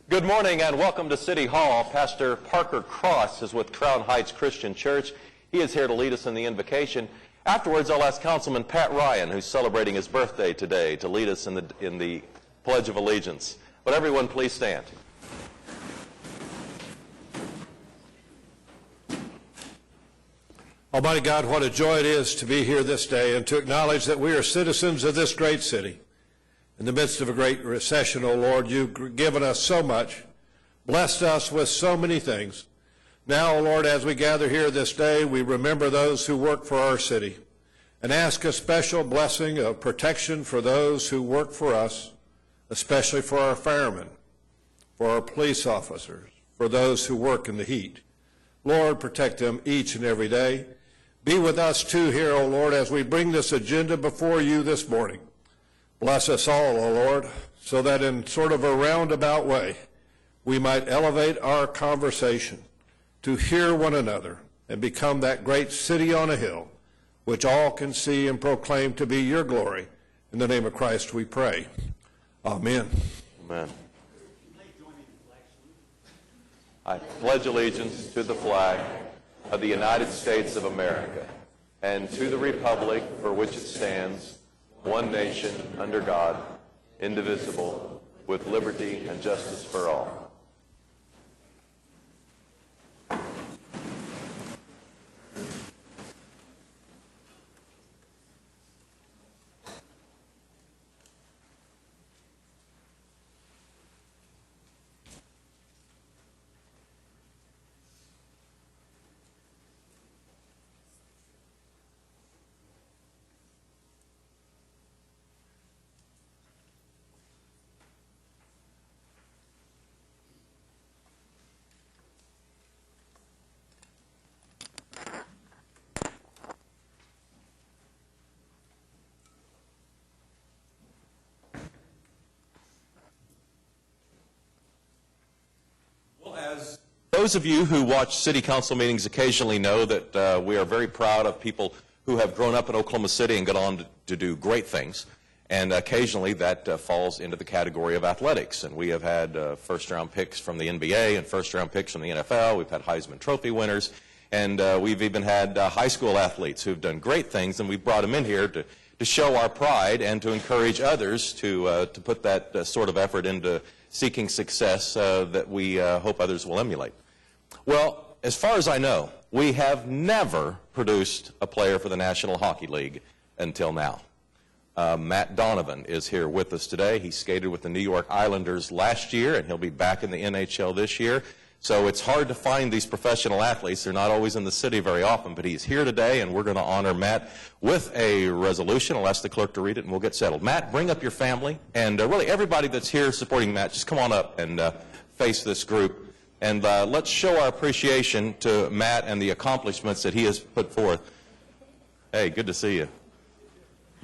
Good morning and welcome to City Hall. Pastor Parker Cross is with Crown Heights Christian Church. He is here to lead us in the invocation. Afterwards, I'll ask Councilman Pat Ryan, who's celebrating his birthday today, to lead us in the Pledge of Allegiance. But everyone, please stand. Almighty God, what a joy it is to be here this day and to acknowledge that we are citizens of this great city. In the midst of a great recession, O Lord, you've given us so much, blessed us with so many things. Now, O Lord, as we gather here this day, we remember those who work for our city and ask a special blessing of protection for those who work for us, especially for our firemen, for our police officers, for those who work in the heat. Lord, protect them each and every day. Be with us too here, O Lord, as we bring this agenda before you this morning. Bless us all, O Lord, so that in sort of a roundabout way, we might elevate our conversation to hear one another and become that great city on a hill, which all can see and proclaim to be your glory. In the name of Christ we pray. Amen. Amen. I pledge allegiance to the flag of the United States of America and to the republic for which it stands, one nation, under God, indivisible, with liberty and justice for all. Those of you who watch city council meetings occasionally know that we are very proud of people who have grown up in Oklahoma City and gone on to do great things. And occasionally that falls into the category of athletics. And we have had first-round picks from the NBA and first-round picks from the NFL. We've had Heisman Trophy winners. And we've even had high school athletes who've done great things. And we've brought them in here to show our pride and to encourage others to put that sort of effort into seeking success that we hope others will emulate. Well, as far as I know, we have never produced a player for the National Hockey League until now. Matt Donovan is here with us today. He skated with the New York Islanders last year, and he'll be back in the NHL this year. So it's hard to find these professional athletes. They're not always in the city very often, but he's here today, and we're going to honor Matt with a resolution. I'll ask the clerk to read it, and we'll get settled. Matt, bring up your family, and really everybody that's here supporting Matt, just come on up and face this group. And let's show our appreciation to Matt and the accomplishments that he has put forth. Hey, good to see you.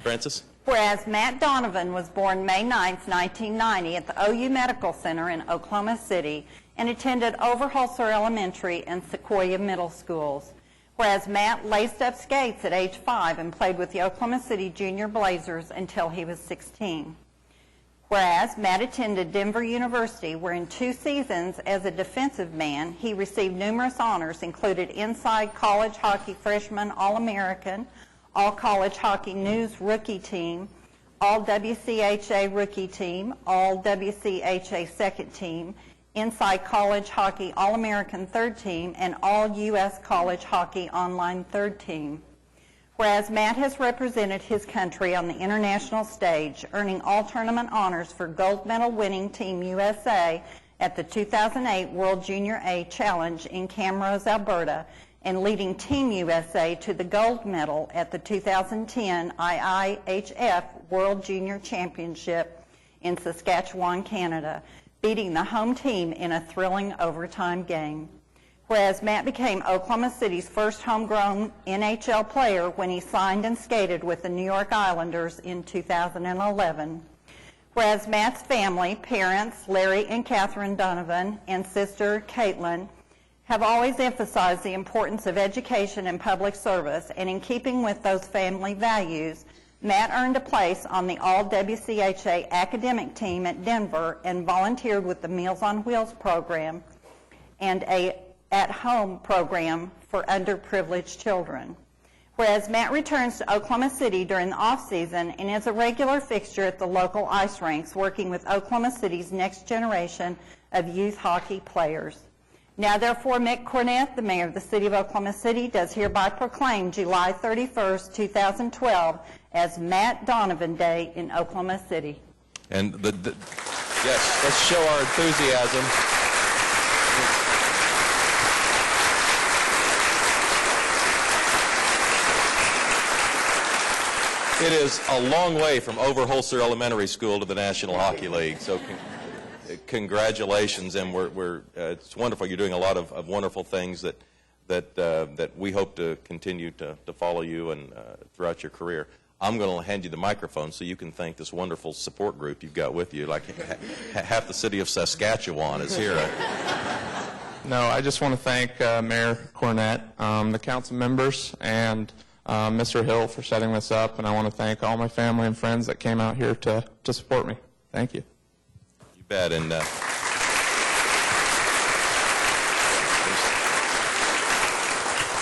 Francis? Whereas Matt Donovan was born May 9th, 1990 at the OU Medical Center in Oklahoma City and attended Overholser Elementary and Sequoia Middle Schools. Whereas Matt laced up skates at age 5 and played with the Oklahoma City Junior Blazers until he was 16. Whereas Matt attended Denver University, where in 2 seasons as a defensive man, he received numerous honors, included Inside College Hockey Freshman All-American, All-College Hockey News Rookie Team, All-WCHA Rookie Team, All-WCHA Second Team, Inside College Hockey All-American Third Team, and All-U.S. College Hockey Online Third Team. Whereas Matt has represented his country on the international stage, earning all tournament honors for gold medal winning Team USA at the 2008 World Junior A Challenge in Camrose, Alberta, and leading Team USA to the gold medal at the 2010 IIHF World Junior Championship in Saskatchewan, Canada, beating the home team in a thrilling overtime game. Whereas Matt became Oklahoma City's first homegrown NHL player when he signed and skated with the New York Islanders in 2011. Whereas Matt's family, parents Larry and Catherine Donovan, and sister Caitlin, have always emphasized the importance of education and public service, and in keeping with those family values, Matt earned a place on the All-WCHA academic team at Denver and volunteered with the Meals on Wheels program and a at-home program for underprivileged children. Whereas Matt returns to Oklahoma City during the off-season and is a regular fixture at the local ice rinks, working with Oklahoma City's next generation of youth hockey players. Now, therefore, Mick Cornett, the mayor of the city of Oklahoma City, does hereby proclaim July 31st, 2012 as Matt Donovan Day in Oklahoma City. And yes, let's show our enthusiasm. It is a long way from Overholser Elementary School to the National Hockey League, so congratulations, and it's wonderful. You're doing a lot of wonderful things that we hope to continue to follow you and throughout your career. I'm going to hand you the microphone so you can thank this wonderful support group you've got with you. Like half the city of Saskatchewan is here. No, I just want to thank Mayor Cornett, the council members, and Mr. Hill for setting this up, and I want to thank all my family and friends that came out here to support me. Thank you. You bet. And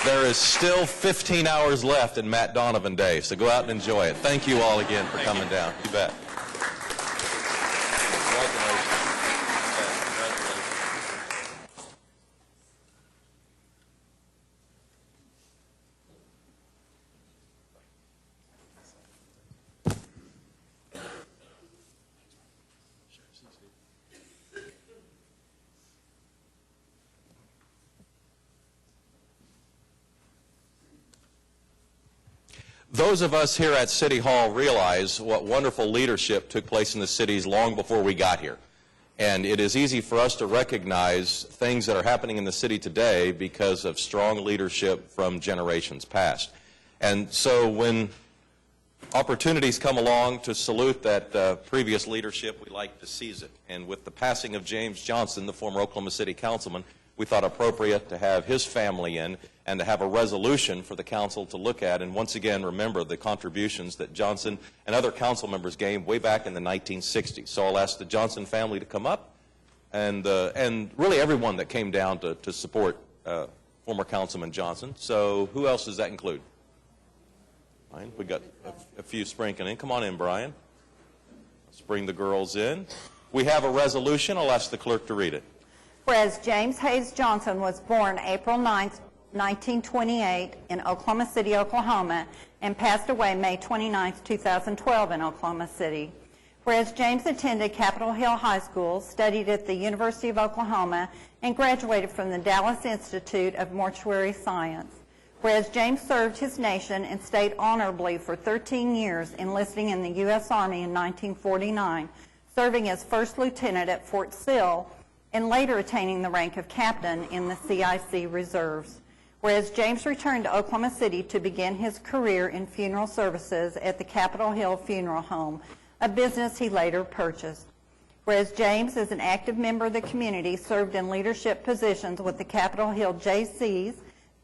there is still 15 hours left in Matt Donovan Day, so go out and enjoy it. Thank you all again for coming down. You bet. Congratulations. Those of us here at City Hall realize what wonderful leadership took place in the cities long before we got here. And it is easy for us to recognize things that are happening in the city today because of strong leadership from generations past. And so when opportunities come along to salute that previous leadership, we like to seize it. And with the passing of James Johnson, the former Oklahoma City councilman, we thought appropriate to have his family in and to have a resolution for the council to look at and once again remember the contributions that Johnson and other council members gave way back in the 1960s. So I'll ask the Johnson family to come up and really everyone that came down to support former Councilman Johnson. So who else does that include? Fine. We got a few sprinkling in. Come on in, Brian. Let's bring the girls in. We have a resolution. I'll ask the clerk to read it. Whereas James Hayes Johnson was born April 9, 1928 in Oklahoma City, Oklahoma, and passed away May 29, 2012 in Oklahoma City. Whereas James attended Capitol Hill High School, studied at the University of Oklahoma, and graduated from the Dallas Institute of Mortuary Science. Whereas James served his nation and stayed honorably for 13 years, enlisting in the U.S. Army in 1949, serving as first lieutenant at Fort Sill, and later attaining the rank of captain in the CIC Reserves. Whereas James returned to Oklahoma City to begin his career in funeral services at the Capitol Hill Funeral Home, a business he later purchased. Whereas James, as an active member of the community, served in leadership positions with the Capitol Hill Jaycees,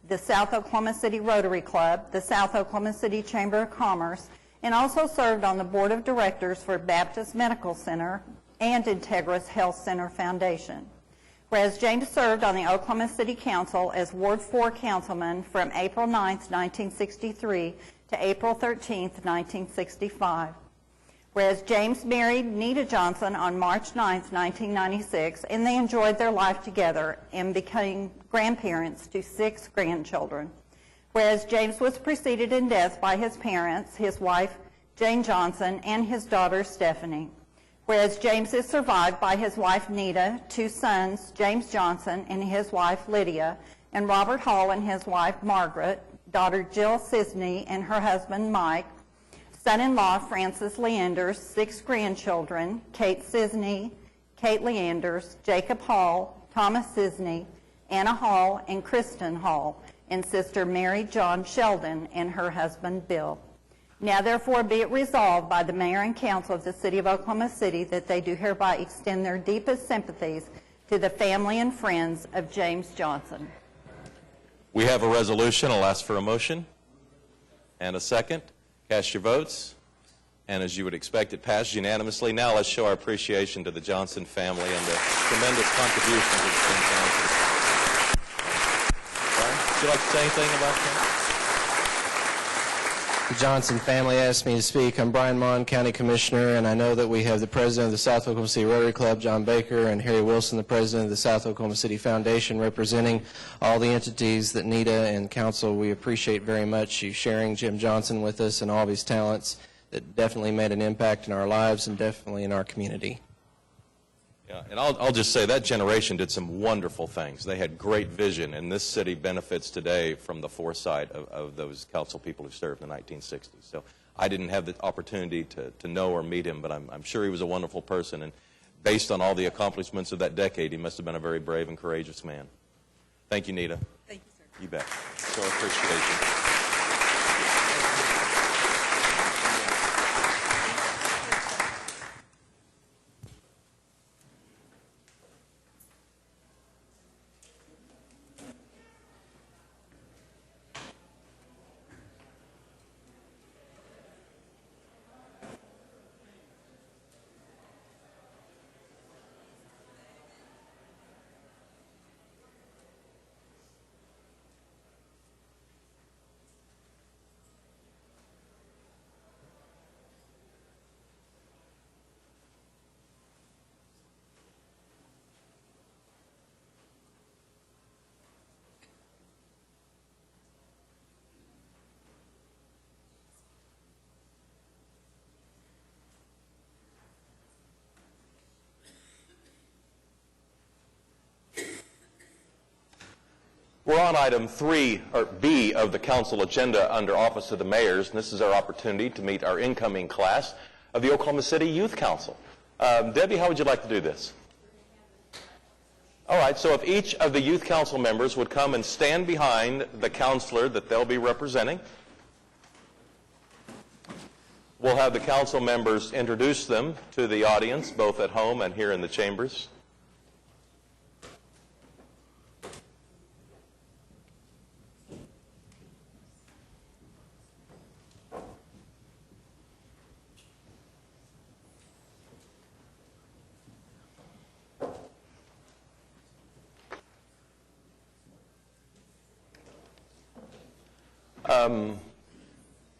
the South Oklahoma City Rotary Club, the South Oklahoma City Chamber of Commerce, and also served on the board of directors for Baptist Medical Center and Integris Health Center Foundation. Whereas James served on the Oklahoma City Council as Ward 4 councilman from April 9, 1963 to April 13, 1965. Whereas James married Nita Johnson on March 9, 1996, and they enjoyed their life together and became grandparents to 6 grandchildren. Whereas James was preceded in death by his parents, his wife Jane Johnson, and his daughter Stephanie. Whereas James is survived by his wife Nita, 2 sons, James Johnson and his wife Lydia, and Robert Hall and his wife Margaret, daughter Jill Cisney and her husband Mike, son-in-law Francis Leanders, 6 grandchildren, Kate Cisney, Kate Leanders, Jacob Hall, Thomas Cisney, Anna Hall, and Kristen Hall, and sister Mary John Sheldon and her husband Bill. Now therefore be it resolved by the mayor and council of the city of Oklahoma City that they do hereby extend their deepest sympathies to the family and friends of James Johnson. We have a resolution. I'll ask for a motion and a second. Cast your votes. And as you would expect, it passed unanimously. Now let's show our appreciation to the Johnson family and the tremendous contributions it's been to. Brian, would you like to say anything about that? The Johnson family asked me to speak. I'm Brian Mon, County Commissioner, and I know that we have the President of the South Oklahoma City Rotary Club, John Baker, and Harry Wilson, the President of the South Oklahoma City Foundation, representing all the entities that NETA and Council, we appreciate very much you sharing Jim Johnson with us and all of his talents that definitely made an impact in our lives and definitely in our community. Yeah, and I'll just say that generation did some wonderful things. They had great vision, and this city benefits today from the foresight of those council people who served in the 1960s. So I didn't have the opportunity to know or meet him, but I'm sure he was a wonderful person, and based on all the accomplishments of that decade, he must have been a very brave and courageous man. Thank you, Nita. Thank you, sir. You bet. So appreciation. We're on item 3, or B, of the council agenda under Office of the Mayors, and this is our opportunity to meet our incoming class of the Oklahoma City Youth Council. Debbie, how would you like to do this? All right, so if each of the Youth Council members would come and stand behind the counselor that they'll be representing. We'll have the council members introduce them to the audience, both at home and here in the chambers.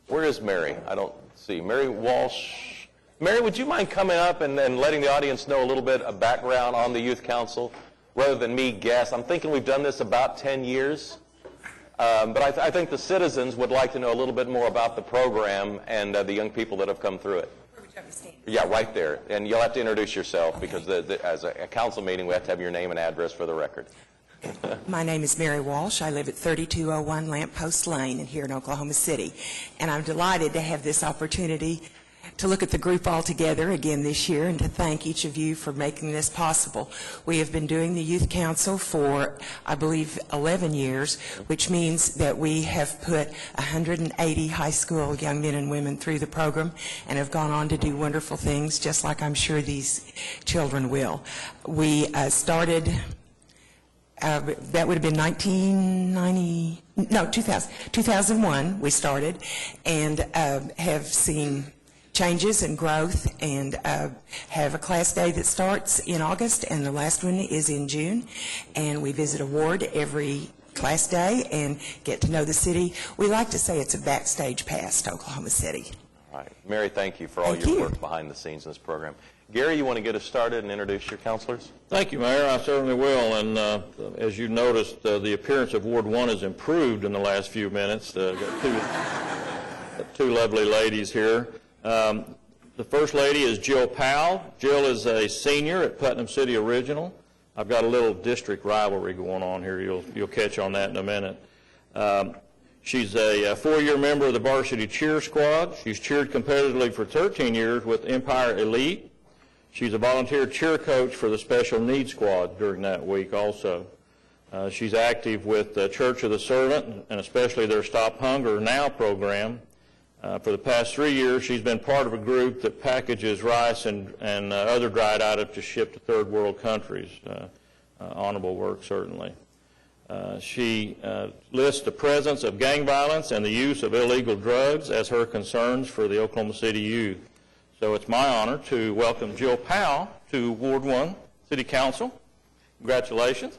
Where is Mary? I don't see. Mary Walsh. Mary, would you mind coming up and letting the audience know a little bit of background on the Youth Council, rather than me guess? I'm thinking we've done this about 10 years, but I think the citizens would like to know a little bit more about the program and the young people that have come through it. Where would you have me stand? Yeah, right there. And you'll have to introduce yourself, Okay. because as a council meeting, we have to have your name and address for the record. My name is Mary Walsh. I live at 3201 Lamppost Lane here in Oklahoma City. And I'm delighted to have this opportunity to look at the group all together again this year and to thank each of you for making this possible. We have been doing the Youth Council for, I believe, 11 years, which means that we have put 180 high school young men and women through the program and have gone on to do wonderful things, just like I'm sure these children will. We started... that would have been 2001 we started, and have seen changes and growth, and have a class day that starts in August, and the last one is in June, and we visit a ward every class day and get to know the city. We like to say it's a backstage pass to Oklahoma City. All right. Mary, thank you for all Thank your you. work behind the scenes in this program. Gary, you want to get us started and introduce your counselors? Thank you, Mayor. I certainly will. And as you noticed, the appearance of Ward 1 has improved in the last few minutes. Got two lovely ladies here. The first lady is Jill Powell. Jill is a senior at Putnam City Original. I've got a little district rivalry going on here. You'll catch on that in a minute. She's a four-year member of the varsity cheer squad. She's cheered competitively for 13 years with Empire Elite. She's a volunteer cheer coach for the special needs squad during that week also. She's active with the Church of the Servant, and especially their Stop Hunger Now program. For the past 3 years, she's been part of a group that packages rice and other dried items to ship to third world countries. Honorable work, certainly. She lists the presence of gang violence and the use of illegal drugs as her concerns for the Oklahoma City youth. So it's my honor to welcome Jill Powell to Ward 1 City Council. Congratulations.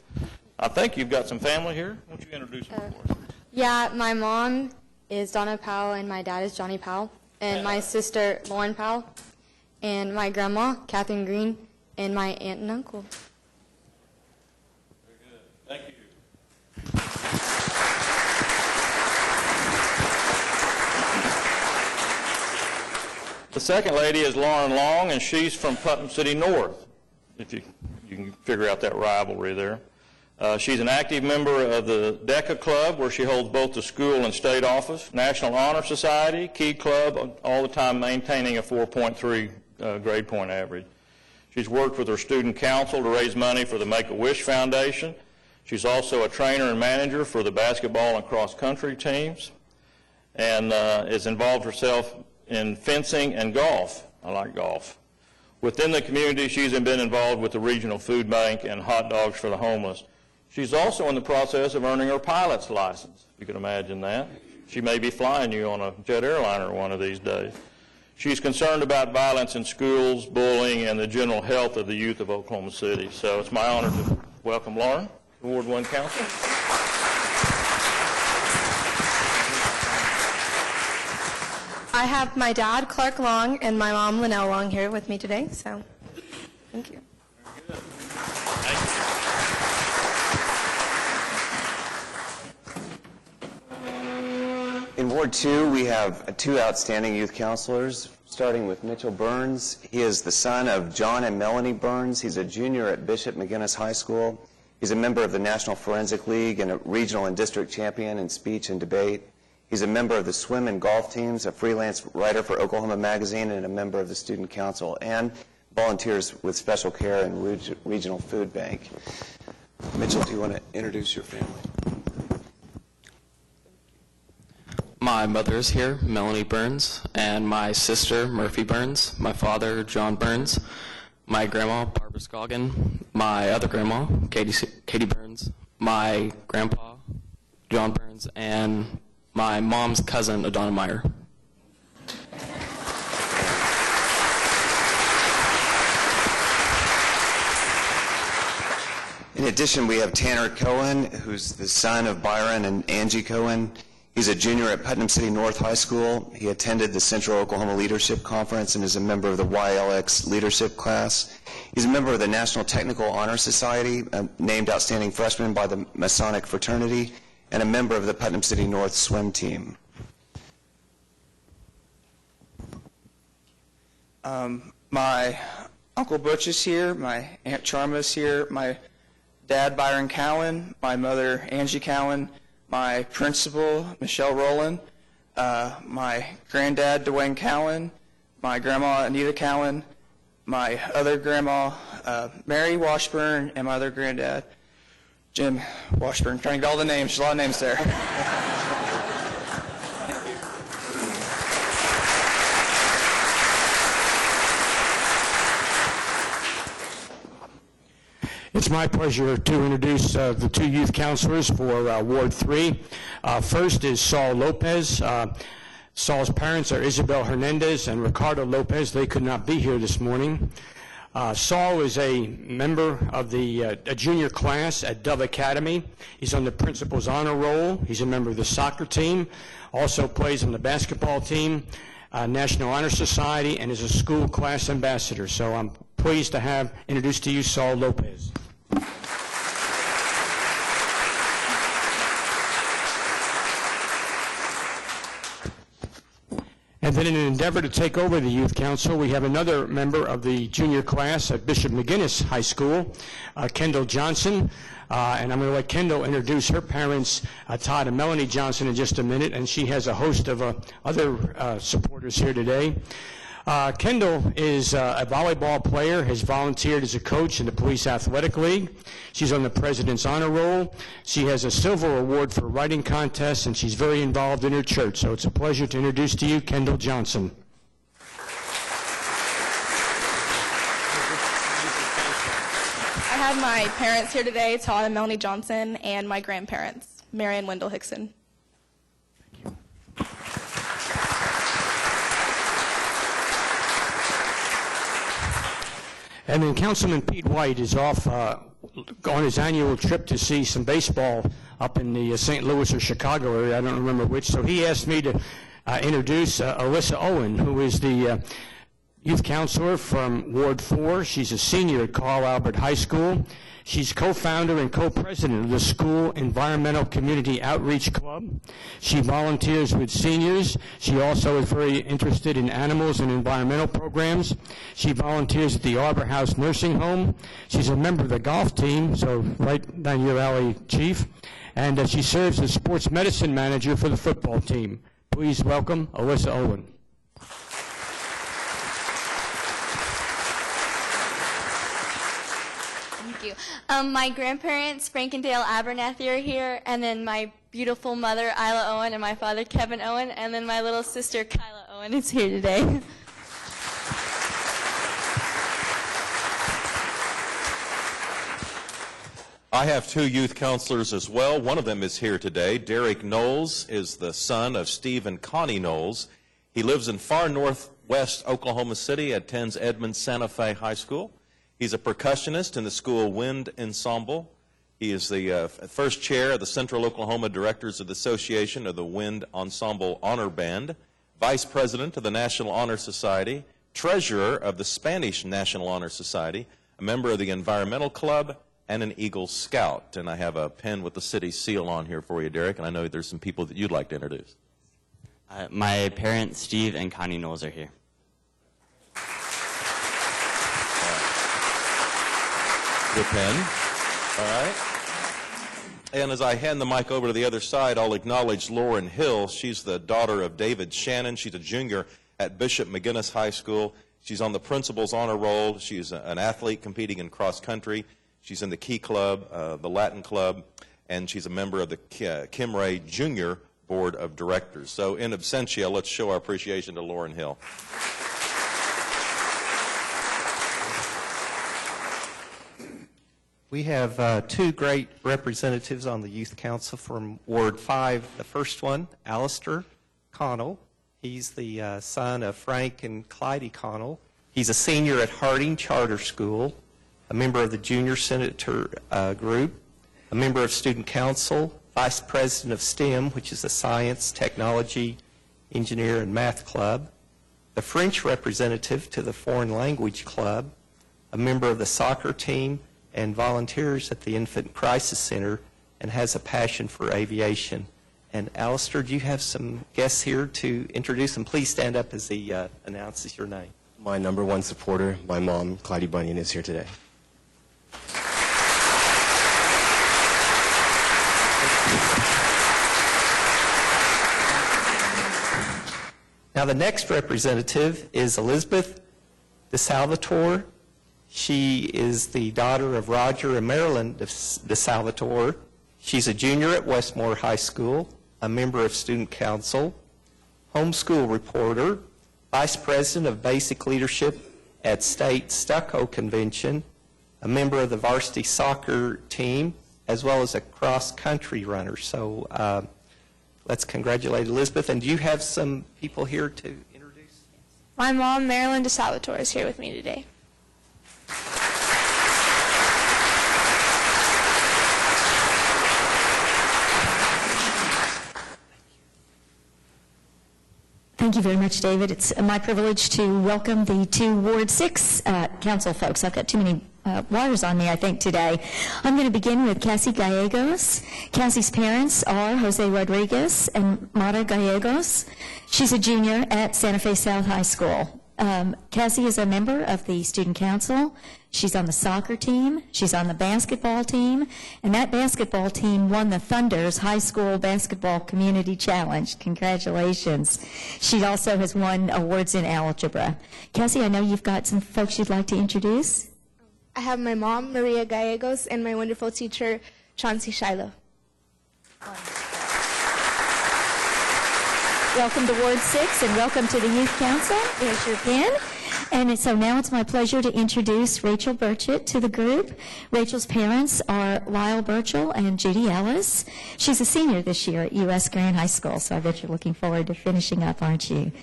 I think you've got some family here. Why don't you introduce them for us? Yeah, my mom is Donna Powell, and my dad is Johnny Powell, and my sister, Lauren Powell, and my grandma, Catherine Green, and my aunt and uncle. Very good. Thank you. The second lady is Lauren Long, and she's from Putnam City North, if you can figure out that rivalry there. She's an active member of the DECA Club, where she holds both the school and state office, National Honor Society, Key Club, all the time maintaining a 4.3 grade point average. She's worked with her student council to raise money for the Make-A-Wish Foundation. She's also a trainer and manager for the basketball and cross-country teams, and has involved herself in fencing and golf. I like golf. Within the community, she's been involved with the Regional Food Bank and Hot Dogs for the Homeless. She's also in the process of earning her pilot's license, if you can imagine that. She may be flying you on a jet airliner one of these days. She's concerned about violence in schools, bullying, and the general health of the youth of Oklahoma City. So it's my honor to welcome Lauren to Ward 1 Council. I have my dad, Clark Long, and my mom, Linnell Long, here with me today, so thank you. In Ward 2, we have two outstanding youth counselors, starting with Mitchell Burns. He is the son of John and Melanie Burns. He's a junior at Bishop McGinnis High School. He's a member of the National Forensic League and a regional and district champion in speech and debate. He's a member of the swim and golf teams, a freelance writer for Oklahoma Magazine, and a member of the Student Council, and volunteers with Special Care and Regional Food Bank. Mitchell, do you want to introduce your family? My mother is here, Melanie Burns, and my sister, Murphy Burns, my father, John Burns, my grandma, Barbara Scoggin, my other grandma, Katie Burns, my grandpa, John Burns, and my mom's cousin, Adonna Meyer. In addition, we have Tanner Cohen, who's the son of Byron and Angie Cohen. He's a junior at Putnam City North High School. He attended the Central Oklahoma Leadership Conference and is a member of the YLX leadership class. He's a member of the National Technical Honor Society, named Outstanding Freshman by the Masonic Fraternity, and a member of the Putnam City North swim team. My Uncle Butch is here, my Aunt Charma is here, my dad Byron Cowan, my mother Angie Cowan, my principal Michelle Rowland, my granddad Dwayne Cowan, my grandma Anita Cowan, my other grandma Mary Washburn, and my other granddad Jim Washburn. Trying to get all the names, there's a lot of names there. It's my pleasure to introduce the two youth counselors for Ward 3. First is Saul Lopez. Saul's parents are Isabel Hernandez and Ricardo Lopez. They could not be here this morning. Saul is a member of the a junior class at Dove Academy. He's on the principal's honor roll. He's a member of the soccer team, also plays on the basketball team, National Honor Society, and is a school class ambassador. So I'm pleased to have introduced to you Saul Lopez. And then in an endeavor to take over the Youth Council, we have another member of the junior class at Bishop McGinnis High School, Kendall Johnson. And I'm going to let Kendall introduce her parents, Todd and Melanie Johnson, in just a minute. And she has a host of other supporters here today. Kendall is a volleyball player, has volunteered as a coach in the Police Athletic League. She's on the President's Honor Roll. She has a silver award for writing contests, and she's very involved in her church. So it's a pleasure to introduce to you Kendall Johnson. I have my parents here today, Todd and Melanie Johnson, and my grandparents, Mary and Wendell Hickson. And then Councilman Pete White is off on his annual trip to see some baseball up in the St. Louis or Chicago area, I don't remember which. So he asked me to introduce Alyssa Owen, who is the youth counselor from Ward 4. She's a senior at Carl Albert High School. She's co-founder and co-president of the School Environmental Community Outreach Club. She volunteers with seniors. She also is very interested in animals and environmental programs. She volunteers at the Arbor House Nursing Home. She's a member of the golf team, so right down your alley, Chief. And she serves as sports medicine manager for the football team. Please welcome Alyssa Owen. Thank you. My grandparents, Frank and Dale Abernathy, are here, and then my beautiful mother, Isla Owen, and my father, Kevin Owen, and then my little sister, Kyla Owen, is here today. I have two youth counselors as well. One of them is here today. Derek Knowles is the son of Steve and Connie Knowles. He lives in far northwest Oklahoma City, attends Edmond Santa Fe High School. He's a percussionist in the school wind ensemble. He is the first chair of the Central Oklahoma Directors of the Association of the Wind Ensemble Honor Band, vice president of the National Honor Society, treasurer of the Spanish National Honor Society, a member of the Environmental Club, and an Eagle Scout. And I have a pen with the city seal on here for you, Derek, and I know there's some people that you'd like to introduce. My parents, Steve and Connie Knowles, are here. Your pen. All right. And as I hand the mic over to the other side, I'll acknowledge Lauren Hill. She's the daughter of David Shannon. She's a junior at Bishop McGinnis High School. She's on the principal's honor roll. She's an athlete competing in cross country. She's in the Key Club, the Latin Club, and she's a member of the Kim Ray Junior Board of Directors. So in absentia, let's show our appreciation to Lauren Hill. We have two great representatives on the Youth Council from Ward 5. The first one, Alistair Connell. He's the son of Frank and Clyde Connell. He's a senior at Harding Charter School, a member of the Junior Senator group, a member of Student Council, vice president of STEM, which is the Science, Technology, Engineer, and Math Club, the French representative to the Foreign Language Club, a member of the soccer team, and volunteers at the Infant Crisis Center, and has a passion for aviation. And Alistair, do you have some guests here to introduce them? Please stand up as he announces your name. My number one supporter, my mom, Clyde Bunyan, is here today. Now, the next representative is Elizabeth DeSalvatore. She is the daughter of Roger and Marilyn DeSalvatore. She's a junior at Westmore High School, a member of Student Council, homeschool reporter, vice president of basic leadership at State Stucco Convention, a member of the varsity soccer team, as well as a cross-country runner. So let's congratulate Elizabeth. And do you have some people here to introduce? My mom, Marilyn DeSalvatore, is here with me today. Thank you very much, David. It's my privilege to welcome the two Ward 6 council folks. I've got too many wires on me, I think, today. I'm going to begin with Cassie Gallegos. Cassie's parents are Jose Rodriguez and Mara Gallegos. She's a junior at Santa Fe South High School. Cassie is a member of the Student Council. She's on the soccer team. She's on the basketball team. And that basketball team won the Thunder's High School Basketball Community Challenge. Congratulations. She also has won awards in algebra. Cassie, I know you've got some folks you'd like to introduce. I have my mom, Maria Gallegos, and my wonderful teacher, Chauncey Shiloh. Welcome to Ward 6 and welcome to the Youth Council. Here's your pen. And so now it's my pleasure to introduce Rachel Burchett to the group. Rachel's parents are Lyle Burchell and Judy Ellis. She's a senior this year at U.S. Grand High School, so I bet you're looking forward to finishing up, aren't you?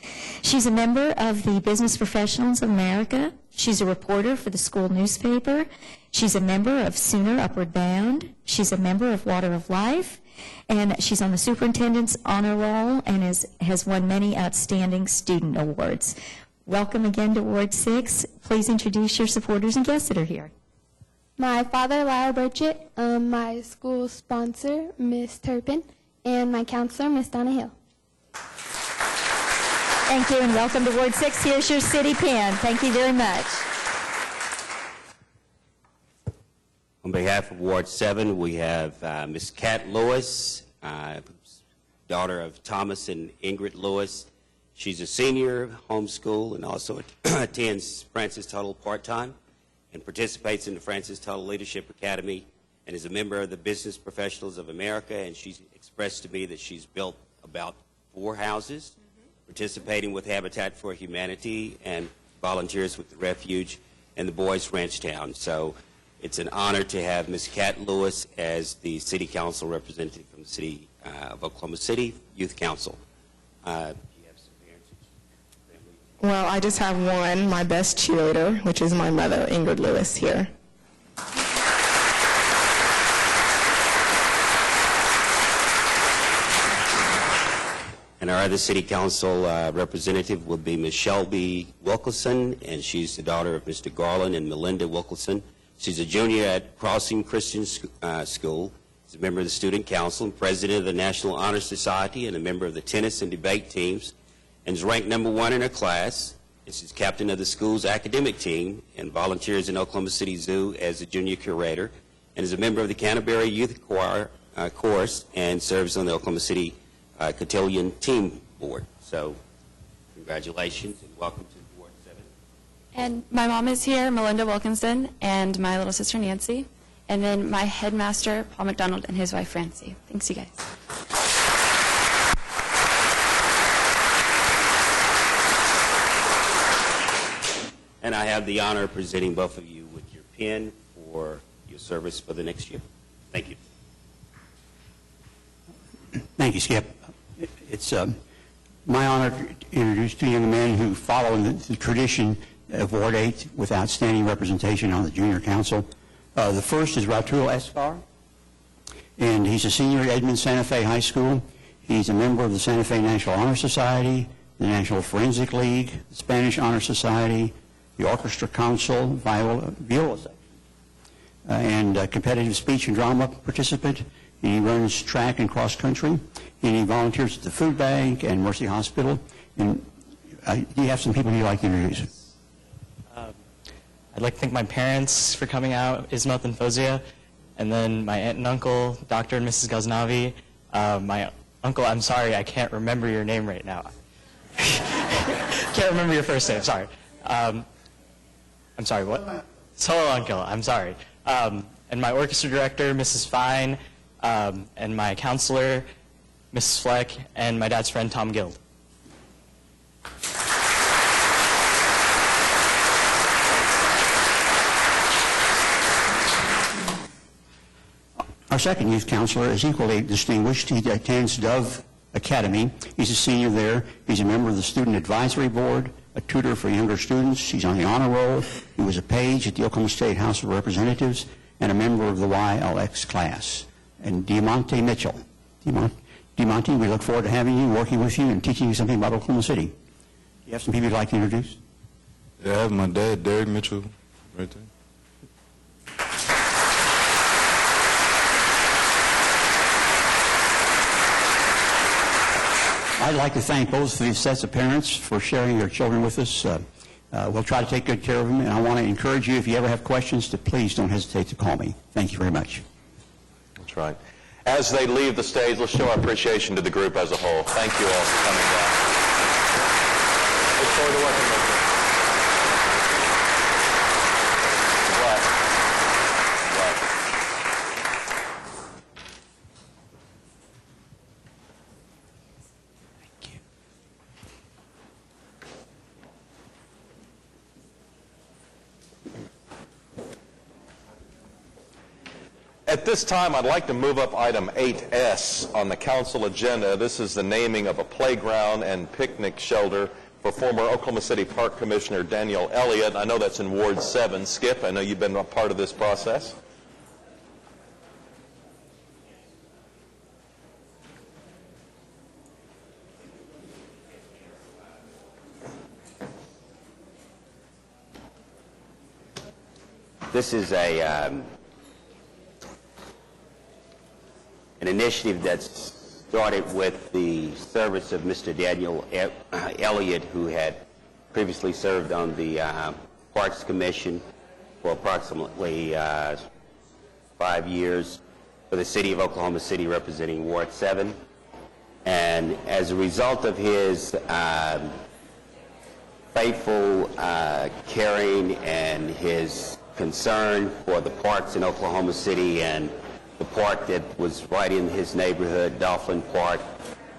She's a member of the Business Professionals of America. She's a reporter for the school newspaper. She's a member of Sooner Upward Bound. She's a member of Water of Life. And she's on the superintendent's honor roll and has won many outstanding student awards. Welcome again to Ward 6. Please introduce your supporters and guests that are here. My father, Lyle Burchett, my school sponsor, Miss Turpin, and my counselor, Miss Donna Hill. Thank you, and welcome to Ward 6. Here's your city pin. Thank you very much. On behalf of Ward 7, we have Miss Kat Lewis, daughter of Thomas and Ingrid Lewis. She's a senior, homeschool, and also attends Francis Tuttle part-time and participates in the Francis Tuttle Leadership Academy and is a member of the Business Professionals of America, and she's expressed to me that she's built about 4 houses, participating with Habitat for Humanity and volunteers with the Refuge and the Boys Ranch Town. So it's an honor to have Ms. Kat Lewis as the City Council representative from the City of Oklahoma City Youth Council. Do you have some parents? Well, I just have one, my best cheerleader, which is my mother, Ingrid Lewis, here. And our other City Council representative will be Ms. Shelby Wilkerson, and she's the daughter of Mr. Garland and Melinda Wilkerson. She's a junior at Crossing Christian School. She's a member of the Student Council and president of the National Honor Society and a member of the tennis and debate teams, and is ranked #1 in her class. And she's captain of the school's academic team and volunteers in Oklahoma City Zoo as a junior curator, and is a member of the Canterbury Youth Choir Chorus and serves on the Oklahoma City Cotillion Team Board. So congratulations and welcome to Ward 7. And my mom is here, Melinda Wilkinson, and my little sister Nancy, and then my headmaster, Paul McDonald, and his wife, Francie. Thanks, you guys. And I have the honor of presenting both of you with your pin for your service for the next year. Thank you. Thank you, Skip. It's my honor to introduce 2 young men who follow in the tradition of Ward 8 with outstanding representation on the Junior Council. The first is Ratul Escar, and he's a senior at Edmond Santa Fe High School. He's a member of the Santa Fe National Honor Society, the National Forensic League, the Spanish Honor Society, the Orchestra Council, viola section, and a competitive speech and drama participant. He runs track and cross country, and he volunteers at the food bank and Mercy Hospital. And do you have some people you'd like to introduce? I'd like to thank my parents for coming out, Ismail and Fozia, and then my aunt and uncle, Dr. and Mrs. Ghaznavi. My uncle, I'm sorry, I can't remember your name right now. Can't remember your first name, sorry. I'm sorry, what? Solo uncle, I'm sorry. And my orchestra director, Mrs. Fine, and my counselor, Mrs. Fleck, and my dad's friend, Tom Guild. Our second youth counselor is equally distinguished. He attends Dove Academy. He's a senior there. He's a member of the Student Advisory Board, a tutor for younger students. He's on the honor roll. He was a page at the Oklahoma State House of Representatives and a member of the YLX class. And Diamante Mitchell. Diamante, we look forward to having you, working with you, and teaching you something about Oklahoma City. Do you have some people you'd like to introduce? Yeah, I have my dad, Derek Mitchell, right there. I'd like to thank both of these sets of parents for sharing their children with us. We'll try to take good care of them, and I want to encourage you, if you ever have questions, to please don't hesitate to call me. Thank you very much. That's right. As they leave the stage, let's show our appreciation to the group as a whole. Thank you all for coming down. Look forward to working with you. Good luck. Good luck. At this time, I'd like to move up item 8S on the council agenda. This is the naming of a playground and picnic shelter for former Oklahoma City Park Commissioner Daniel Elliott. I know that's in Ward 7. Skip, I know you've been a part of this process. This is an initiative that's started with the service of Mr. Daniel Elliott, who had previously served on the Parks Commission for approximately 5 years for the city of Oklahoma City, representing Ward 7. And as a result of his faithful caring and his concern for the parks in Oklahoma City and the park that was right in his neighborhood, Dolphin Park,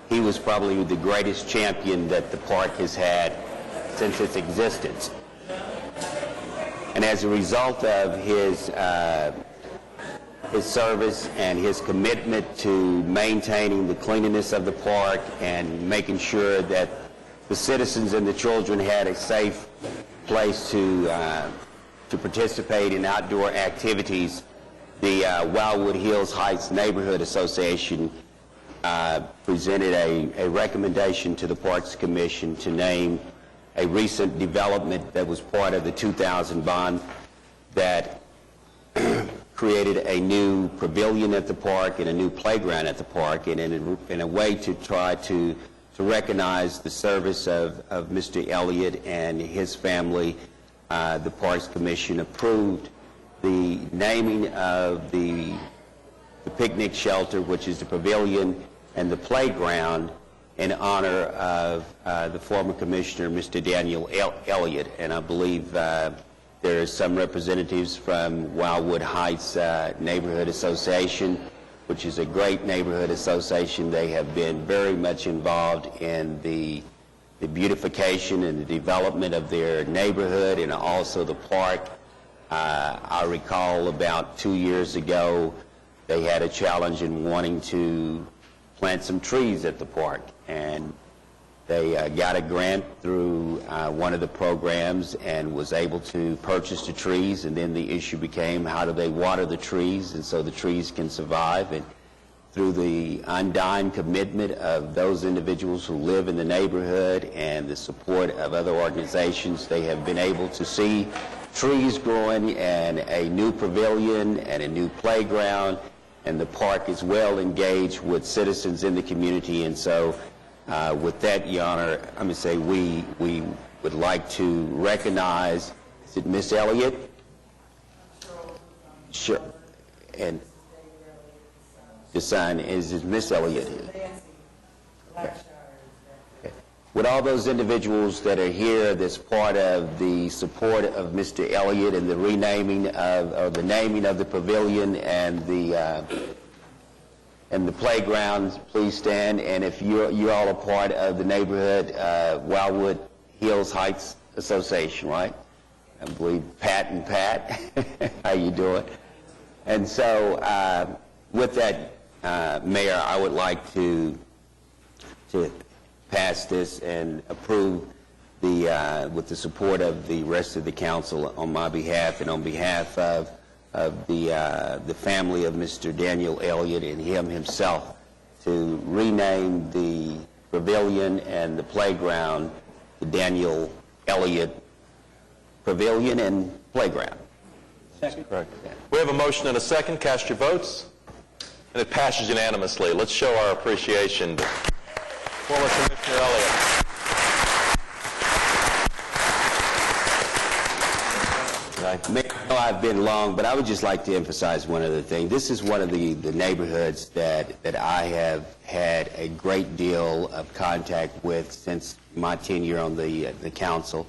he was probably the greatest champion that the park has had since its existence. And as a result of his service and his commitment to maintaining the cleanliness of the park and making sure that the citizens and the children had a safe place to participate in outdoor activities, the Wildwood Hills Heights Neighborhood Association presented a recommendation to the Parks Commission to name a recent development that was part of the 2000 bond that created a new pavilion at the park and a new playground at the park, and in a way to try to recognize the service of Mr. Elliott and his family. The Parks Commission approved the naming of the picnic shelter, which is the pavilion, and the playground in honor of the former commissioner, Mr. Daniel Elliott. And I believe there are some representatives from Wildwood Heights Neighborhood Association, which is a great neighborhood association. They have been very much involved in the beautification and the development of their neighborhood and also the park. I recall about 2 years ago, they had a challenge in wanting to plant some trees at the park, and they got a grant through one of the programs and was able to purchase the trees, and then the issue became how do they water the trees and so the trees can survive. And through the undying commitment of those individuals who live in the neighborhood and the support of other organizations, they have been able to see trees growing and a new pavilion and a new playground, and the park is well engaged with citizens in the community. And so with that, Your Honor, I'm going to say we would like to recognize, is it Miss Elliott? Sure. And the son is Miss Elliott. Okay. With all those individuals that are here, that's part of the support of Mr. Elliott and the renaming of, or the naming of the pavilion and the playgrounds, please stand. And if you all are part of the neighborhood Wildwood Hills Heights Association, right? I believe Pat and Pat. How you doing? And so with that, Mayor, I would like to pass this and approve with the support of the rest of the council on my behalf and on behalf of the family of Mr. Daniel Elliott and him himself, to rename the pavilion and the playground the Daniel Elliott Pavilion and Playground. Second. Correct. We have a motion and a second. Cast your votes. And it passes unanimously. Let's show our appreciation to former Commissioner Elliott. I know I've been long, but I would just like to emphasize one other thing. This is one of the neighborhoods that I have had a great deal of contact with since my tenure on the council.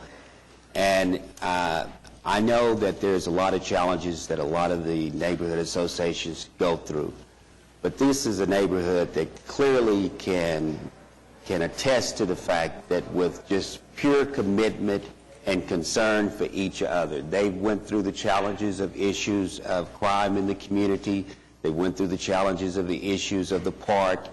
And I know that there's a lot of challenges that a lot of the neighborhood associations go through. But this is a neighborhood that clearly can attest to the fact that with just pure commitment and concern for each other, they went through the challenges of issues of crime in the community. They went through the challenges of the issues of the park,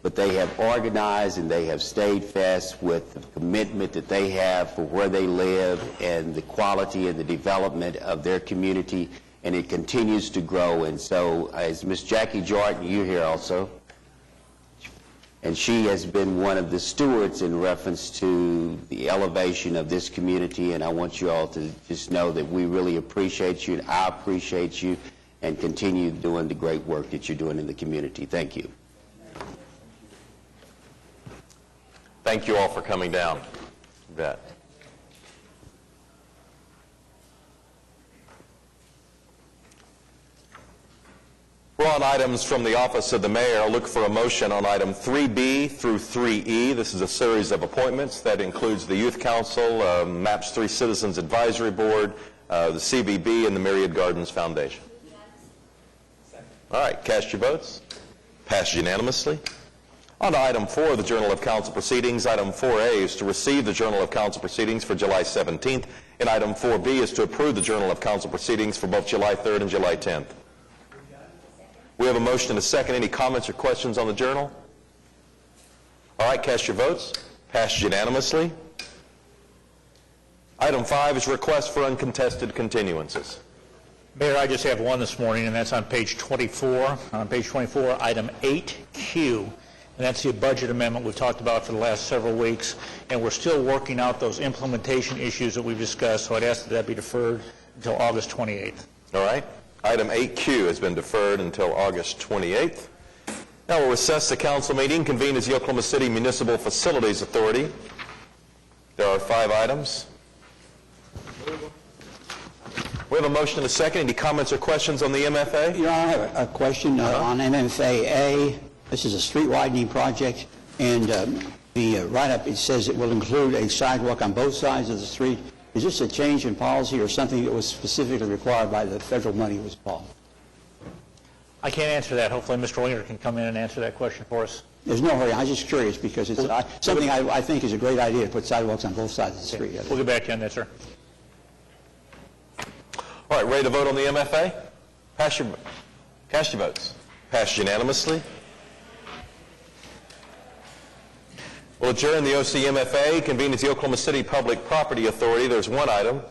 but they have organized and they have stayed fast with the commitment that they have for where they live and the quality and the development of their community, and it continues to grow. And so, as Miss Jackie Jordan, you're here also, and she has been one of the stewards in reference to the elevation of this community, and I want you all to just know that we really appreciate you, and I appreciate you, and continue doing the great work that you're doing in the community. Thank you. Thank you all for coming down. You bet. We're on items from the Office of the Mayor. I'll look for a motion on item 3B through 3E. This is a series of appointments that includes the Youth Council, MAPS 3 Citizens Advisory Board, the CBB, and the Myriad Gardens Foundation. All right, cast your votes. Passed unanimously. On to item 4, the Journal of Council Proceedings. Item 4A is to receive the Journal of Council Proceedings for July 17th, and item 4B is to approve the Journal of Council Proceedings for both July 3rd and July 10th. We have a motion and a second. Any comments or questions on the Journal? All right, cast your votes. Passed unanimously. Item 5 is request for uncontested continuances. Mayor, I just have one this morning, and that's on page 24. On page 24, item 8Q, and that's the budget amendment we've talked about for the last several weeks, and we're still working out those implementation issues that we've discussed, so I'd ask that that be deferred until August 28th. All right. Item 8Q has been deferred until August 28th. Now we'll recess the council meeting, convene as the Oklahoma City Municipal Facilities Authority. There are 5 items. We have a motion and a second. Any comments or questions on the MFA? Your Honor, I have a question on MFA-A. This is a street widening project, and the write-up, it says it will include a sidewalk on both sides of the street. Is this a change in policy or something that was specifically required by the federal money was involved? I can't answer that. Hopefully Mr. Winger can come in and answer that question for us. There's no hurry. I'm just curious because it's something I think is a great idea to put sidewalks on both sides of the street. We'll get back to you on that, sir. All right, ready to vote on the MFA? Cast your votes. Passed unanimously. We'll adjourn the OCMFA, convene as the Oklahoma City Public Property Authority. There's one item.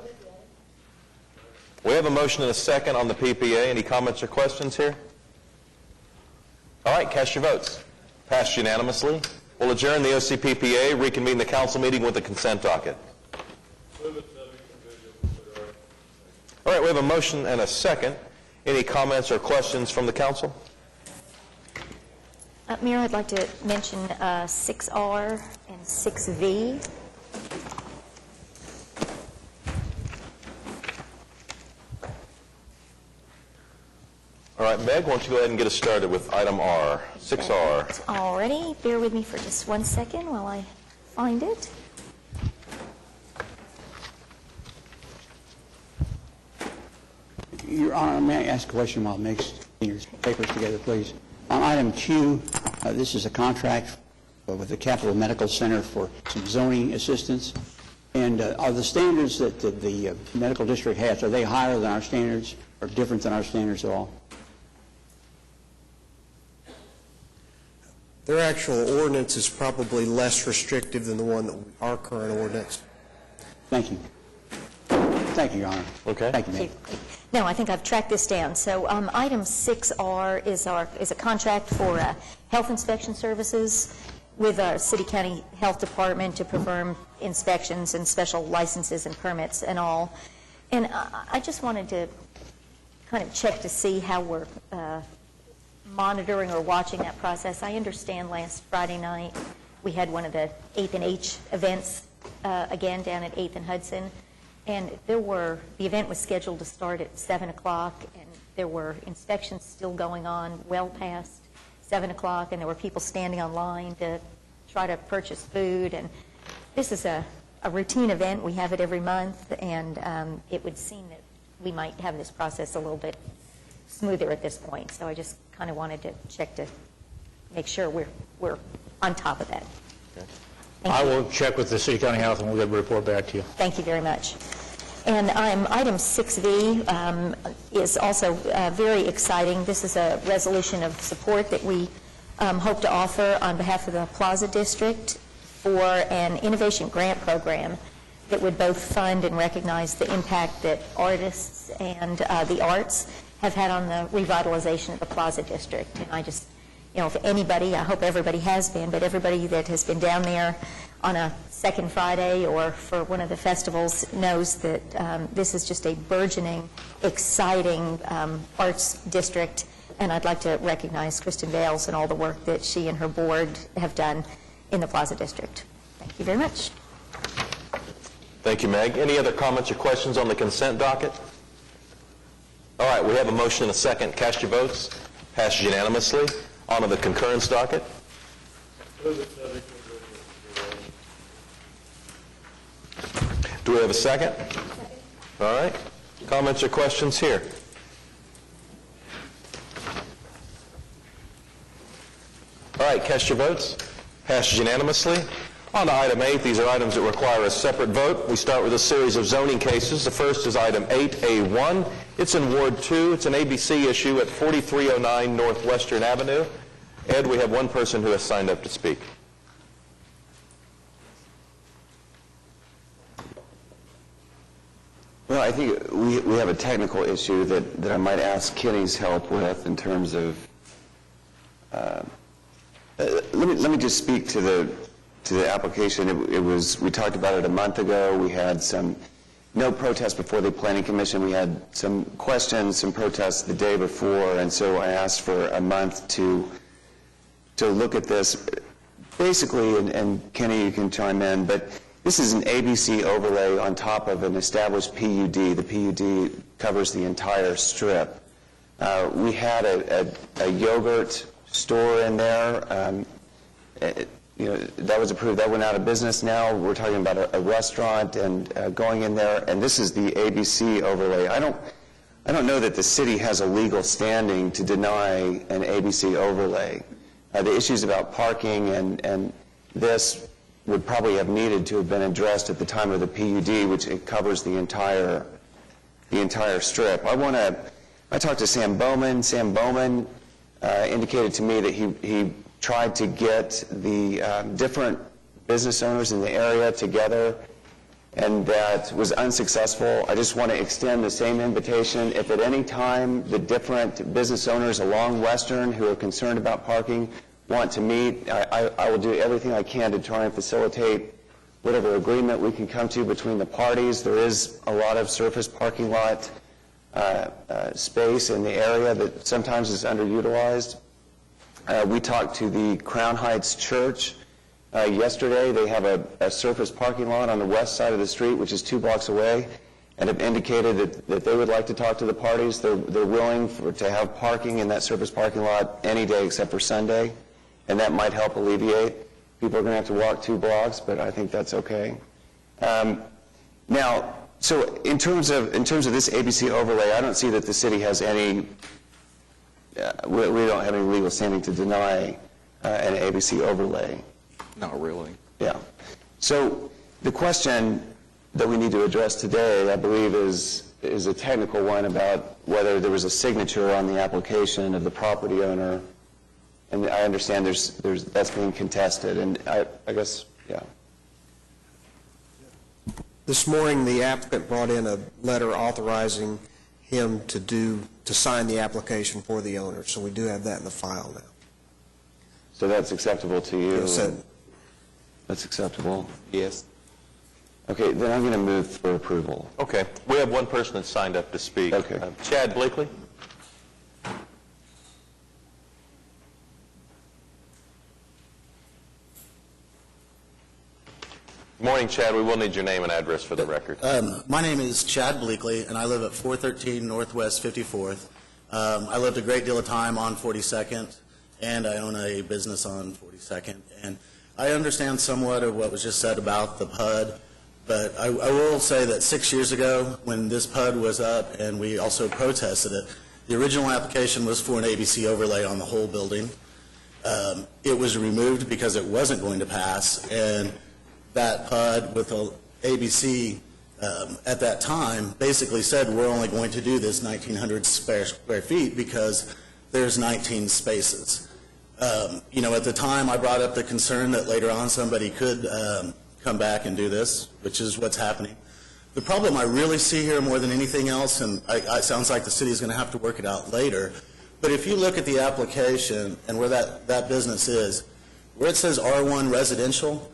We have a motion and a second on the PPA. Any comments or questions here? All right, cast your votes. Passed unanimously. We'll adjourn the OCPPA, reconvene the council meeting with the consent docket. All right, we have a motion and a second. Any comments or questions from the council? Mayor, I'd like to mention 6R and 6V. All right, Meg, why don't you go ahead and get us started with item R, 6R. Alrighty, bear with me for just 1 second while I find it. Your Honor, may I ask a question while Meg's getting your papers together, please? On item Q, this is a contract with the Capital Medical Center for some zoning assistance. And are the standards that the medical district has, are they higher than our standards or different than our standards at all? Their actual ordinance is probably less restrictive than the one that our current ordinance. Thank you. Thank you, Your Honor. Okay. Thank you, Mayor. No, I think I've tracked this down. So item 6R is a contract for health inspection services with our City County Health Department to perform inspections and special licenses and permits and all. And I just wanted to kind of check to see how we're monitoring or watching that process. I understand last Friday night we had one of the 8th and H events again down at 8th and Hudson. And the event was scheduled to start at 7 o'clock, and there were inspections still going on well past 7 o'clock, and there were people standing on line to try to purchase food. And this is a routine event. We have it every month, and it would seem that we might have this process a little bit smoother at this point. So I just kind of wanted to check to make sure we're on top of that. I will check with the City County Health, and we'll get a report back to you. Thank you very much. And item 6B is also very exciting. This is a resolution of support that we hope to offer on behalf of the Plaza District for an innovation grant program that would both fund and recognize the impact that artists and the arts have had on the revitalization of the Plaza District. And I just, if anybody, I hope everybody has been, but everybody that has been down there on a second Friday or for one of the festivals knows that this is just a burgeoning, exciting arts district, and I'd like to recognize Kristen Bales and all the work that she and her board have done in the Plaza District. Thank you very much. Thank you, Meg. Any other comments or questions on the consent docket? All right, we have a motion and a second. Cast your votes. Passes unanimously. On to the concurrence docket. Do we have a second? All right. Comments or questions here? All right, cast your votes. Passes unanimously. On to item 8. These are items that require a separate vote. We start with a series of zoning cases. The first is item 8A1. It's in Ward 2. It's an ABC issue at 4309 Northwestern Avenue. Ed, we have one person who has signed up to speak. Well, I think we have a technical issue that I might ask Kenny's help with in terms of, let me just speak to the application. We talked about it a month ago. We had no protest before the Planning Commission. We had some questions, some protests the day before, and so I asked for a month to look at this. Basically, and Kenny, you can chime in, but this is an ABC overlay on top of an established PUD. The PUD covers the entire strip. We had a yogurt store in there. That was approved. That went out of business now. We're talking about a restaurant and going in there, and this is the ABC overlay. I don't know that the city has a legal standing to deny an ABC overlay. The issues about parking and this would probably have needed to have been addressed at the time of the PUD, which it covers the entire strip. I talked to Sam Bowman. Sam Bowman indicated to me that he tried to get the different business owners in the area together, and that was unsuccessful. I just want to extend the same invitation. If at any time the different business owners along Western who are concerned about parking want to meet, I will do everything I can to try and facilitate whatever agreement we can come to between the parties. There is a lot of surface parking lot space in the area that sometimes is underutilized. We talked to the Crown Heights Church yesterday. They have a surface parking lot on the west side of the street, which is 2 blocks away, and have indicated that they would like to talk to the parties. They're willing to have parking in that surface parking lot any day except for Sunday, and that might help alleviate. People are going to have to walk 2 blocks, but I think that's okay. Now, so in terms of this ABC overlay, I don't see that the city has any. We don't have any legal standing to deny an ABC overlay. Not really. Yeah. So the question that we need to address today, I believe, is a technical one about whether there was a signature on the application of the property owner. And I understand that's being contested, and I guess, yeah. This morning, the applicant brought in a letter authorizing him to sign the application for the owner, so we do have that in the file now. So that's acceptable to you? Yes, sir. That's acceptable? Yes. Okay, then I'm going to move for approval. Okay. We have one person that signed up to speak. Okay. Chad Blakely. Good morning, Chad. We will need your name and address for the record. My name is Chad Bleakley, and I live at 413 Northwest 54th. I lived a great deal of time on 42nd, and I own a business on 42nd. And I understand somewhat of what was just said about the PUD, but I will say that 6 years ago, when this PUD was up and we also protested it, the original application was for an ABC overlay on the whole building. It was removed because it wasn't going to pass, and that PUD with the ABC at that time basically said we're only going to do this 1,900 square feet because there's 19 spaces. At the time I brought up the concern that later on somebody could come back and do this, which is what's happening. The problem I really see here more than anything else, and it sounds like the city is going to have to work it out later, but if you look at the application and where that business is, where it says R1 residential,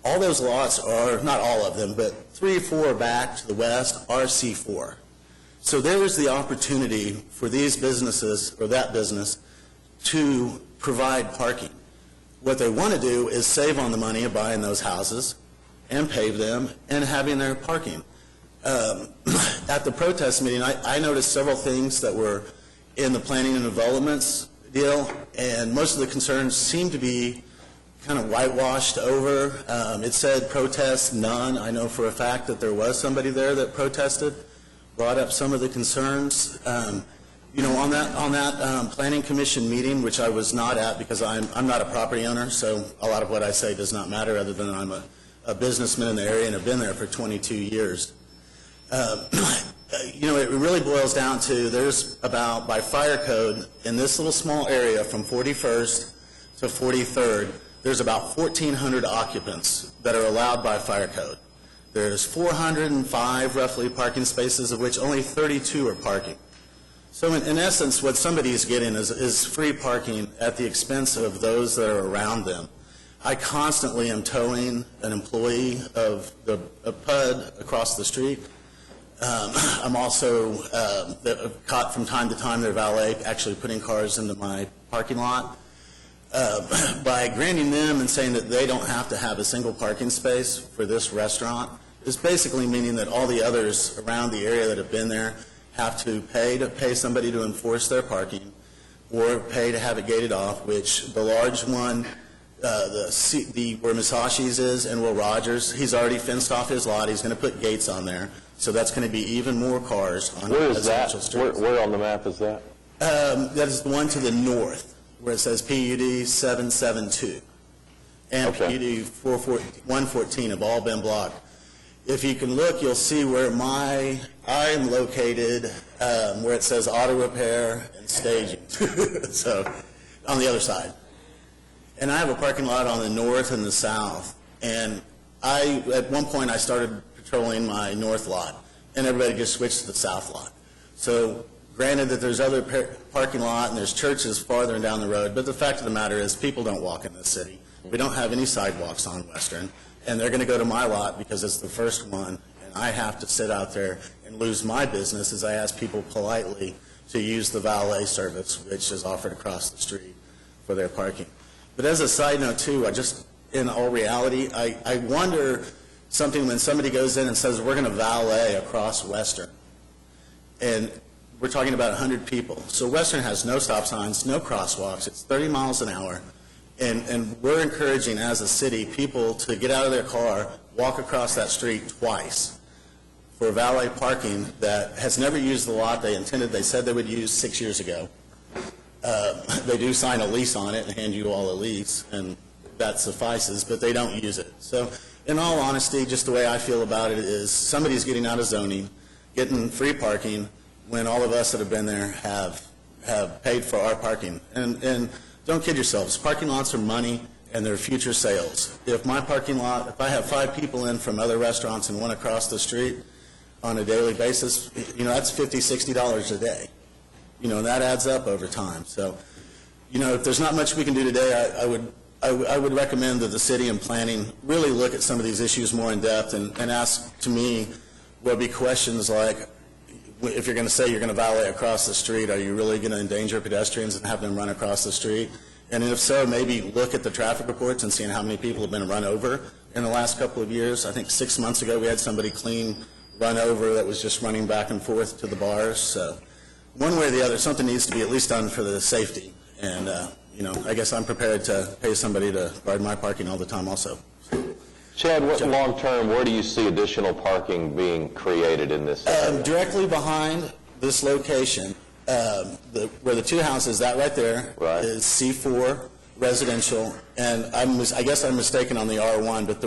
all those lots are, not all of them, but 3 or 4 back to the west are C4. So there is the opportunity for these businesses, or that business, to provide parking. What they want to do is save on the money of buying those houses and pave them and having their parking. At the protest meeting, I noticed several things that were in the planning and developments deal, and most of the concerns seem to be kind of whitewashed over. It said protest none. I know for a fact that there was somebody there that protested, brought up some of the concerns. On that planning commission meeting, which I was not at because I'm not a property owner, so a lot of what I say does not matter other than I'm a businessman in the area and have been there for 22 years. It really boils down to there's about, by fire code, in this little small area from 41st to 43rd, there's about 1,400 occupants that are allowed by fire code. There's 405 roughly parking spaces, of which only 32 are parking. So in essence, what somebody is getting is free parking at the expense of those that are around them. I constantly am towing an employee of the PUD across the street. I'm also caught from time to time their valet actually putting cars into my parking lot. By granting them and saying that they don't have to have a single parking space for this restaurant is basically meaning that all the others around the area that have been there have to pay somebody to enforce their parking or pay to have it gated off, which the large one, where Misashi's is and Will Rogers, he's already fenced off his lot. He's going to put gates on there. So that's going to be even more cars on residential streets. Where on the map is that? That is the one to the north, where it says PUD 772 and PUD 114 have all been blocked. If you can look, you'll see where I'm located, where it says auto repair and staging. So on the other side. And I have a parking lot on the north and the south. And at one point, I started patrolling my north lot, and everybody just switched to the south lot. So granted that there's other parking lot and there's churches farther and down the road, but the fact of the matter is people don't walk in this city. We don't have any sidewalks on Western, and they're going to go to my lot because it's the first one, and I have to sit out there and lose my business as I ask people politely to use the valet service, which is offered across the street for their parking. But as a side note, too, in all reality, I wonder something when somebody goes in and says, we're going to valet across Western, and we're talking about 100 people. So Western has no stop signs, no crosswalks. It's 30 miles an hour. And we're encouraging, as a city, people to get out of their car, walk across that street twice for valet parking that has never used the lot they said they would use 6 years ago. They do sign a lease on it and hand you all a lease, and that suffices, but they don't use it. So in all honesty, just the way I feel about it is somebody's getting out of zoning, getting free parking, when all of us that have been there have paid for our parking. And don't kid yourselves, parking lots are money and they're future sales. If my parking lot, if I have 5 people in from other restaurants and one across the street on a daily basis, that's $50, $60 a day. That adds up over time. So, if there's not much we can do today, I would recommend that the city and planning really look at some of these issues more in depth and ask, to me, will be questions like, if you're going to say you're going to valet across the street, are you really going to endanger pedestrians and have them run across the street? And if so, maybe look at the traffic reports and seeing how many people have been run over in the last couple of years. I think 6 months ago we had somebody run over that was just running back and forth to the bars. So one way or the other, something needs to be at least done for the safety. And, I guess I'm prepared to pay somebody to guard my parking all the time also. Chad, long-term, where do you see additional parking being created in this area? Directly behind this location, where the 2 houses, that right there, is C4 residential, and I guess I'm mistaken on the R1, but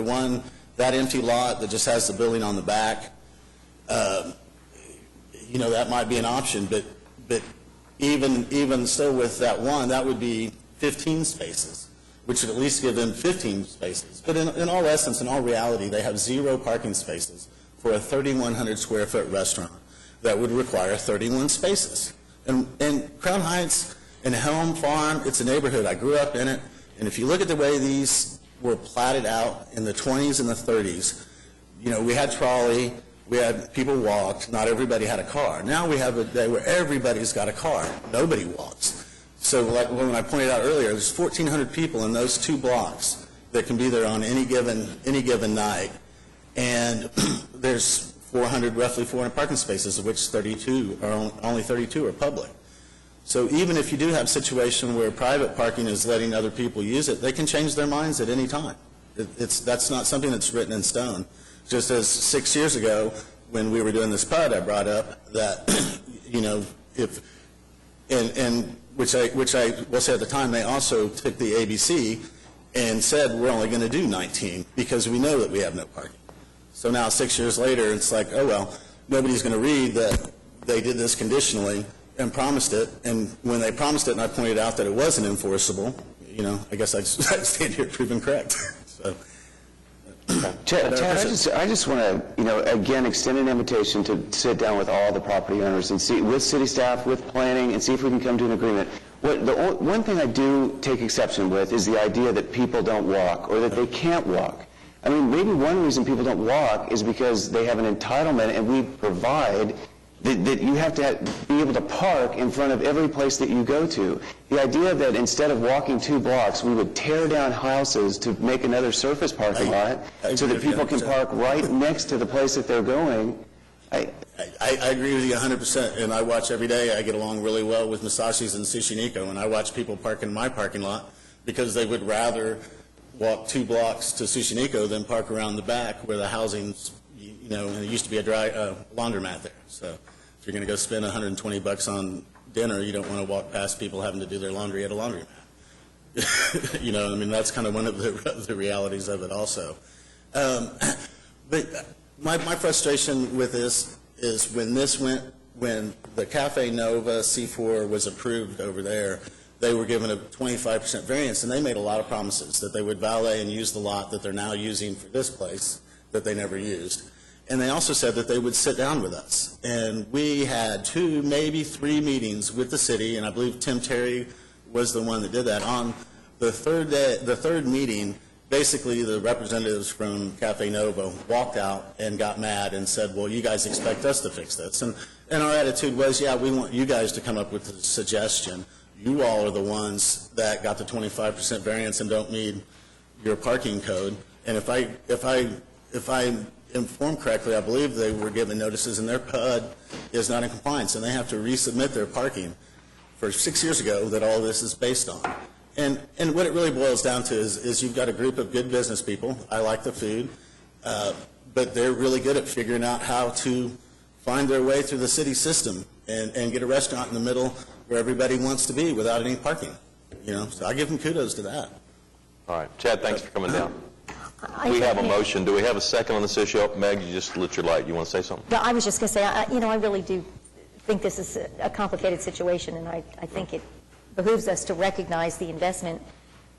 that empty lot that just has the building on the back, that might be an option, but even so with that one, that would be 15 spaces, which would at least give them 15 spaces. But in all essence, in all reality, they have 0 parking spaces for a 3,100 square foot restaurant that would require 31 spaces. And Crown Heights and Helm Farm, it's a neighborhood. I grew up in it. And if you look at the way these were platted out in the 20s and the 30s, we had trolley, we had people walked, not everybody had a car. Now we have a day where everybody's got a car. Nobody walks. So like when I pointed out earlier, there's 1,400 people in those 2 blocks that can be there on any given night. And there's roughly 400 parking spaces, of which only 32 are public. So even if you do have a situation where private parking is letting other people use it, they can change their minds at any time. That's not something that's written in stone. Just as 6 years ago, when we were doing this PUD, I brought up that, which I will say at the time, they also took the ABC and said we're only going to do 19 because we know that we have no parking. So now 6 years later, it's like, oh well, nobody's going to read that they did this conditionally and promised it, and when they promised it and I pointed out that it wasn't enforceable, I guess I stand here proven correct. So. Chad, I just want to, again, extend an invitation to sit down with all the property owners and see, with city staff, with planning, and see if we can come to an agreement. One thing I do take exception with is the idea that people don't walk or that they can't walk. I mean, maybe one reason people don't walk is because they have an entitlement, and we provide that you have to be able to park in front of every place that you go to. The idea that instead of walking 2 blocks, we would tear down houses to make another surface parking lot so that people can park right next to the place that they're going. I agree with you 100%, and I watch every day. I get along really well with Musashi's and Sushiniko, and I watch people park in my parking lot because they would rather walk 2 blocks to Sushiniko than park around the back where the housing's, and it used to be a laundromat there. So if you're going to go spend $120 on dinner, you don't want to walk past people having to do their laundry at a laundromat. That's kind of one of the realities of it also. But my frustration with this is when the Cafe Nova C4 was approved over there, they were given a 25% variance, and they made a lot of promises that they would valet and use the lot that they're now using for this place that they never used. And they also said that they would sit down with us. And we had 2, maybe 3 meetings with the city, and I believe Tim Terry was the one that did that. On the third meeting, basically the representatives from Cafe Nova walked out and got mad and said, well, you guys expect us to fix this. And our attitude was, yeah, we want you guys to come up with a suggestion. You all are the ones that got the 25% variance and don't need your parking code. And if I informed correctly, I believe they were given notices and their PUD is not in compliance, and they have to resubmit their parking for 6 years ago that all this is based on. And what it really boils down to is you've got a group of good business people. I like the food, but they're really good at figuring out how to find their way through the city system and get a restaurant in the middle where everybody wants to be without any parking. So I give them kudos to that. All right. Chad, thanks for coming down. We have a motion. Do we have a second on this issue? Meg, you just lit your light. You want to say something? No, I was just going to say, I really do think this is a complicated situation, and I think it behooves us to recognize the investment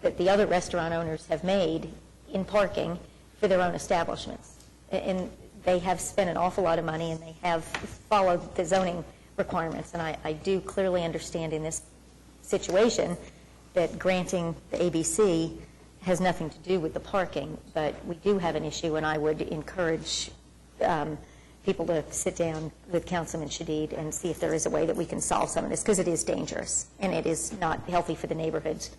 that the other restaurant owners have made in parking for their own establishments. And they have spent an awful lot of money, and they have followed the zoning requirements. And I do clearly understand in this situation that granting the ABC has nothing to do with the parking, but we do have an issue, and I would encourage people to sit down with Councilman Shadid and see if there is a way that we can solve some of this, because it is dangerous, and it is not healthy for the neighborhoods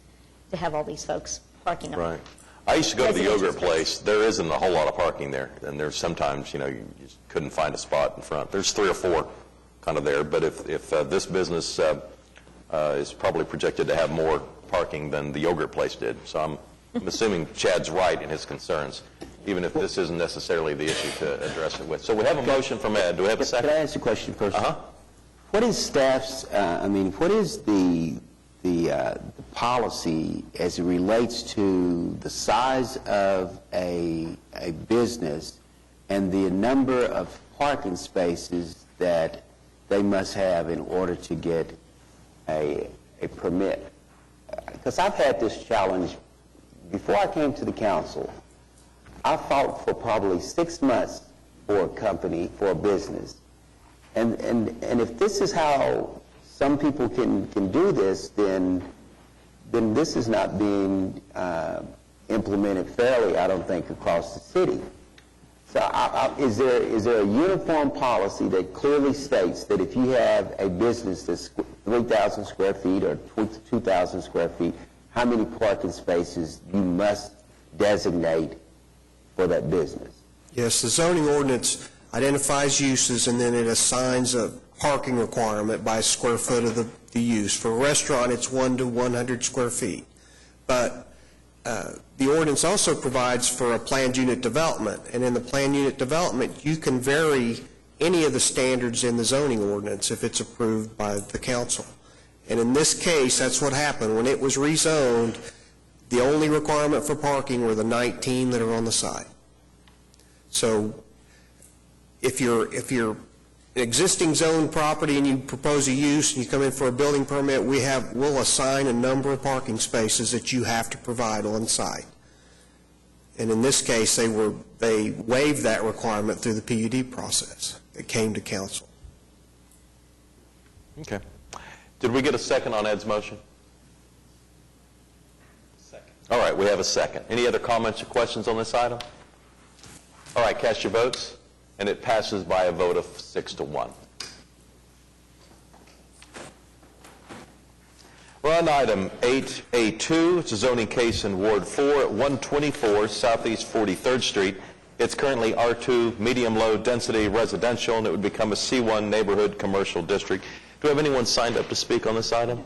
to have all these folks parking. Right. I used to go to the yogurt place. There isn't a whole lot of parking there, and there's sometimes, you just couldn't find a spot in front. There's 3 or 4 kind of there, but if this business is probably projected to have more parking than the yogurt place did, so I'm assuming Chad's right in his concerns, even if this isn't necessarily the issue to address it with. So we have a motion from Ed. Do we have a second? Could I ask a question first? What is staff's, what is the policy as it relates to the size of a business and the number of parking spaces that they must have in order to get a permit? Because I've had this challenge before I came to the council. I fought for probably 6 months for a company, for a business. And if this is how some people can do this, then this is not being implemented fairly, I don't think, across the city. So is there a uniform policy that clearly states that if you have a business that's 3,000 square feet or 2,000 square feet, how many parking spaces you must designate for that business? Yes, the zoning ordinance identifies uses, and then it assigns a parking requirement by square foot of the use. For a restaurant, it's 1 to 100 square feet. But the ordinance also provides for a planned unit development, and in the planned unit development, you can vary any of the standards in the zoning ordinance if it's approved by the council. And in this case, that's what happened. When it was rezoned, the only requirement for parking were the 19 that are on the side. So if you're an existing zone property and you propose a use and you come in for a building permit, we'll assign a number of parking spaces that you have to provide on site. And in this case, they waived that requirement through the PUD process. It came to council. Okay. Did we get a second on Ed's motion? Second. All right, we have a second. Any other comments or questions on this item? All right, cast your votes, and it passes by a vote of 6-1. We're on item 8A2. It's a zoning case in Ward 4 at 124 Southeast 43rd Street. It's currently R2 medium-low density residential, and it would become a C1 neighborhood commercial district. Do we have anyone signed up to speak on this item?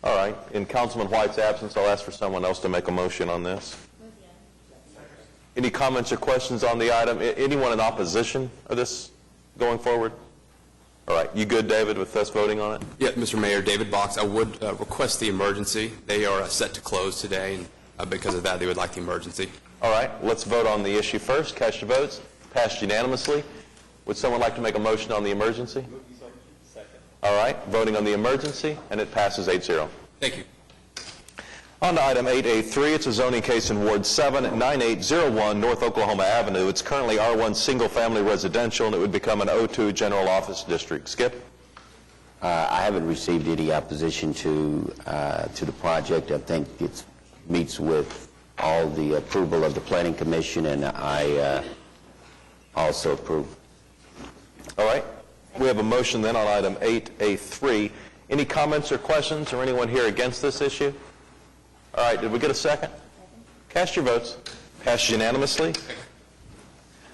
All right. In Councilman White's absence, I'll ask for someone else to make a motion on this. Any comments or questions on the item? Anyone in opposition of this going forward? All right. You good, David, with us voting on it? Yeah, Mr. Mayor, David Box. I would request the emergency. They are set to close today, and because of that, they would like the emergency. All right. Let's vote on the issue first. Cast your votes. Passed unanimously. Would someone like to make a motion on the emergency? Second. All right. Voting on the emergency, and it passes 8-0. Thank you. On to item 8A3, it's a zoning case in Ward 7 at 9801 North Oklahoma Avenue. It's currently R1 single-family residential, and it would become an O2 general office district. Skip? I haven't received any opposition to the project. I think it meets with all the approval of the Planning Commission, and I also approve. All right. We have a motion then on item 8A3. Any comments or questions, or anyone here against this issue? All right, did we get a second? Cast your votes. Passed unanimously.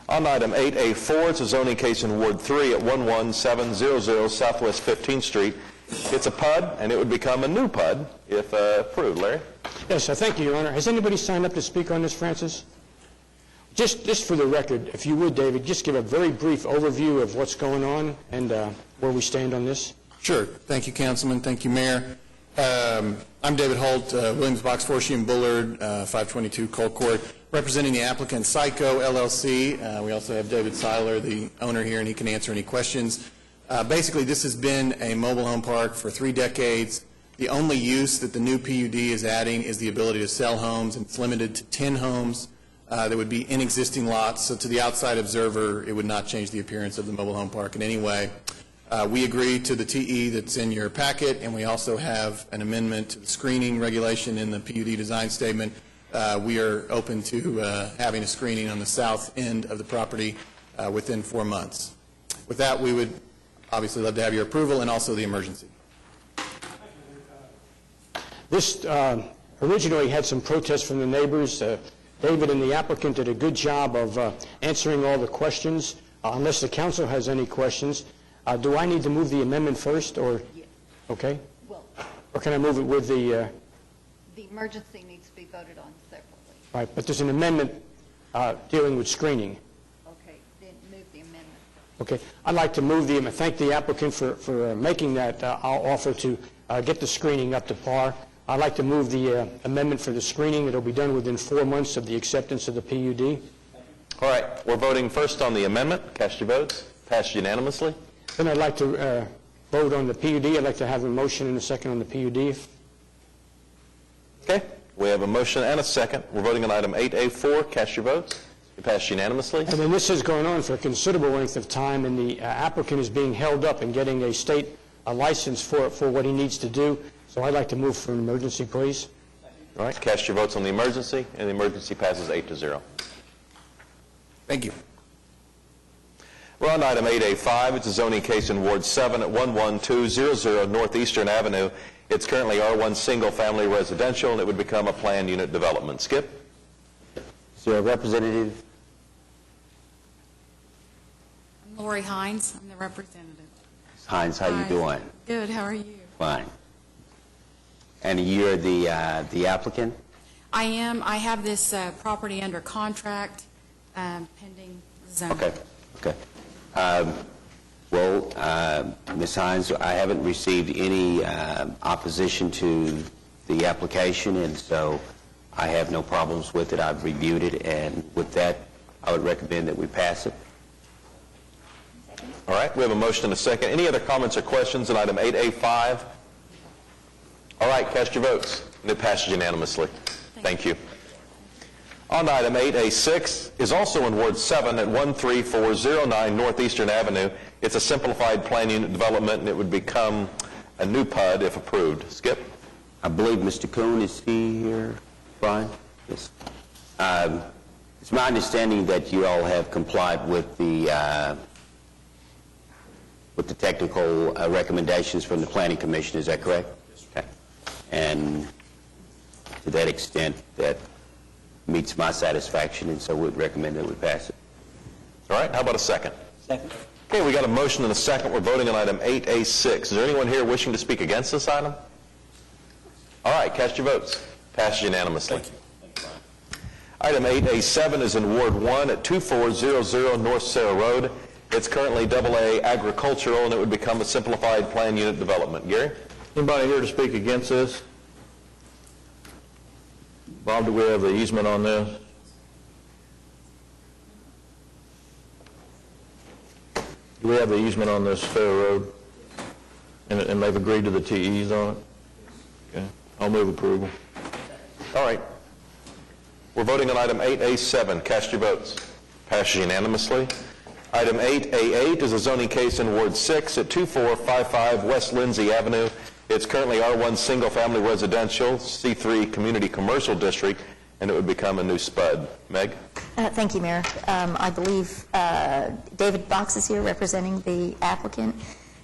On item 8A4, it's a zoning case in Ward 3 at 11700 Southwest 15th Street. It's a PUD, and it would become a new PUD if approved. Larry? Yes, thank you, Your Honor. Has anybody signed up to speak on this, Francis? Just for the record, if you would, David, just give a very brief overview of what's going on and where we stand on this. Sure. Thank you, Councilman. Thank you, Mayor. I'm David Holt, Williams Box, Forshee and Bullard, 522 Cole Court, representing the applicant Psycho LLC. We also have David Seiler, the owner here, and he can answer any questions. Basically, this has been a mobile home park for 3 decades. The only use that the new PUD is adding is the ability to sell homes, and it's limited to 10 homes that would be in existing lots. So to the outside observer, it would not change the appearance of the mobile home park in any way. We agree to the TE that's in your packet, and we also have an amendment to the screening regulation in the PUD design statement. We are open to having a screening on the south end of the property within 4 months. With that, we would obviously love to have your approval and also the emergency. This originally had some protests from the neighbors. David and the applicant did a good job of answering all the questions. Unless the council has any questions, do I need to move the amendment first, or? Yes. Okay. Well, or can I move it with the? The emergency needs to be voted on separately. Right, but there's an amendment dealing with screening. Okay, then move the amendment. Okay, I'd like to move the amendment. Thank the applicant for making that. I'll offer to get the screening up to par. I'd like to move the amendment for the screening. It'll be done within 4 months of the acceptance of the PUD. All right, we're voting first on the amendment. Cast your votes. Passed unanimously. Then I'd like to vote on the PUD. I'd like to have a motion and a second on the PUD. Okay, we have a motion and a second. We're voting on item 8A4. Cast your votes. It passed unanimously. And then this has gone on for a considerable length of time, and the applicant is being held up in getting a state license for what he needs to do. So I'd like to move for an emergency, please. All right, cast your votes on the emergency, and the emergency passes 8-0. Thank you. We're on item 8A5. It's a zoning case in Ward 7 at 11200 Northeastern Avenue. It's currently R1 single-family residential, and it would become a planned unit development. Skip? Is there a representative? I'm Lori Hines. I'm the representative. Hines, how you Hi. doing? Good. How are you? Fine. And you're the applicant? I am. I have this property under contract pending zoning. Okay. Ms. Hines, I haven't received any opposition to the application, and so I have no problems with it. I've reviewed it, and with that, I would recommend that we pass it. All right, we have a motion and a second. Any other comments or questions on item 8A5? All right, cast your votes. And it passes unanimously. Thank you. On to item 8A6 is also in Ward 7 at 13409 Northeastern Avenue. It's a simplified plan unit development, and it would become a new PUD if approved. Skip? I believe Mr. Kuhn is he here, Brian? Yes. It's my understanding that you all have complied with the technical recommendations from the Planning Commission. Is that correct? Okay. And to that extent, that meets my satisfaction, and so we'd recommend that we pass it. All right, how about a second? Second. Okay, we got a motion and a second. We're voting on item 8A6. Is there anyone here wishing to speak against this item? All right, cast your votes. Passes unanimously. Item 8A7 is in Ward 1 at 2400 North Sarah Road. It's currently AA agricultural, and it would become a simplified plan unit development. Gary? Anybody here to speak against this? Bob, do we have the easement on this? Do we have the easement on this Fair Road? And they've agreed to the TEs on it? Okay. I'll move approval. All right. We're voting on item 8A7. Cast your votes. Passes unanimously. Item 8A8 is a zoning case in Ward 6 at 2455 West Lindsay Avenue. It's currently R1 single-family residential, C3 community commercial district, and it would become a new SPUD. Meg? Thank you, Mayor. I believe David Box is here representing the applicant.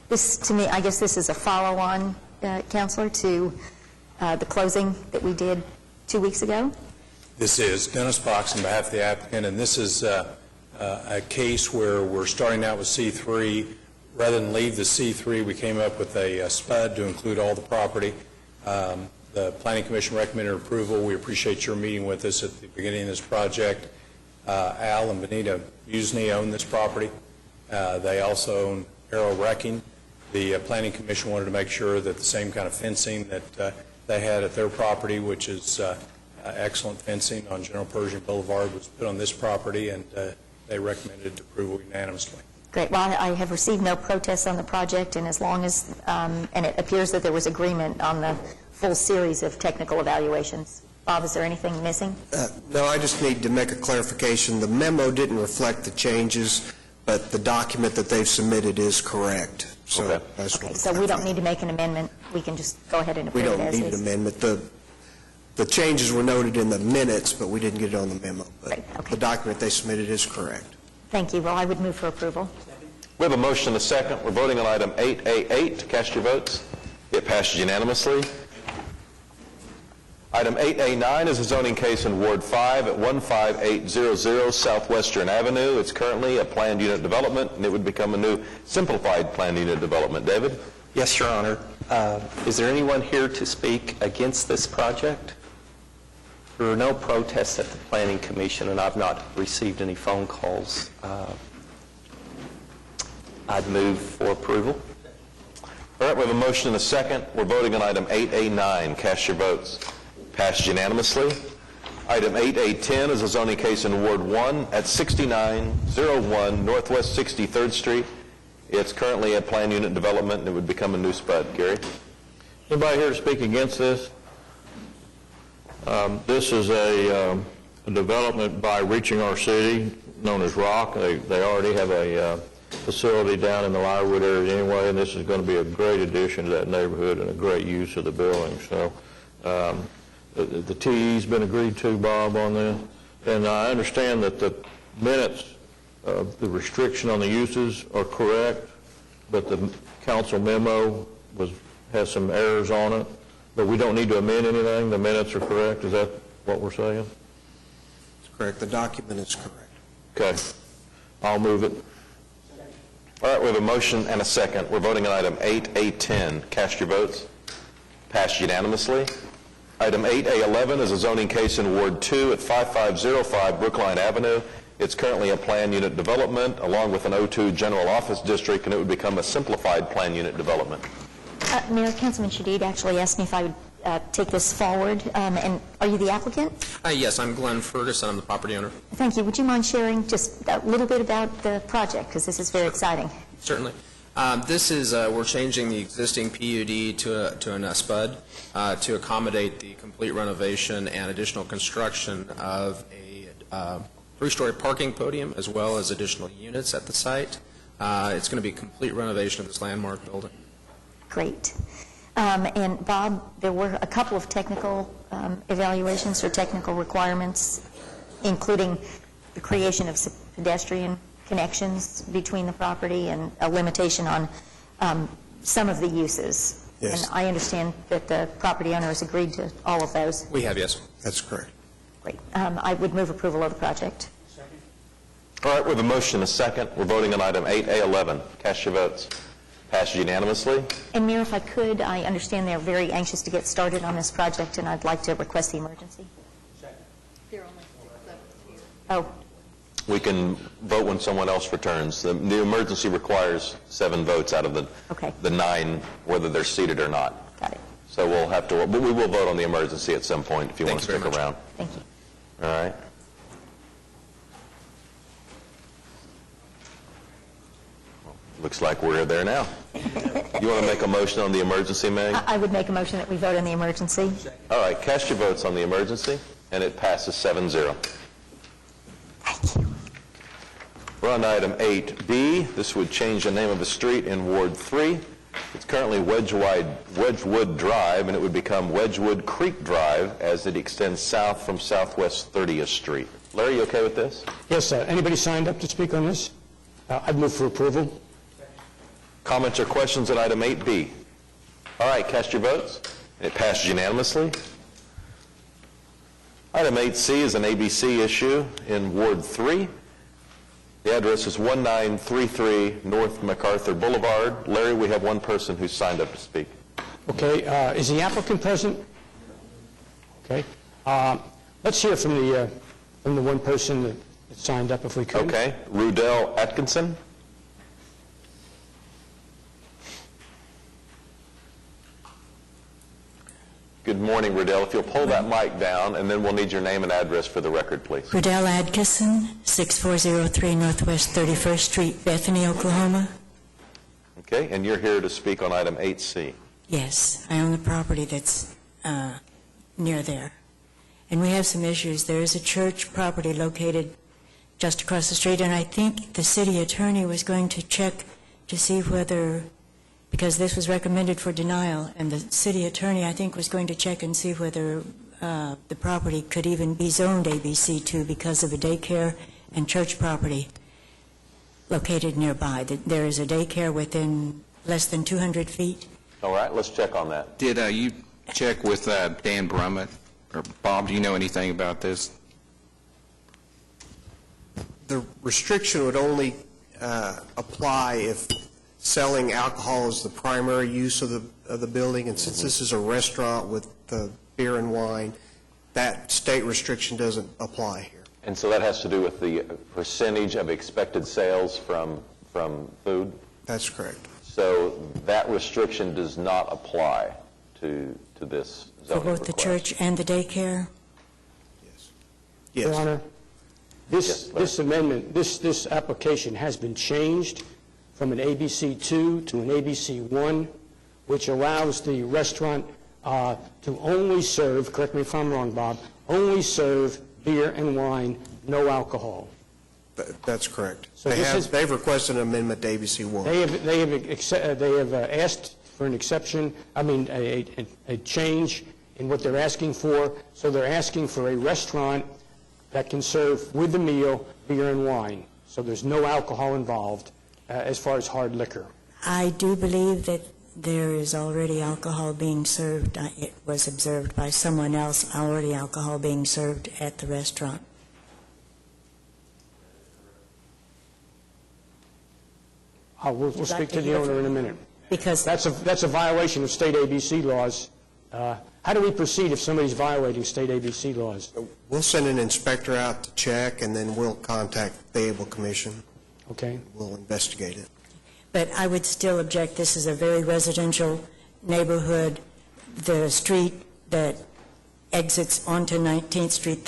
This, to me, I guess this is a follow-on, Counselor, to the closing that we did 2 weeks ago. This is Dennis Box on behalf of the applicant, and this is a case where we're starting out with C3. Rather than leave the C3, we came up with a SPUD to include all the property. The Planning Commission recommended approval. We appreciate your meeting with us at the beginning of this project. Al and Benita Musney own this property. They also own Arrow Wrecking. The Planning Commission wanted to make sure that the same kind of fencing that they had at their property, which is excellent fencing on General Pershing Boulevard, was put on this property, and they recommended approval unanimously. Great. Well, I have received no protests on the project, and as long as, and it appears that there was agreement on the full series of technical evaluations. Bob, is there anything missing? No, I just need to make a clarification. The memo didn't reflect the changes, but the document that they've submitted is correct. So Okay. that's Okay, so we don't need to make an amendment. We can just go ahead and We approve it don't as need an is. amendment. The changes were noted in the minutes, but we didn't get it on the memo. But the document they submitted is correct. Thank you. Well, I would move for approval. We have a motion and a second. We're voting on item 8A8. Cast your votes. It passes unanimously. Item 8A9 is a zoning case in Ward 5 at 15800 Southwestern Avenue. It's currently a planned unit development, and it would become a new simplified planned unit development. David? Yes, Your Honor. Is there anyone here to speak against this project? There are no protests at the Planning Commission, and I've not received any phone calls. I'd move for approval. All right, we have a motion and a second. We're voting on item 8A9. Cast your votes. Passed unanimously. Item 8A10 is a zoning case in Ward 1 at 6901 Northwest 63rd Street. It's currently a plan unit development, and it would become a new SPUD. Gary? Anybody here to speak against this? This is a development by Reaching Our City, known as ROC. They already have a facility down in the Lyrewood area anyway, and this is going to be a great addition to that neighborhood and a great use of the building. So the TE's been agreed to, Bob, on this. And I understand that the minutes of the restriction on the uses are correct, but the council memo has some errors on it. But we don't need to amend anything. The minutes are correct. Is that what we're saying? That's correct. The document is correct. Okay. I'll move it. All right, we have a motion and a second. We're voting on item 8A10. Cast your votes. Passed unanimously. Item 8A11 is a zoning case in Ward 2 at 5505 Brookline Avenue. It's currently a plan unit development along with an O2 general office district, and it would become a simplified plan unit development. Mayor, Councilman Shadid actually asked me if I would take this forward. And are you the applicant? Yes, I'm Glenn Ferguson. I'm the property owner. Thank you. Would you mind sharing just a little bit about the project, because this is very exciting? Certainly. This is, we're changing the existing PUD to an SPUD to accommodate the complete renovation and additional construction of a three-story parking podium as well as additional units at the site. It's going to be a complete renovation of this landmark building. Great. And Bob, there were a couple of technical evaluations or technical requirements, including the creation of pedestrian connections between the property and a limitation on some of the uses. Yes. And I understand that the property owner has agreed to all of those. We have, yes. That's correct. Great. I would move approval of the project. All right, we have a motion and a second. We're voting on item 8A11. Cast your votes. Passed unanimously. And Mayor, if I could, I understand they're very anxious to get started on this project, and I'd like to request the emergency. There are only 6 votes here. Oh, We can vote when someone else returns. The emergency requires 7 votes out of the 9, whether they're seated or not. Got it. So we'll have to, but we will vote on the emergency at some point if you want to stick around. Thank you. All right. Looks like we're there now. You want to make a motion on the emergency, Meg? I would make a motion that we vote on the emergency. All right, cast your votes on the emergency, and it passes 7-0. Thank you. We're on item 8B. This would change the name of a street in Ward 3. It's currently Wedgewood Drive, and it would become Wedgewood Creek Drive as it extends south from Southwest 30th Street. Larry, you okay with this? Yes, anybody signed up to speak on this? I'd move for approval. Comments or questions on item 8B? All right, cast your votes. It passes unanimously. Item 8C is an ABC issue in Ward 3. The address is 1933 North MacArthur Boulevard. Larry, we have one person who's signed up to speak. Okay, is the applicant present? Okay. Let's hear from the one person that signed up, if we could. Okay, Rudell Atkinson. Good morning, Rudell. If you'll pull that mic down, and then we'll need your name and address for the record, please. Rudell Atkinson, 6403 Northwest 31st Street, Bethany, Oklahoma. Okay, and you're here to speak on item 8C. Yes, I own the property that's near there. And we have some issues. There is a church property located just across the street, and I think the city attorney was going to check to see whether, because this was recommended for denial, and the city attorney, I think, was going to check and see whether the property could even be zoned ABC2 because of a daycare and church property located nearby. There is a daycare within less than 200 feet. All right, let's check on that. Did you check with Dan Brummett? Or Bob, do you know anything about this? The restriction would only apply if selling alcohol is the primary use of the building, and since this is a restaurant with beer and wine, that state restriction doesn't apply here. And so that has to do with the percentage of expected sales from food? That's correct. So that restriction does not apply to this For zoning both the request. church and the daycare? Yes. Your Honor, this amendment, this application has been changed from an ABC2 to an ABC1, which allows the restaurant to only serve, correct me if I'm wrong, Bob, only serve beer and wine, no alcohol. That's correct. So They've requested an amendment to ABC1. They have asked for an exception, a change in what they're asking for. So they're asking for a restaurant that can serve with the meal beer and wine. So there's no alcohol involved as far as hard liquor. I do believe that there is already alcohol being served. It was observed by someone else, already alcohol being served at the restaurant. We'll speak to the owner in a minute. Because that's a violation of state ABC laws. How do we proceed if somebody's violating state ABC laws? We'll send an inspector out to check, and then we'll contact the Able Commission. Okay. We'll investigate it. But I would still object. This is a very residential neighborhood. The street that exits onto 19th Street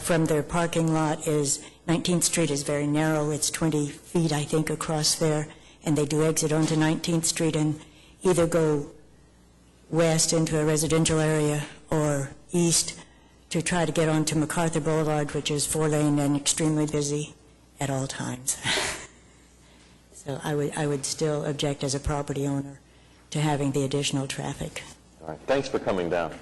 from their parking lot is, 19th Street is very narrow. It's 20 feet, I think, across there. And they do exit onto 19th Street and either go west into a residential area or east to try to get onto MacArthur Boulevard, which is 4-lane and extremely busy at all times. So I would still object as a property owner to having the additional traffic. All right. Thanks for coming down.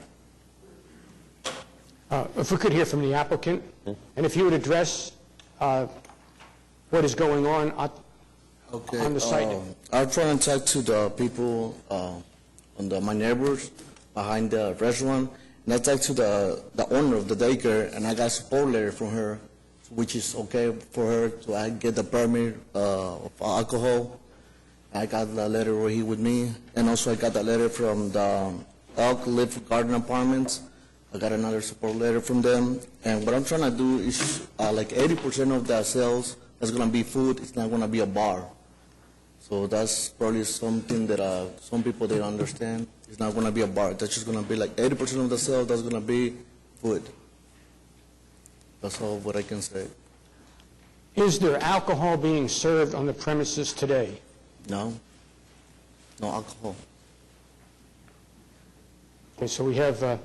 If we could hear from the applicant, and if you would address what is going on on the site. I'm trying to talk to the people, my neighbors behind the restaurant, and I talked to the owner of the daycare, and I got a support letter from her, which is okay for her to get the permit of alcohol. I got the letter right here with me, and also I got the letter from the Elk Live Garden Apartments. I got another support letter from them, and what I'm trying to do is like 80% of the sales that's going to be food. It's not going to be a bar. So that's probably something that some people they don't understand. It's not going to be a bar. That's just going to be like 80% of the sales. That's going to be food. That's all what I can say. Is there alcohol being served on the premises today? No. No alcohol. Okay, so we have,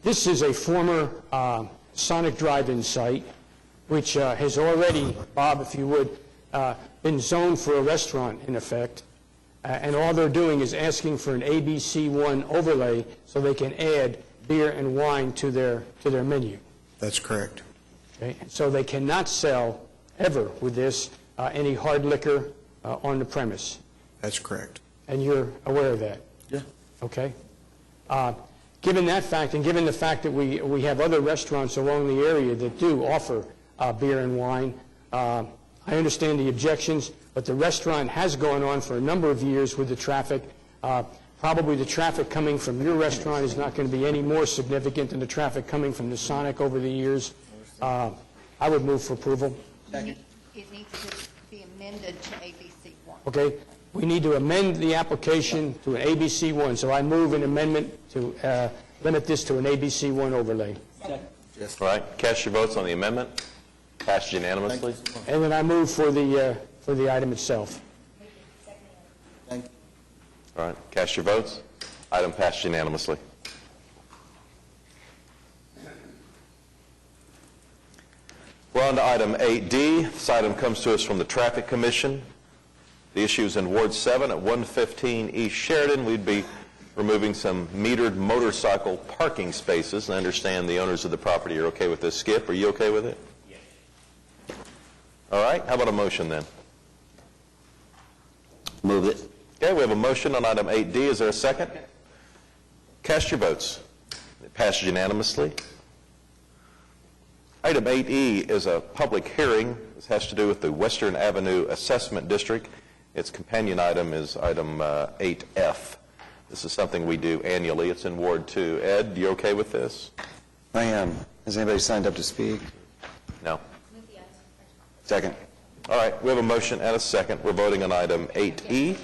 this is a former Sonic Drive-In site, which has already, Bob, if you would, been zoned for a restaurant, in effect, and all they're doing is asking for an ABC1 overlay so they can add beer and wine to their menu. That's correct. Okay? So they cannot sell, ever, with this, any hard liquor on the premise. That's correct. And you're aware of that? Yeah. Okay. Given that fact, and given the fact that we have other restaurants along the area that do offer beer and wine, I understand the objections, but the restaurant has gone on for a number of years with the traffic. Probably the traffic coming from your restaurant is not going to be any more significant than the traffic coming from the Sonic over the years. I would move for approval. It needs to be amended to ABC1. Okay. We need to amend the application to an ABC1, so I move an amendment to limit this to an ABC1 overlay. Yes. All right. Cast your votes on the amendment. Passed unanimously. And then I move for the item itself. Thank you. All right. Cast your votes. Item passed unanimously. We're on to item 8D. This item comes to us from the Traffic Commission. The issue is in Ward 7 at 115 East Sheridan. We'd be removing some metered motorcycle parking spaces. And I understand the owners of the property are okay with this. Skip, are you okay with it? Yes. All right. How about a motion then? Move it. Okay, we have a motion on item 8D. Is there a second? Cast your votes. It passes unanimously. Item 8E is a public hearing. This has to do with the Western Avenue Assessment District. Its companion item is item 8F. This is something we do annually. It's in Ward 2. Ed, you okay with this? I am. Has anybody signed up to speak? No. Second. All right, we have a motion and a second. We're voting on item 8E.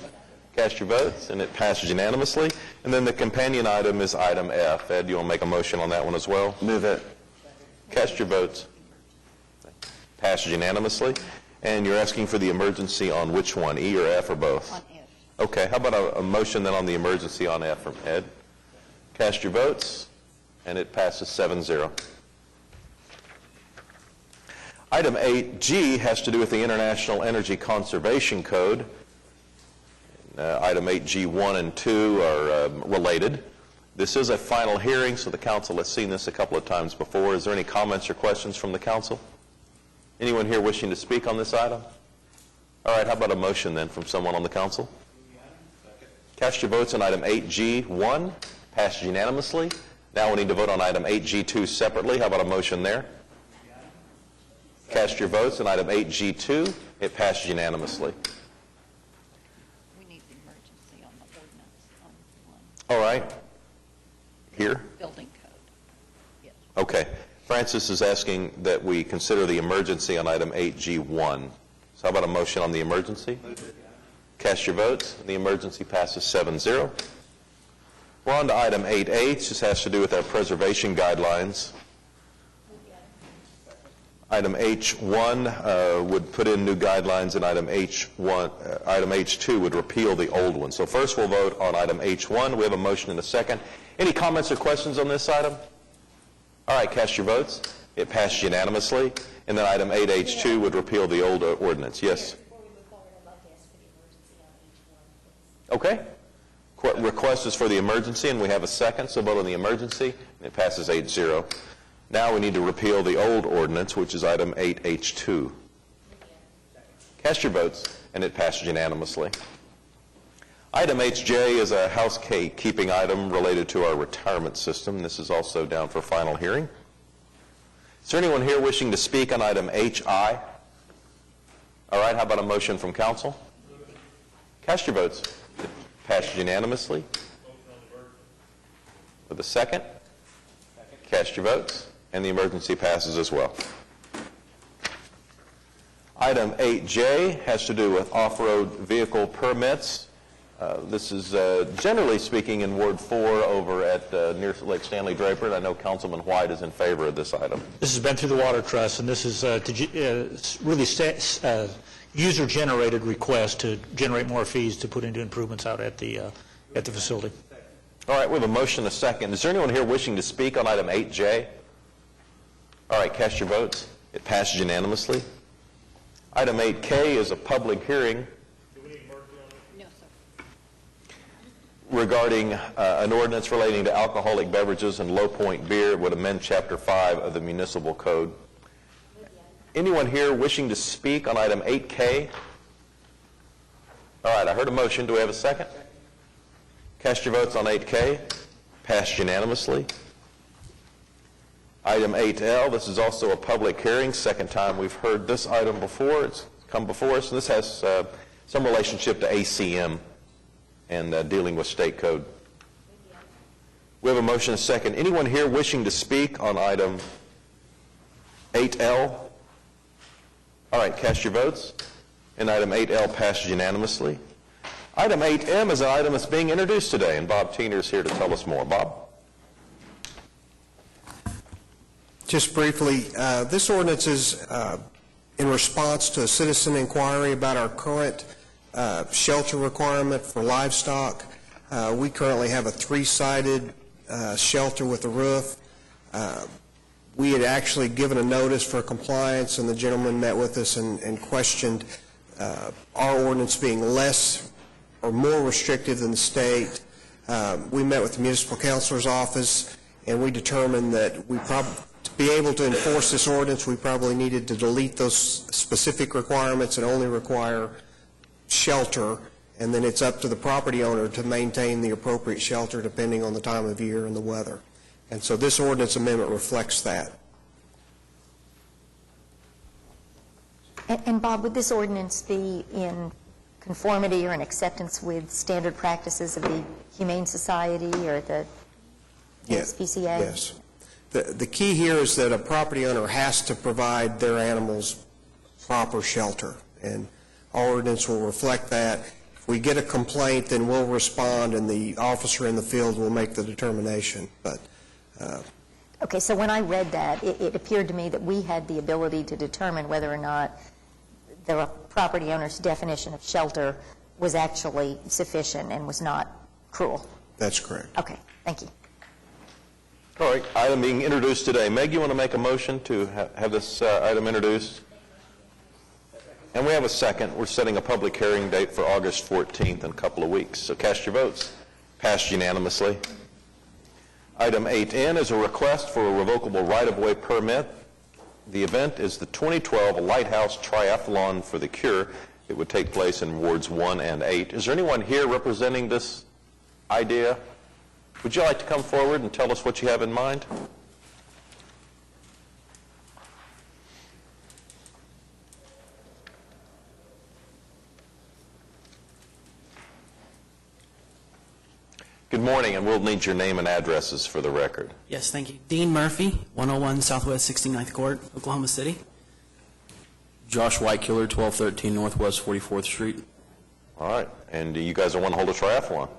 Cast your votes, and it passes unanimously. And then the companion item is item F. Ed, you want to make a motion on that one as well? Move it. Cast your votes. Passed unanimously. And you're asking for the emergency on which one, E or F or both? On F. Okay, how about a motion then on the emergency on F from Ed? Cast your votes, and it passes 7-0. Item 8G has to do with the International Energy Conservation Code. Item 8G1 and 2 are related. This is a final hearing, so the council has seen this a couple of times before. Is there any comments or questions from the council? Anyone here wishing to speak on this item? All right, how about a motion then from someone on the council? Cast your votes on item 8G1. Passed unanimously. Now we need to vote on item 8G2 separately. How about a motion there? Cast your votes on item 8G2. It passed unanimously. We need the emergency on the ordinance on one. All right. Here? Building code. Yes. Okay. Francis is asking that we consider the emergency on item 8G1. So how about a motion on the emergency? Cast your votes. The emergency passes 7-0. We're on to item 8H. This has to do with our preservation guidelines. Item H1 would put in new guidelines, and item H2 would repeal the old one. So first we'll vote on item H1. We have a motion and a second. Any comments or questions on this item? All right, cast your votes. It passed unanimously. And then item 8H2 would repeal the old ordinance. Yes? Okay. Request is for the emergency, and we have a second, so vote on the emergency, and it passes 8-0. Now we need to repeal the old ordinance, which is item 8H2. Cast your votes, and it passes unanimously. Item HJ is a housekeeping item related to our retirement system. This is also down for final hearing. Is there anyone here wishing to speak on item HI? All right, how about a motion from council? Cast your votes. It passed unanimously. With a second? Cast your votes. And the emergency passes as well. Item 8J has to do with off-road vehicle permits. This is generally speaking in Ward 4 over at near Lake Stanley Draper, and I know Councilman White is in favor of this item. This has been through the Water Trust, and this is really user-generated request to generate more fees to put into improvements out at the facility. All right, we have a motion and a second. Is there anyone here wishing to speak on item 8J? All right, cast your votes. It passes unanimously. Item 8K is a public hearing regarding an ordinance relating to alcoholic beverages and Low Point beer. It would amend Chapter 5 of the Municipal Code. Anyone here wishing to speak on item 8K? All right, I heard a motion. Do we have a second? Cast your votes on 8K. Passed unanimously. Item 8L, this is also a public hearing. Second time we've heard this item before. It's come before us, and this has some relationship to ACM and dealing with state code. We have a motion and a second. Anyone here wishing to speak on item 8L? All right, cast your votes. And item 8L passes unanimously. Item 8M is an item that's being introduced today, and Bob Teener is here to tell us more. Bob? Just briefly, this ordinance is in response to a citizen inquiry about our current shelter requirement for livestock. We currently have a 3-sided shelter with a roof. We had actually given a notice for compliance, and the gentleman met with us and questioned our ordinance being less or more restrictive than the state. We met with the municipal counselor's office, and we determined that to be able to enforce this ordinance, we probably needed to delete those specific requirements and only require shelter, and then it's up to the property owner to maintain the appropriate shelter depending on the time of year and the weather. And so this ordinance amendment reflects that. And Bob, would this ordinance be in conformity or in acceptance with standard practices of the Humane Society or the SPCA? Yes. The key here is that a property owner has to provide their animals proper shelter, and our ordinance will reflect that. If we get a complaint, then we'll respond, and the officer in the field will make the determination. But Okay, so when I read that, it appeared to me that we had the ability to determine whether or not the property owner's definition of shelter was actually sufficient and was not cruel. That's correct. Okay, thank you. All right, item being introduced today. Meg, you want to make a motion to have this item introduced? And we have a second. We're setting a public hearing date for August 14th in a couple of weeks. So cast your votes. Passed unanimously. Item 8N is a request for a revocable right-of-way permit. The event is the 2012 Lighthouse Triathlon for the Cure. It would take place in Wards 1 and 8. Is there anyone here representing this idea? Would you like to come forward and tell us what you have in mind? Good morning, and we'll need your name and addresses for the record. Yes, thank you. Dean Murphy, 101 Southwest 69th Court, Oklahoma City. Josh Whitekiller, 1213 Northwest 44th Street. All right, and you guys are want to hold a triathlon?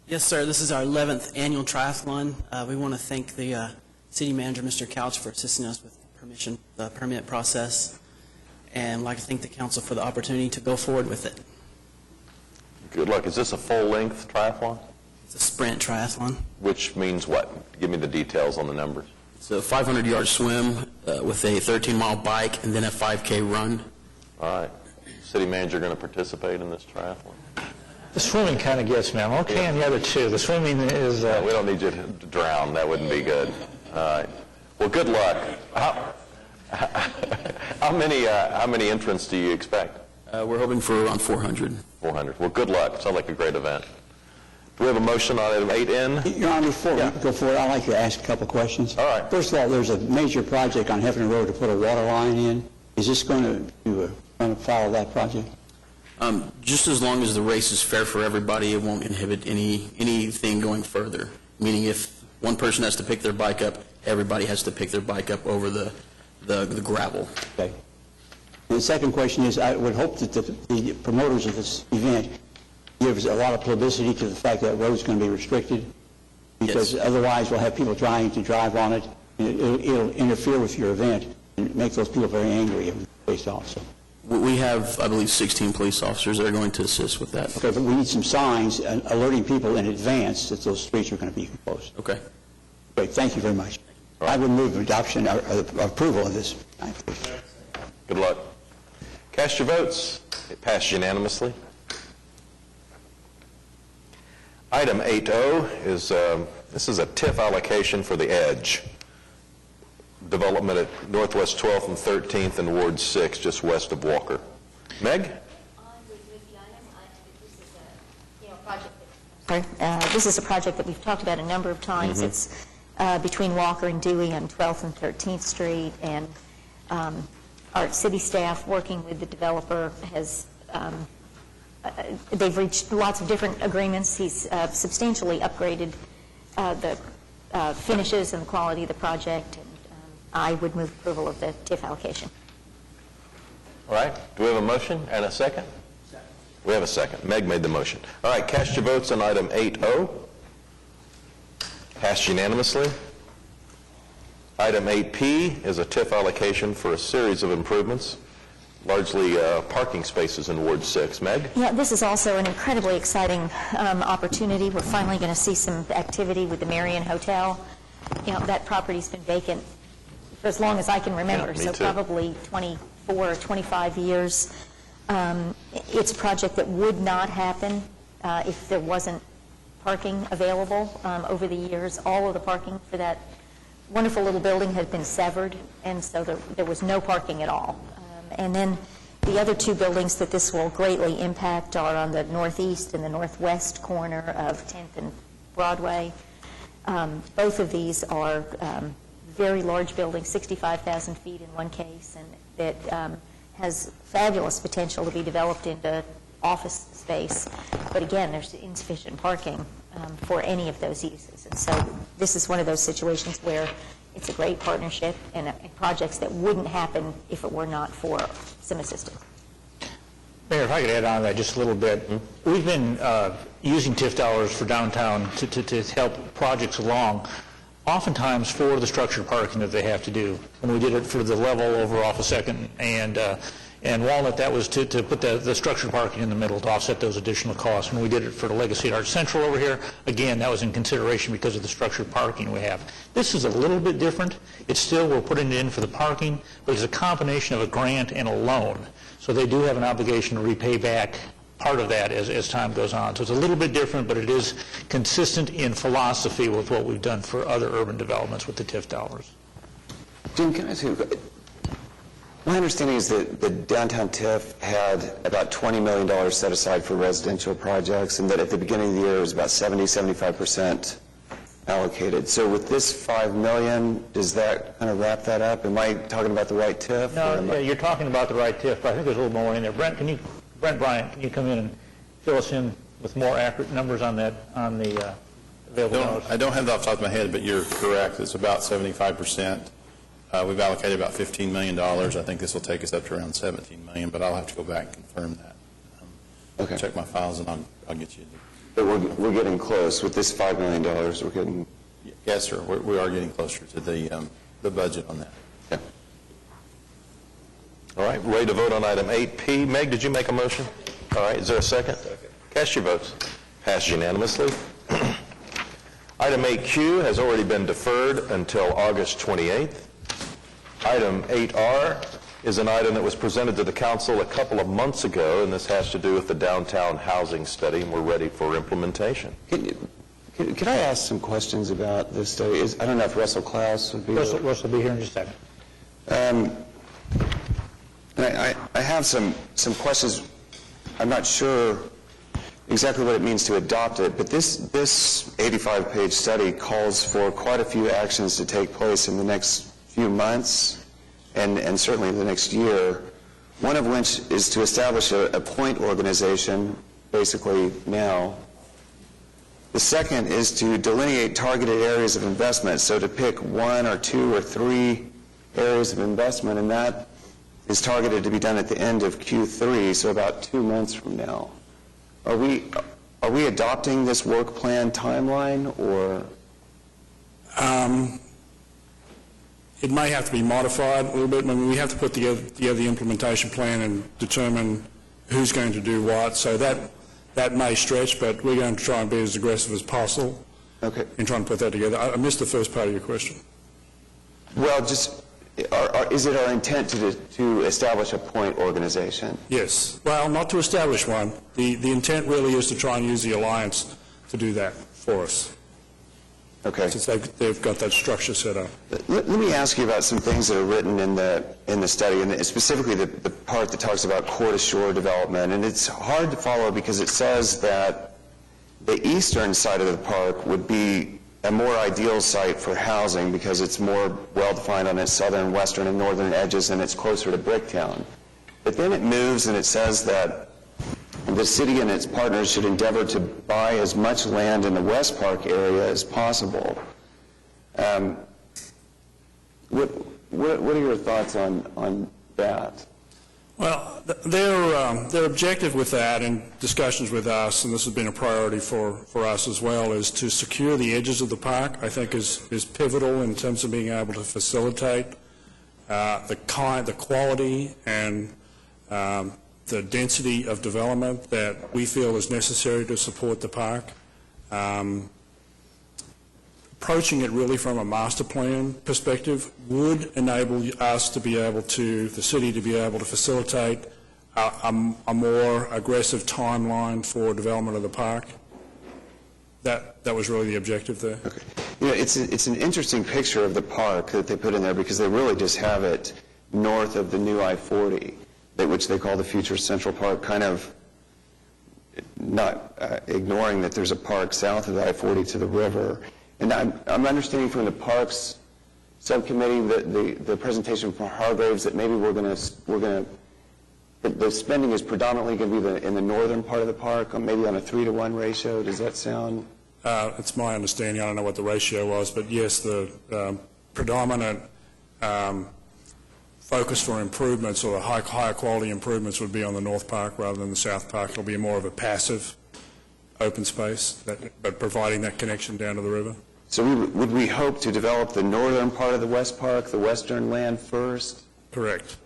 Yes, sir. This is our 11th annual triathlon. We want to thank the city manager, Mr. Couch, for assisting us with the permit process, and I'd like to thank the council for the opportunity to go forward with it. Good luck. Is this a full-length triathlon? It's a sprint triathlon. Which means what? Give me the details on the numbers. It's a 500-yard swim with a 13-mile bike and then a 5K run. All right. City manager going to participate in this triathlon? The swimming kind of gets me. I'm okay on the other two. The swimming is... We don't need you to drown. That wouldn't be good. All right. Well, good luck. How many entrants do you expect? We're hoping for around 400. 400. Well, good luck. Sounds like a great event. Do we have a motion on item 8N? Your Honor, before we go forward, I'd like to ask a couple questions. All right. First of all, there's a major project on Heffernan Road to put a water line in. Is this going to follow that project? Just as long as the race is fair for everybody, it won't inhibit anything going further. Meaning if one person has to pick their bike up, everybody has to pick their bike up over the gravel. Okay. And the second question is, I would hope that the promoters of this event gives a lot of publicity to the fact that the road is going to be restricted, because otherwise we'll have people trying to drive on it, and it'll interfere with your event and make those people very angry and pissed off. So. We have, I believe, 16 police officers that are going to assist with that. Okay, but we need some signs alerting people in advance that those streets are going to be closed. Okay. Great, thank you very much. Right. I would move adoption or approval of this. Good luck. Cast your votes. It passed unanimously. Item 8O is, this is a TIF allocation for the EDGE development at Northwest 12th and 13th and Ward 6, just west of Walker. Meg? This is a project that we've talked about a number of times. Mm-hmm. It's between Walker and Dewey on 12th and 13th Street, and our city staff, working with the developer, has they've reached lots of different agreements. He's substantially upgraded the finishes and the quality of the project, and I would move approval of the TIF allocation. All right. Do we have a motion and a second? Second. We have a second. Meg made the motion. All right. Cast your votes on item 8O. Passed unanimously. Item 8P is a TIF allocation for a series of improvements, largely parking spaces in Ward 6. Meg? Yeah, this is also an incredibly exciting opportunity. We're finally going to see some activity with the Marion Hotel. You know, that property's been vacant for as long as I can remember, so probably 24 or 25 years. It's a project that would not happen if there wasn't parking available. Over the years, all of the parking for that wonderful little building had been severed, and so there was no parking at all. And then the other two buildings that this will greatly impact are on the northeast and the northwest corner of 10th and Broadway. Both of these are very large buildings, 65,000 feet in one case, and that has fabulous potential to be developed into office space. But again, there's insufficient parking for any of those uses. And so this is one of those situations where it's a great partnership and projects that wouldn't happen if it were not for some assistance. Mayor, if I could add on to that just a little bit. Mm-hmm. We've been using TIF dollars for downtown to help projects along. oftentimes for the structured parking that they have to do. When we did it for the level over off of Second and Walnut, that was to put the structured parking in the middle to offset those additional costs. When we did it for the Legacy at Art Central over here, again, that was in consideration because of the structured parking we have. This is a little bit different. It's still, we're putting it in for the parking, but it's a combination of a grant and a loan. So they do have an obligation to repay back part of that as time goes on. So it's a little bit different, but it is consistent in philosophy with what we've done for other urban developments with the TIF dollars. Jim, can I ask you, my understanding is that the downtown TIF had about $20 million set aside for residential projects, and that at the beginning of the year it was about 75% allocated. So with this $5 million, does that kind of wrap that up? Am I talking about the right TIF? No, you're talking about the right TIF, but I think there's a little more in there. Brent Bryant, can you come in and fill us in with more accurate numbers on that, on the available dollars? I don't have that off the top of my head, but you're correct. It's about 75%. We've allocated about $15 million. I think this will take us up to around $17 million, but I'll have to go back and confirm that. Okay. Check my files, and I'll get you. But we're getting close. With this $5 million, we're getting... Yes, sir. We are getting closer to the budget on that. Yeah. All right, ready to vote on item 8P. Meg, did you make a motion? All right, is there a second? Second. Cast your votes. Passed unanimously. Item 8Q has already been deferred until August 28th. Item 8R is an item that was presented to the council a couple of months ago, and this has to do with the downtown housing study, and we're ready for implementation. Could I ask some questions about this study? I don't know if Russell Klaus would be... Russell will be here in just a second. I have some questions. I'm not sure exactly what it means to adopt it, but this 85-page study calls for quite a few actions to take place in the next few months and certainly the next year, one of which is to establish a point organization, basically now. The second is to delineate targeted areas of investment, so to pick 1 or 2 or 3 areas of investment, and that is targeted to be done at the end of Q3, so about 2 months from now. Are we adopting this work plan timeline, or? It may have to be modified a little bit. I mean, we have to put together the implementation plan and determine who's going to do what. So that may stretch, but we're going to try and be as aggressive as possible in trying to put that together. I missed the first part of your question. Well, just is it our intent to establish a point organization? Yes. Well, not to establish one. The intent really is to try and use the Alliance to do that for us. Okay. Since they've got that structure set up. Let me ask you about some things that are written in the study, and specifically the part that talks about core-to-shore development. And it's hard to follow because it says that the eastern side of the park would be a more ideal site for housing because it's more well-defined on its southern, western, and northern edges, and it's closer to Bricktown. But then it moves and it says that the city and its partners should endeavor to buy as much land in the West Park area as possible. What are your thoughts on that? Well, their objective with that in discussions with us, and this has been a priority for us as well, is to secure the edges of the park. I think is pivotal in terms of being able to facilitate the quality and the density of development that we feel is necessary to support the park. Approaching it really from a master plan perspective would enable us to be able to, the city to be able to facilitate a more aggressive timeline for development of the park. That was really the objective there. Okay. You know, it's an interesting picture of the park that they put in there because they really just have it north of the new I-40. Which they call the future Central Park, kind of not ignoring that there's a park south of the I-40 to the river. And I'm understanding from the Parks Subcommittee that the presentation from Hargraves that maybe the spending is predominantly going to be in the northern part of the park, maybe on a 3-to-1 ratio. Does that sound? It's my understanding. I don't know what the ratio was, but yes, the predominant focus for improvements or higher quality improvements would be on the North Park rather than the South Park. It'll be more of a passive open space, but providing that connection down to the river. So would we hope to develop the northern part of the West Park, the western land first? Correct.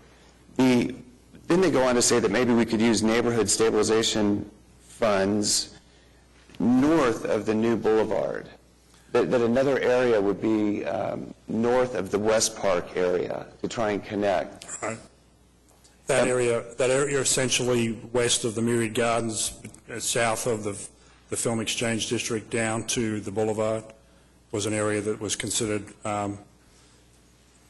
Then they go on to say that maybe we could use neighborhood stabilization funds north of the new boulevard, that another area would be north of the West Park area to try and connect. Right. That area essentially west of the Myriad Gardens, south of the Film Exchange District down to the boulevard was an area that was considered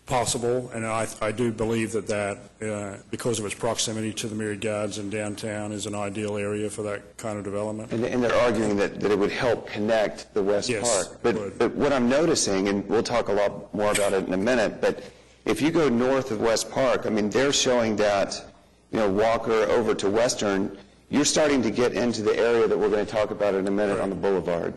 possible, and I do believe that because of its proximity to the Myriad Gardens and downtown, is an ideal area for that kind of development. And they're arguing that it would help connect the West Park. But what I'm noticing, and we'll talk a lot more about it in a minute, but if you go north of West Park, I mean, they're showing that, Walker over to Western, you're starting to get into the area that we're going to talk about in a minute on the boulevard,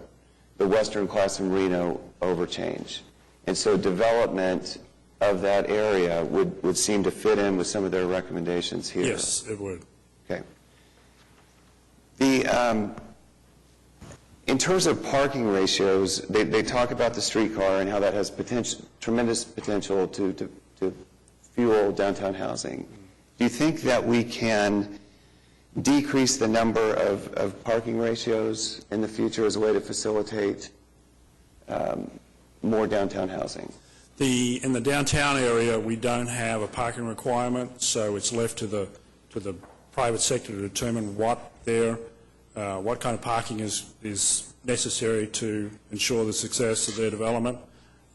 the Western Class and Reno overchange. And so development of that area would seem to fit in with some of their recommendations here. Yes, it would. Okay. In terms of parking ratios, they talk about the streetcar and how that has tremendous potential to fuel downtown housing. Do you think that we can decrease the number of parking ratios in the future as a way to facilitate more downtown housing? In the downtown area, we don't have a parking requirement, so it's left to the private sector to determine what kind of parking is necessary to ensure the success of their development.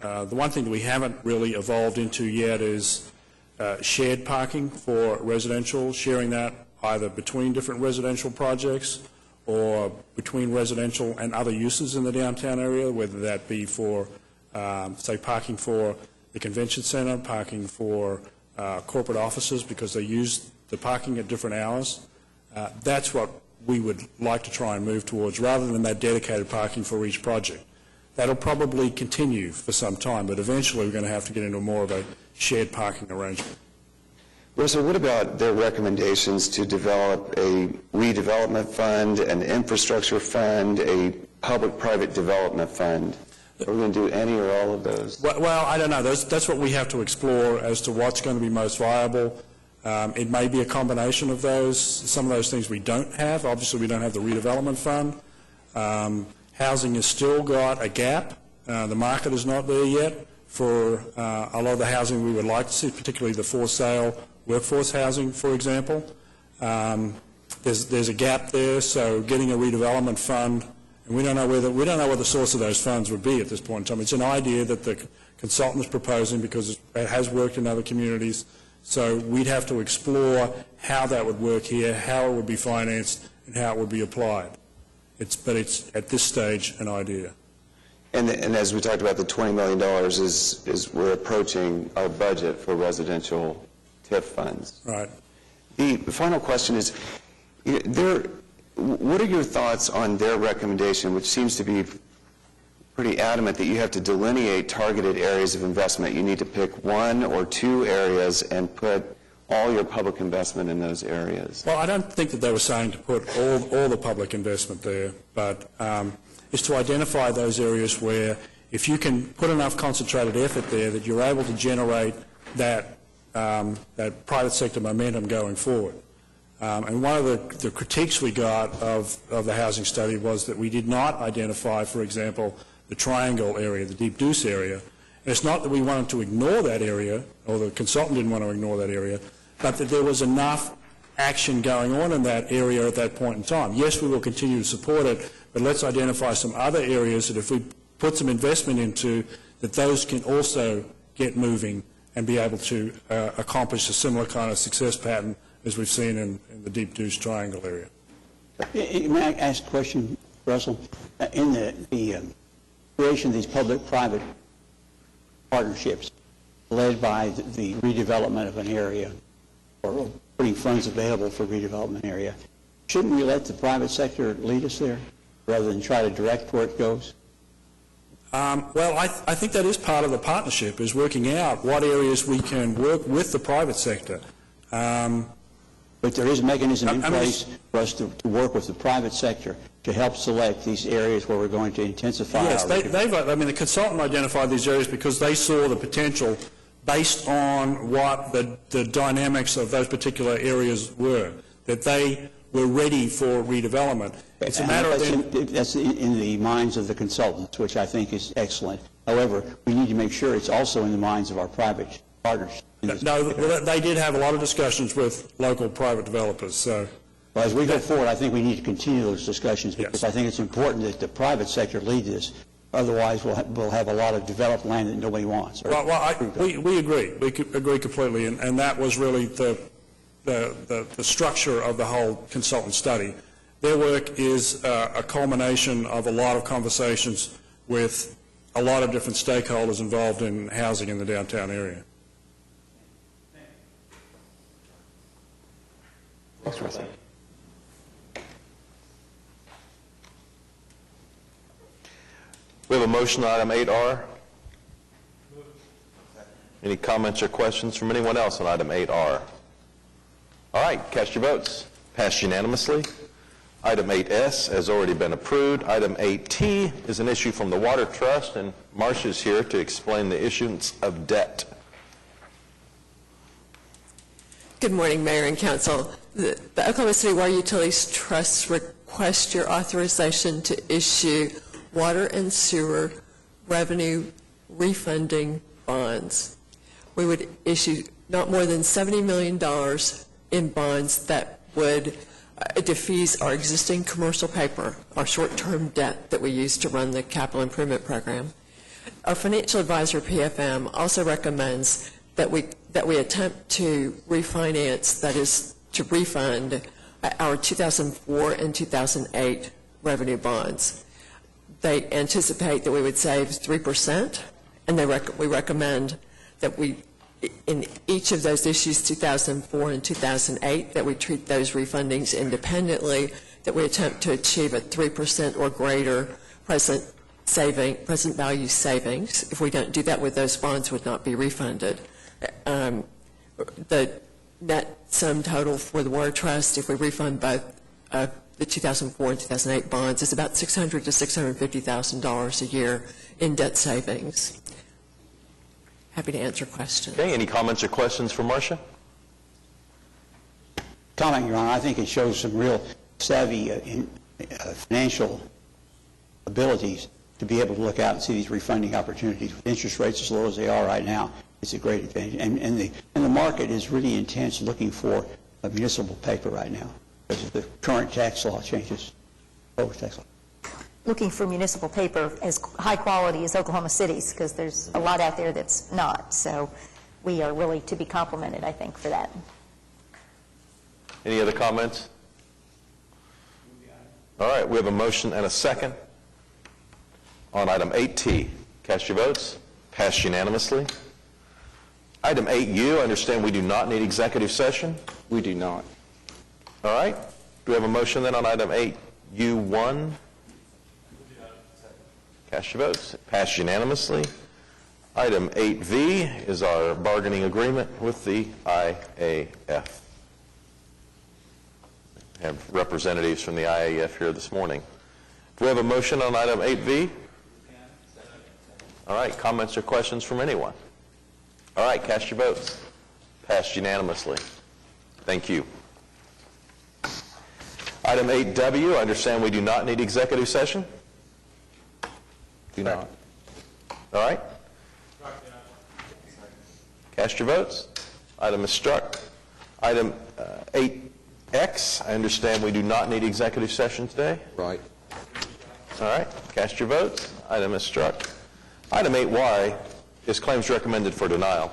The one thing that we haven't really evolved into yet is shared parking for residential, sharing that either between different residential projects or between residential and other uses in the downtown area, whether that be for say parking for the convention center, parking for corporate offices because they use the parking at different hours. That's what we would like to try and move towards, rather than that dedicated parking for each project. That'll probably continue for some time, but eventually we're going to have to get into more of a shared parking arrangement. Russell, what about their recommendations to develop a redevelopment fund, an infrastructure fund, a public-private development fund? Are we going to do any or all of those? Well, I don't know. That's what we have to explore as to what's going to be most viable. It may be a combination of those. Some of those things we don't have. Obviously, we don't have the redevelopment fund. Housing has still got a gap. The market is not there yet for a lot of the housing we would like to see, particularly the for-sale workforce housing, for example. There's a gap there, so getting a redevelopment fund, and we don't know what the source of those funds would be at this point in time. It's an idea that the consultant is proposing because it has worked in other communities. So we'd have to explore how that would work here, how it would be financed, and how it would be applied. But it's at this stage an idea. And as we talked about, the $20 million is we're approaching our budget for residential TIF funds. Right. The final question is, what are your thoughts on their recommendation, which seems to be pretty adamant that you have to delineate targeted areas of investment? You need to pick one or two areas and put all your public investment in those areas. Well, I don't think that they were saying to put all the public investment there, but it's to identify those areas where if you can put enough concentrated effort there that you're able to generate that private sector momentum going forward. And one of the critiques we got of the housing study was that we did not identify, for example, the Triangle area, the Deep Deuce area. And it's not that we wanted to ignore that area, or the consultant didn't want to ignore that area, but that there was enough action going on in that area at that point in time. Yes, we will continue to support it, but let's identify some other areas that if we put some investment into, that those can also get moving and be able to accomplish a similar kind of success pattern as we've seen in the Deep Deuce Triangle area. May I ask a question, Russell? In the creation of these public-private partnerships led by the redevelopment of an area or putting funds available for redevelopment area, shouldn't we let the private sector lead us there rather than try to direct where it goes? Well, I think that is part of the partnership, is working out what areas we can work with the private sector. But there is a mechanism in place for us to work with the private sector to help select these areas where we're going to intensify Yes, our... the consultant identified these areas because they saw the potential based on what the dynamics of those particular areas were, that they were ready for redevelopment. It's a matter of... That's in the minds of the consultants, which I think is excellent. However, we need to make sure it's also in the minds of our private partners. No, they did have a lot of discussions with local private developers, so... Well, as we go forward, I think we need to continue those discussions because I think it's important that the private sector lead this. Otherwise, we'll have a lot of developed land that nobody wants. We agree. We agree completely, and that was really the structure of the whole consultant study. Their work is a culmination of a lot of conversations with a lot of different stakeholders involved in housing in the downtown area. Thanks, Russell. We have a motion on item 8R. Any comments or questions from anyone else on item 8R? All right, cast your votes. Passed unanimously. Item 8S has already been approved. Item 8T is an issue from the Water Trust, and Marcia is here to explain the issuance of debt. Good morning, Mayor and Council. The Oklahoma City Water Utilities Trust requests your authorization to issue water and sewer revenue refunding bonds. We would issue not more than $70 million in bonds that would defease our existing commercial paper, our short-term debt that we use to run the capital improvement program. Our financial advisor, PFM, also recommends that we attempt to refinance, that is, to refund our 2004 and 2008 revenue bonds. They anticipate that we would save 3%, and we recommend that we, in each of those issues, 2004 and 2008, that we treat those refundings independently, that we attempt to achieve a 3% or greater present value savings. If we don't do that with those bonds, would not be refunded. The net sum total for the Water Trust, if we refund both the 2004 and 2008 bonds, is about $600,000 to $650,000 a year in debt savings. Happy to answer questions. Okay, any comments or questions for Marcia? Comment, Your Honor, I think it shows some real savvy financial abilities to be able to look out and see these refunding opportunities. With interest rates as low as they are right now, it's a great advantage. And the market is really intense looking for a municipal paper right now because of the current tax law changes, over tax law. Looking for municipal paper as high quality as Oklahoma City's, because there's a lot out there that's not. So we are really to be complimented, I think, for that. Any other comments? All right, we have a motion and a second on item 8T. Cast your votes. Passed unanimously. Item 8U, I understand we do not need executive session. We do not. All right. Do we have a motion then on item 8U1? Cast your votes. Passed unanimously. Item 8V is our bargaining agreement with the IAF. We have representatives from the IAF here this morning. Do we have a motion on item 8V? All right. Comments or questions from anyone? All right. Cast your votes. Passed unanimously. Thank you. Item 8W, I understand we do not need executive session? Do not. All right. Cast your votes. Item is struck. Item 8X, I understand we do not need executive session today? Right. All right. Cast your votes. Item is struck. Item 8Y is claims recommended for denial.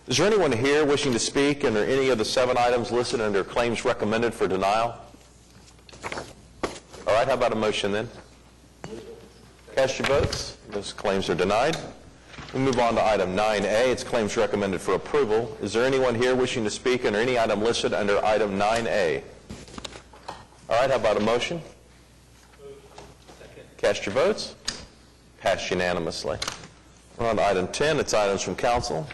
Is there anyone here wishing to speak under any of the 7 items listed under claims recommended for denial? All right, how about a motion then? Cast your votes. Those claims are denied. We move on to item 9A. It's claims recommended for approval. Is there anyone here wishing to speak under any item listed under item 9A? All right, how about a motion? Cast your votes. Passed unanimously. We're on to item 10. It's items from council.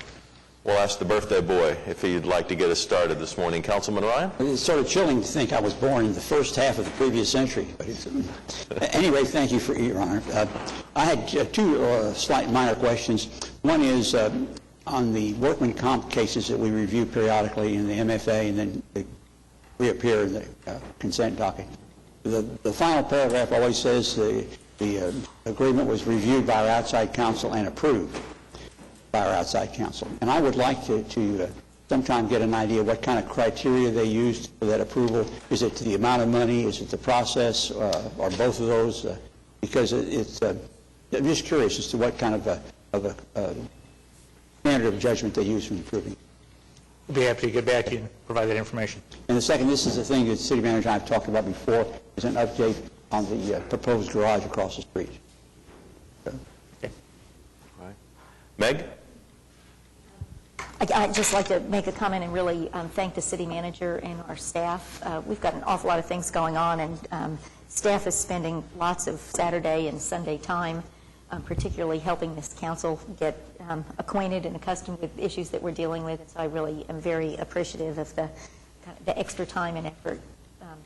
We'll ask the birthday boy if he'd like to get us started this morning. Councilman Ryan? It's sort of chilling to think I was born in the first half of the previous century. But anyway, thank you, Your Honor. I had two slight minor questions. One is on the workman comp cases that we review periodically in the MFA and then they reappear in the consent docket. The final paragraph always says the agreement was reviewed by our outside counsel and approved by our outside counsel. And I would like to sometime get an idea what kind of criteria they used for that approval. Is it the amount of money? Is it the process? Or both of those? Because I'm just curious as to what kind of a standard of judgment they use in approving. We'll be happy to get back to you and provide that information. And the second, this is a thing that the city manager and I have talked about before, is an update on the proposed garage across the street. Okay. All right. Meg? I'd just like to make a comment and really thank the city manager and our staff. We've got an awful lot of things going on, and staff is spending lots of Saturday and Sunday time particularly helping this council get acquainted and accustomed with issues that we're dealing with. And so I really am very appreciative of the extra time and effort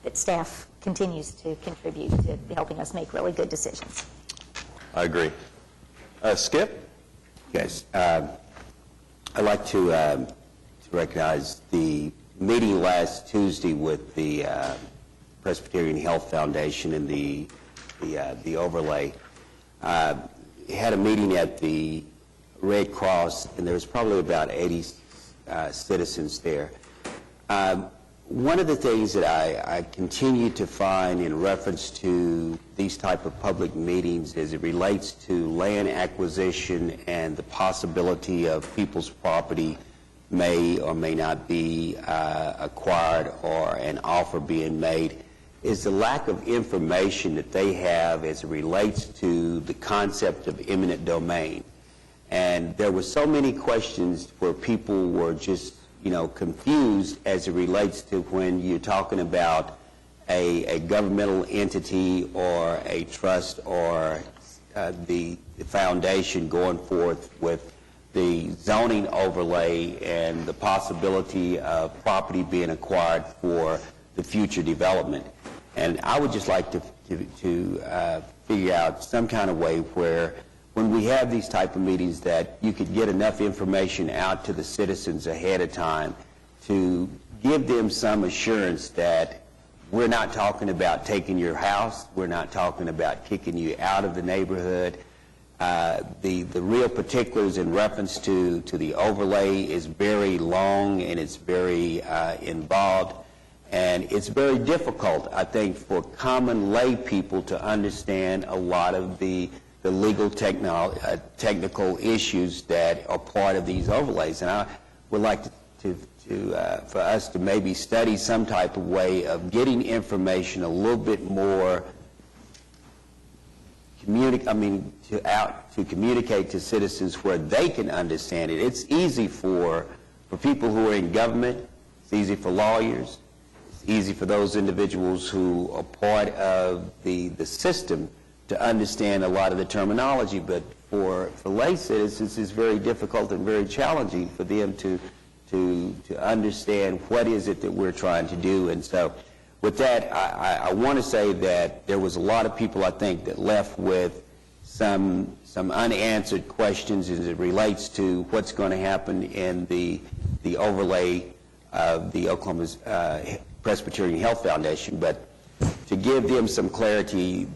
that staff continues to contribute to helping us make really good decisions. I agree. Skip? Yes. I'd like to recognize the meeting last Tuesday with the Presbyterian Health Foundation and the overlay. Had a meeting at the Red Cross, and there was probably about 80 citizens there. One of the things that I continue to find in reference to these type of public meetings as it relates to land acquisition and the possibility of people's property may or may not be acquired or an offer being made is the lack of information that they have as it relates to the concept of eminent domain. And there were so many questions where people were just, confused as it relates to when you're talking about a governmental entity or a trust or the foundation going forth with the zoning overlay and the possibility of property being acquired for the future development. And I would just like to figure out some kind of way where when we have these type of meetings that you could get enough information out to the citizens ahead of time to give them some assurance that we're not talking about taking your house, we're not talking about kicking you out of the neighborhood. The real particulars in reference to the overlay is very long and it's very involved. And it's very difficult, I think, for common lay people to understand a lot of the legal technical issues that are part of these overlays. And I would like for us to maybe study some type of way of getting information a little bit more to communicate to citizens where they can understand it. It's easy for people who are in government. It's easy for lawyers. It's easy for those individuals who are part of the system to understand a lot of the terminology, but for lay citizens it's very difficult and very challenging for them to understand what is it that we're trying to do. And so with that, I want to say that there was a lot of people, I think, that left with some unanswered questions as it relates to what's going to happen in the overlay of the Oklahoma Presbyterian Health Foundation. But to give them some clarity,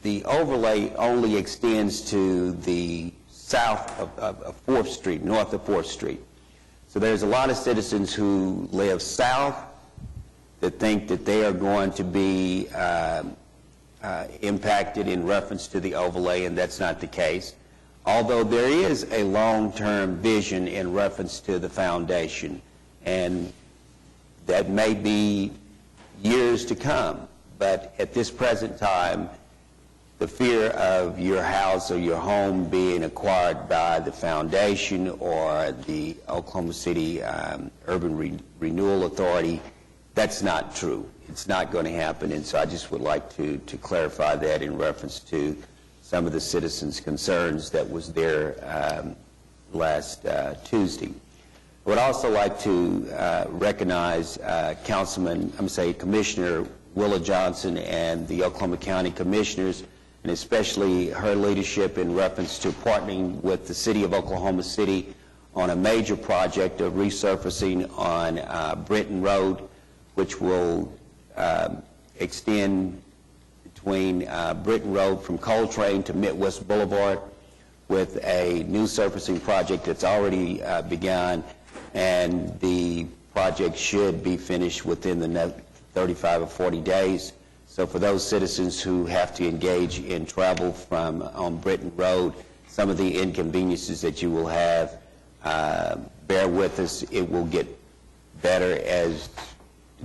the overlay only extends to the south of 4th Street, north of 4th Street. So there's a lot of citizens who live south that think that they are going to be impacted in reference to the overlay, and that's not the case. Although there is a long-term vision in reference to the foundation, and that may be years to come. But at this present time, the fear of your house or your home being acquired by the foundation or the Oklahoma City Urban Renewal Authority, that's not true. It's not going to happen, and so I just would like to clarify that in reference to some of the citizens' concerns that was there last Tuesday. I would also like to recognize Commissioner Willa Johnson and the Oklahoma County Commissioners, and especially her leadership in reference to partnering with the City of Oklahoma City on a major project of resurfacing on Britton Road, which will extend between Britton Road from Coltrane to Midwest Boulevard, with a new surfacing project that's already begun, and the project should be finished within the next 35 or 40 days. So for those citizens who have to engage in travel from on Britton Road, some of the inconveniences that you will have, bear with us. It will get better as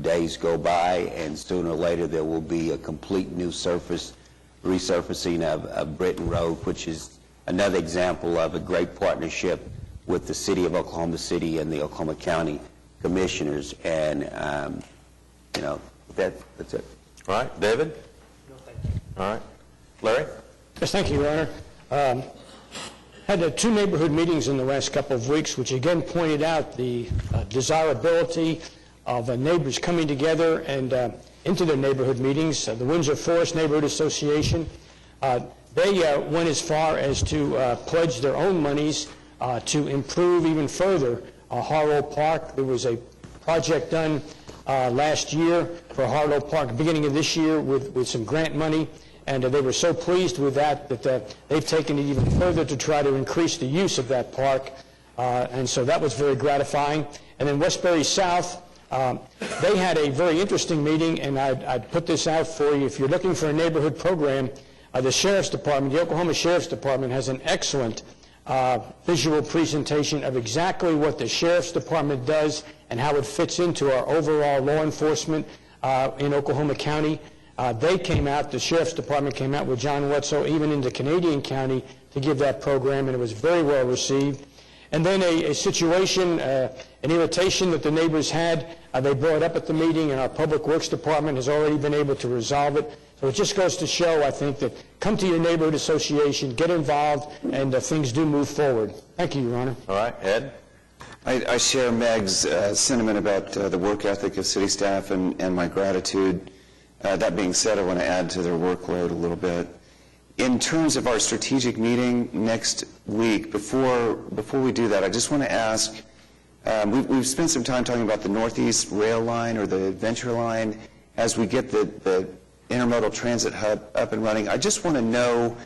days go by, and sooner or later there will be a complete new resurfacing of Britton Road, which is another example of a great partnership with the City of Oklahoma City and the Oklahoma County Commissioners. And, that's it. All right, David? No, thank you. All right. Larry? Yes, thank you, Your Honor. Had 2 neighborhood meetings in the last couple of weeks, which again pointed out the desirability of neighbors coming together and into their neighborhood meetings. The Windsor Forest Neighborhood Association, they went as far as to pledge their own monies to improve even further Harlow Park. There was a project done last year for Harlow Park, beginning of this year, with some grant money, and they were so pleased with that they've taken it even further to try to increase the use of that park, and so that was very gratifying. And then Westbury South, they had a very interesting meeting, and I'd put this out for you. If you're looking for a neighborhood program, the Sheriff's Department, the Oklahoma Sheriff's Department, has an excellent visual presentation of exactly what the Sheriff's Department does and how it fits into our overall law enforcement in Oklahoma County. They came out, the Sheriff's Department came out with John Wetzel, even into Canadian County, to give that program, and it was very well received. And then a situation, an irritation that the neighbors had, they brought up at the meeting, and our Public Works Department has already been able to resolve it. So it just goes to show, I think, that come to your neighborhood association, get involved, and things do move forward. Thank you, Your Honor. All right, Ed? I share Meg's sentiment about the work ethic of city staff and my gratitude. That being said, I want to add to their workload a little bit. In terms of our strategic meeting next week, before we do that, I just want to ask, we've spent some time talking about the Northeast Rail Line or the Venture Line. As we get the intermodal transit hub up and running, I just want to know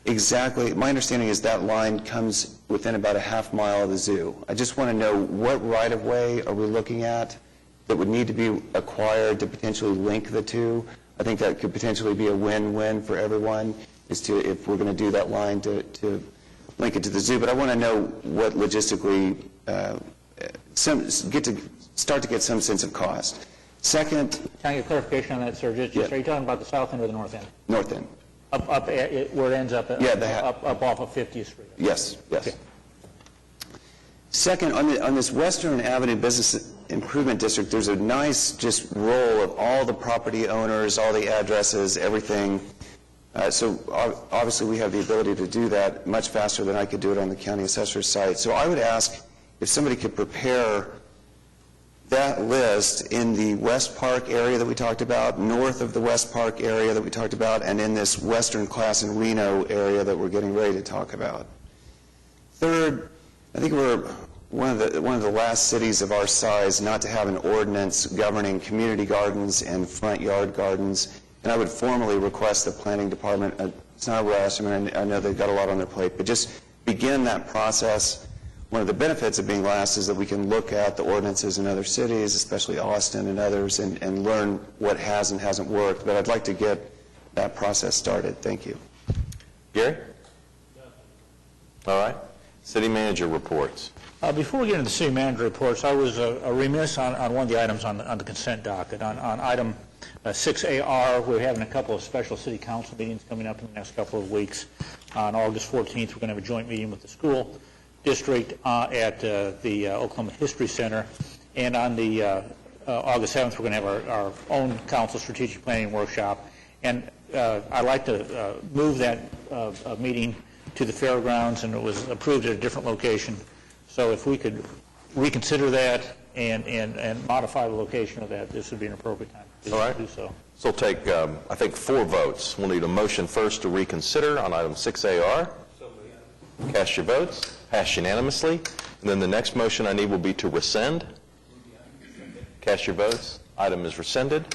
exactly, my understanding is that line comes within about a half mile of the zoo. I just want to know what right-of-way are we looking at that would need to be acquired to potentially link the two. I think that could potentially be a win-win for everyone, if we're going to do that line to link it to the zoo. But I want to know what logistically, start to get some sense of cost. Second, Can I get clarification on that, sir? Just are you talking about the south end or the north end? North End. Up where it ends up, up off of 50th Street. Yes. Okay. Second, on this Western Avenue Business Improvement District, there's a nice just roll of all the property owners, all the addresses, everything. So obviously we have the ability to do that much faster than I could do it on the county assessor's site. So I would ask if somebody could prepare that list in the West Park area that we talked about, north of the West Park area that we talked about, and in this Western Class in Reno area that we're getting ready to talk about. Third, I think we're one of the last cities of our size not to have an ordinance governing community gardens and front yard gardens, and I would formally request the planning department, it's not a rush, I know they've got a lot on their plate, but just begin that process. One of the benefits of being last is that we can look at the ordinances in other cities, especially Austin and others, and learn what has and hasn't worked. But I'd like to get that process started. Thank you. Gary? All right. City manager reports. Before we get into the city manager reports, I was remiss on one of the items on the consent docket. On item 6AR, we're having a couple of special city council meetings coming up in the next couple of weeks. On August 14th, we're going to have a joint meeting with the school district at the Oklahoma History Center, and on the August 7th, we're going to have our own council strategic planning workshop. And I'd like to move that meeting to the fairgrounds, and it was approved at a different location. So if we could reconsider that and modify the location of that, this would be an appropriate time to do so. So we'll take, I think, 4 votes. We'll need a motion first to reconsider on item 6AR. Cast your votes. Passed unanimously. And then the next motion I need will be to rescind. Cast your votes. Item is rescinded.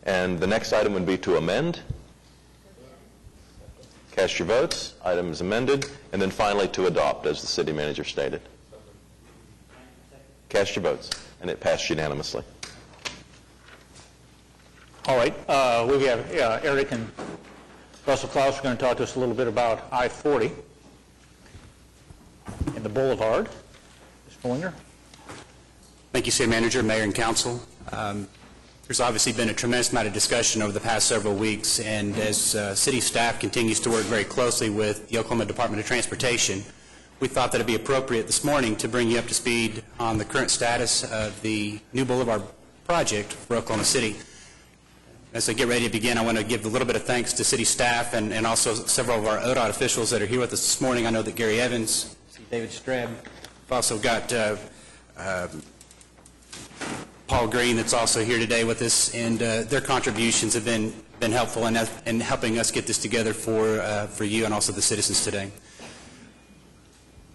And the next item would be to amend. Cast your votes. Item is amended. And then finally to adopt, as the city manager stated. Cast your votes. And it passed unanimously. All right, we have Eric and Russell Klaus are going to talk to us a little bit about I-40 and the Boulevard. Mr. Willinger. Thank you, City Manager, Mayor, and Council. There's obviously been a tremendous amount of discussion over the past several weeks, and as city staff continues to work very closely with the Oklahoma Department of Transportation, we thought that it would be appropriate this morning to bring you up to speed on the current status of the new Boulevard project for Oklahoma City. As I get ready to begin, I want to give a little bit of thanks to city staff and also several of our ODOT officials that are here with us this morning. I know that Gary Evans, David Streb, we've also got Paul Green that's also here today with us, and their contributions have been helpful in helping us get this together for you and also the citizens today.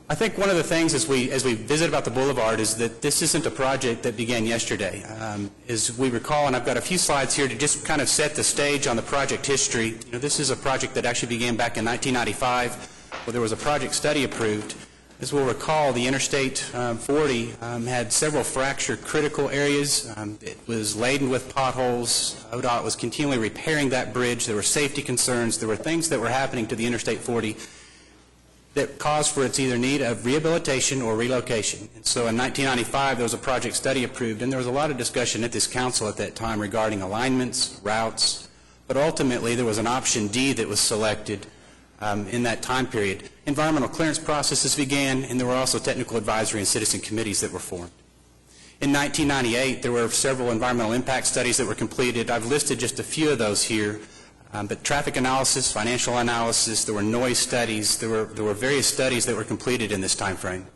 I think one of the things as we visit about the Boulevard is that this isn't a project that began yesterday. As we recall, and I've got a few slides here to just kind of set the stage on the project history. You know, this is a project that actually began back in 1995, where there was a project study approved. As we'll recall, the Interstate 40 had several fracture critical areas. It was laden with potholes. ODOT was continually repairing that bridge. There were safety concerns. There were things that were happening to the Interstate 40 that caused for its either need of rehabilitation or relocation. And so in 1995, there was a project study approved, and there was a lot of discussion at this council at that time regarding alignments, routes, but ultimately there was an option D that was selected in that time period. Environmental clearance processes began, and there were also technical advisory and citizen committees that were formed. In 1998, there were several environmental impact studies that were completed. I've listed just a few of those here. But traffic analysis, financial analysis, there were noise studies, there were various studies that were completed in this time frame.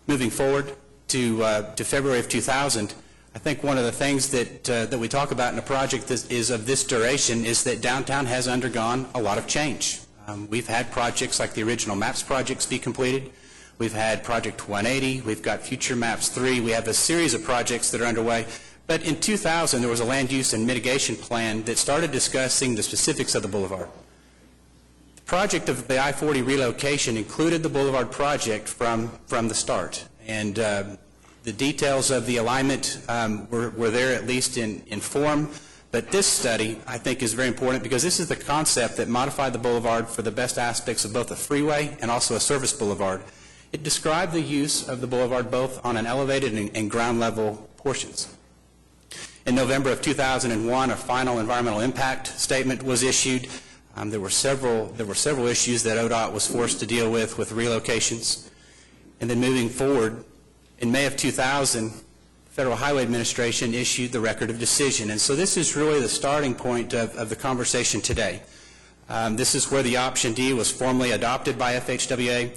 Moving forward to February of 2000, I think one of the things that we talk about in a project that is of this duration is that downtown has undergone a lot of change. We've had projects like the original MAPS projects be completed. We've had Project 180. We've got Future MAPS 3. We have a series of projects that are underway. But in 2000, there was a land use and mitigation plan that started discussing the specifics of the boulevard. The project of the I-40 relocation included the boulevard project from the start. And the details of the alignment were there at least in form. But this study, I think, is very important because this is the concept that modified the boulevard for the best aspects of both a freeway and also a service boulevard. It described the use of the boulevard both on an elevated and ground level portions. In November of 2001, a final environmental impact statement was issued. There were several issues that ODOT was forced to deal with relocations. And then moving forward, in May of 2000, Federal Highway Administration issued the record of decision. And so this is really the starting point of the conversation today. This is where the option D was formally adopted by FHWA.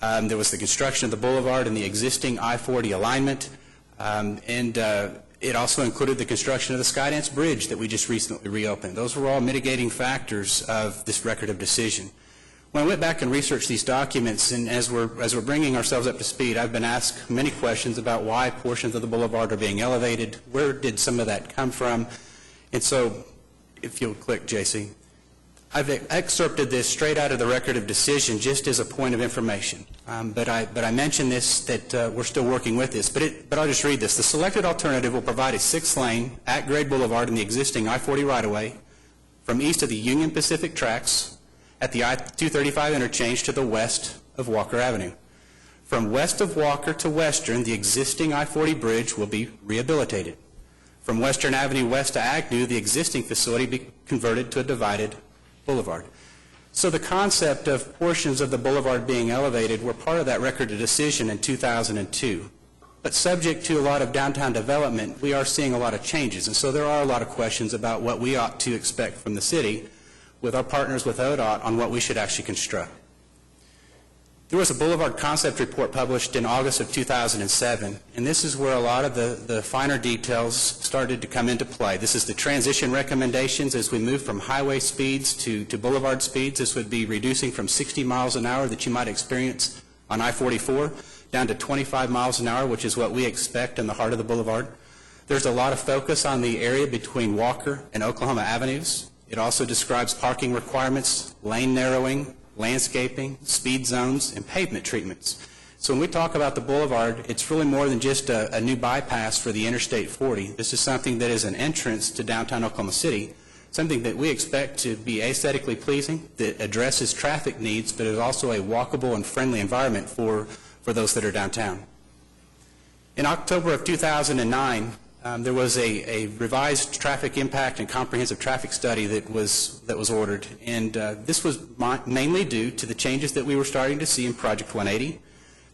There was the construction of the boulevard and the existing I-40 alignment. It also included the construction of the Skydance Bridge that we just recently reopened. Those were all mitigating factors of this record of decision. When I went back and researched these documents, and as we're bringing ourselves up to speed, I've been asked many questions about why portions of the boulevard are being elevated, where did some of that come from, and so, if you'll click, JC, I've excerpted this straight out of the record of decision just as a point of information. But I mentioned this, that we're still working with this, but I'll just read this. The selected alternative will provide a 6-lane at-grade boulevard in the existing I-40 right-of-way from east of the Union Pacific tracks at the I-235 interchange to the west of Walker Avenue. From west of Walker to Western, the existing I-40 bridge will be rehabilitated. From Western Avenue west to Agnew, the existing facility will be converted to a divided boulevard. So the concept of portions of the boulevard being elevated were part of that record of decision in 2002. But subject to a lot of downtown development, we are seeing a lot of changes. And so there are a lot of questions about what we ought to expect from the city with our partners with ODOT on what we should actually construct. There was a Boulevard concept report published in August of 2007, and this is where a lot of the finer details started to come into play. This is the transition recommendations as we move from highway speeds to boulevard speeds. This would be reducing from 60 miles an hour that you might experience on I-44 down to 25 miles an hour, which is what we expect in the heart of the boulevard. There's a lot of focus on the area between Walker and Oklahoma Avenues. It also describes parking requirements, lane narrowing, landscaping, speed zones, and pavement treatments. So when we talk about the boulevard, it's really more than just a new bypass for the Interstate 40. This is something that is an entrance to downtown Oklahoma City, something that we expect to be aesthetically pleasing, that addresses traffic needs, but is also a walkable and friendly environment for those that are downtown. In October of 2009, there was a revised traffic impact and comprehensive traffic study that was ordered, and this was mainly due to the changes that we were starting to see in Project 180.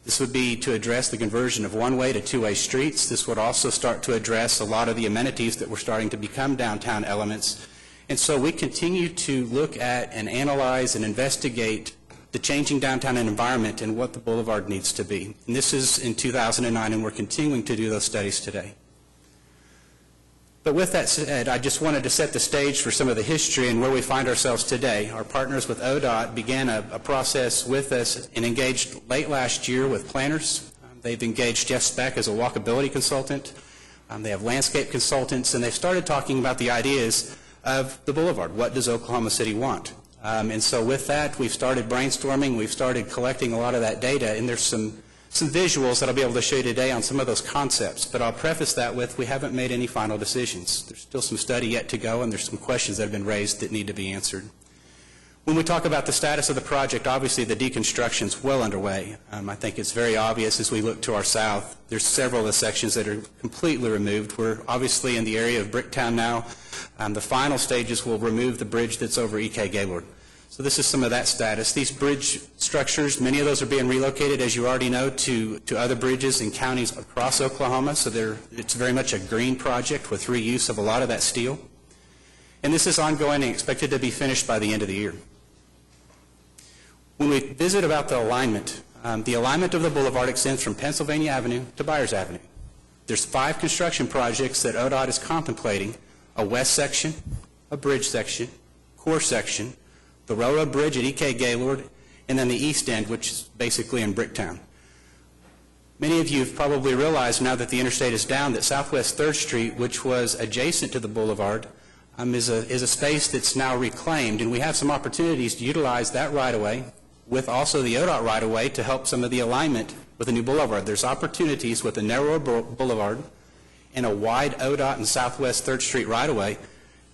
This would be to address the conversion of one-way to two-way streets. This would also start to address a lot of the amenities that were starting to become downtown elements. And so we continue to look at and analyze and investigate the changing downtown environment and what the boulevard needs to be. And this is in 2009, and we're continuing to do those studies today. But with that said, I just wanted to set the stage for some of the history and where we find ourselves today. Our partners with ODOT began a process with us and engaged late last year with planners. They've engaged Jeff Speck as a walkability consultant. They have landscape consultants, and they've started talking about the ideas of the boulevard. What does Oklahoma City want? And so with that, we've started brainstorming. We've started collecting a lot of that data, and there's some visuals that I'll be able to show you today on some of those concepts, but I'll preface that with we haven't made any final decisions. There's still some study yet to go, and there's some questions that have been raised that need to be answered. When we talk about the status of the project, obviously the deconstruction is well underway. I think it's very obvious as we look to our south. There's several of the sections that are completely removed. We're obviously in the area of Bricktown now. The final stages will remove the bridge that's over E.K. Gaylord. So this is some of that status. These bridge structures, many of those are being relocated, as you already know, to other bridges in counties across Oklahoma. So it's very much a green project with reuse of a lot of that steel. And this is ongoing and expected to be finished by the end of the year. When we visit about the alignment of the boulevard extends from Pennsylvania Avenue to Byers Avenue. There's 5 construction projects that ODOT is contemplating: a west section, a bridge section, core section, the railroad bridge at E.K. Gaylord, and then the east end, which is basically in Bricktown. Many of you have probably realized now that the interstate is down that Southwest 3rd Street, which was adjacent to the boulevard, is a space that's now reclaimed, and we have some opportunities to utilize that right-of-way with also the ODOT right-of-way to help some of the alignment with the new boulevard. There's opportunities with a narrower boulevard and a wide ODOT and Southwest 3rd Street right-of-way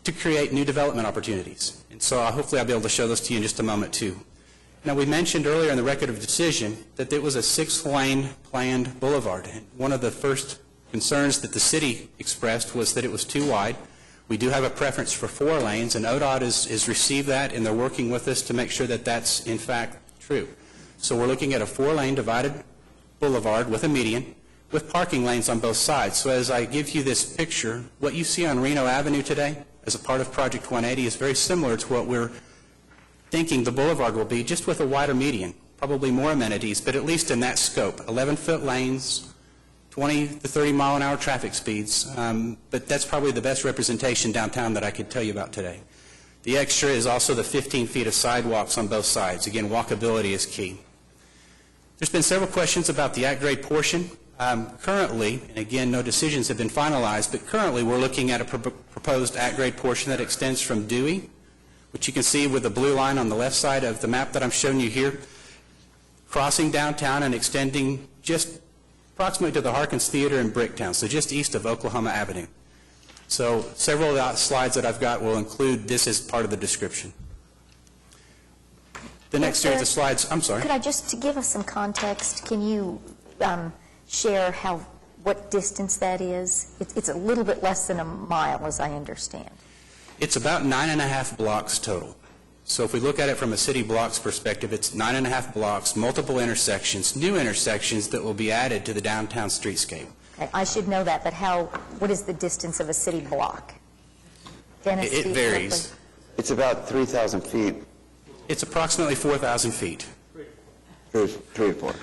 to create new development opportunities. And so hopefully I'll be able to show those to you in just a moment too. Now, we mentioned earlier in the record of decision that it was a 6-lane planned boulevard. And one of the first concerns that the city expressed was that it was too wide. We do have a preference for 4 lanes, and ODOT has received that, and they're working with us to make sure that that's in fact true. So we're looking at a 4-lane divided boulevard with a median, with parking lanes on both sides. So as I give you this picture, what you see on Reno Avenue today as a part of Project 180 is very similar to what we're thinking the boulevard will be, just with a wider median, probably more amenities, but at least in that scope. 11-foot lanes, 20 to 30 mile an hour traffic speeds, but that's probably the best representation downtown that I could tell you about today. The extra is also the 15 feet of sidewalks on both sides. Again, walkability is key. There's been several questions about the at-grade portion. Currently, and again, no decisions have been finalized, but currently we're looking at a proposed at-grade portion that extends from Dewey, which you can see with the blue line on the left side of the map that I'm showing you here, crossing downtown and extending just approximately to the Harkins Theater in Bricktown, so just east of Oklahoma Avenue. So several of the slides that I've got will include this as part of the description. The next series of slides, I'm sorry. Could I just, to give us some context, can you share what distance that is? It's a little bit less than a mile, as I understand. It's about 9.5 blocks total. So if we look at it from a city blocks perspective, it's 9.5 blocks, multiple intersections, new intersections that will be added to the downtown streetscape. Okay, I should know that, but what is the distance of a city block? Dennis, It varies. It's about 3,000 feet. It's approximately 4,000 feet. True report.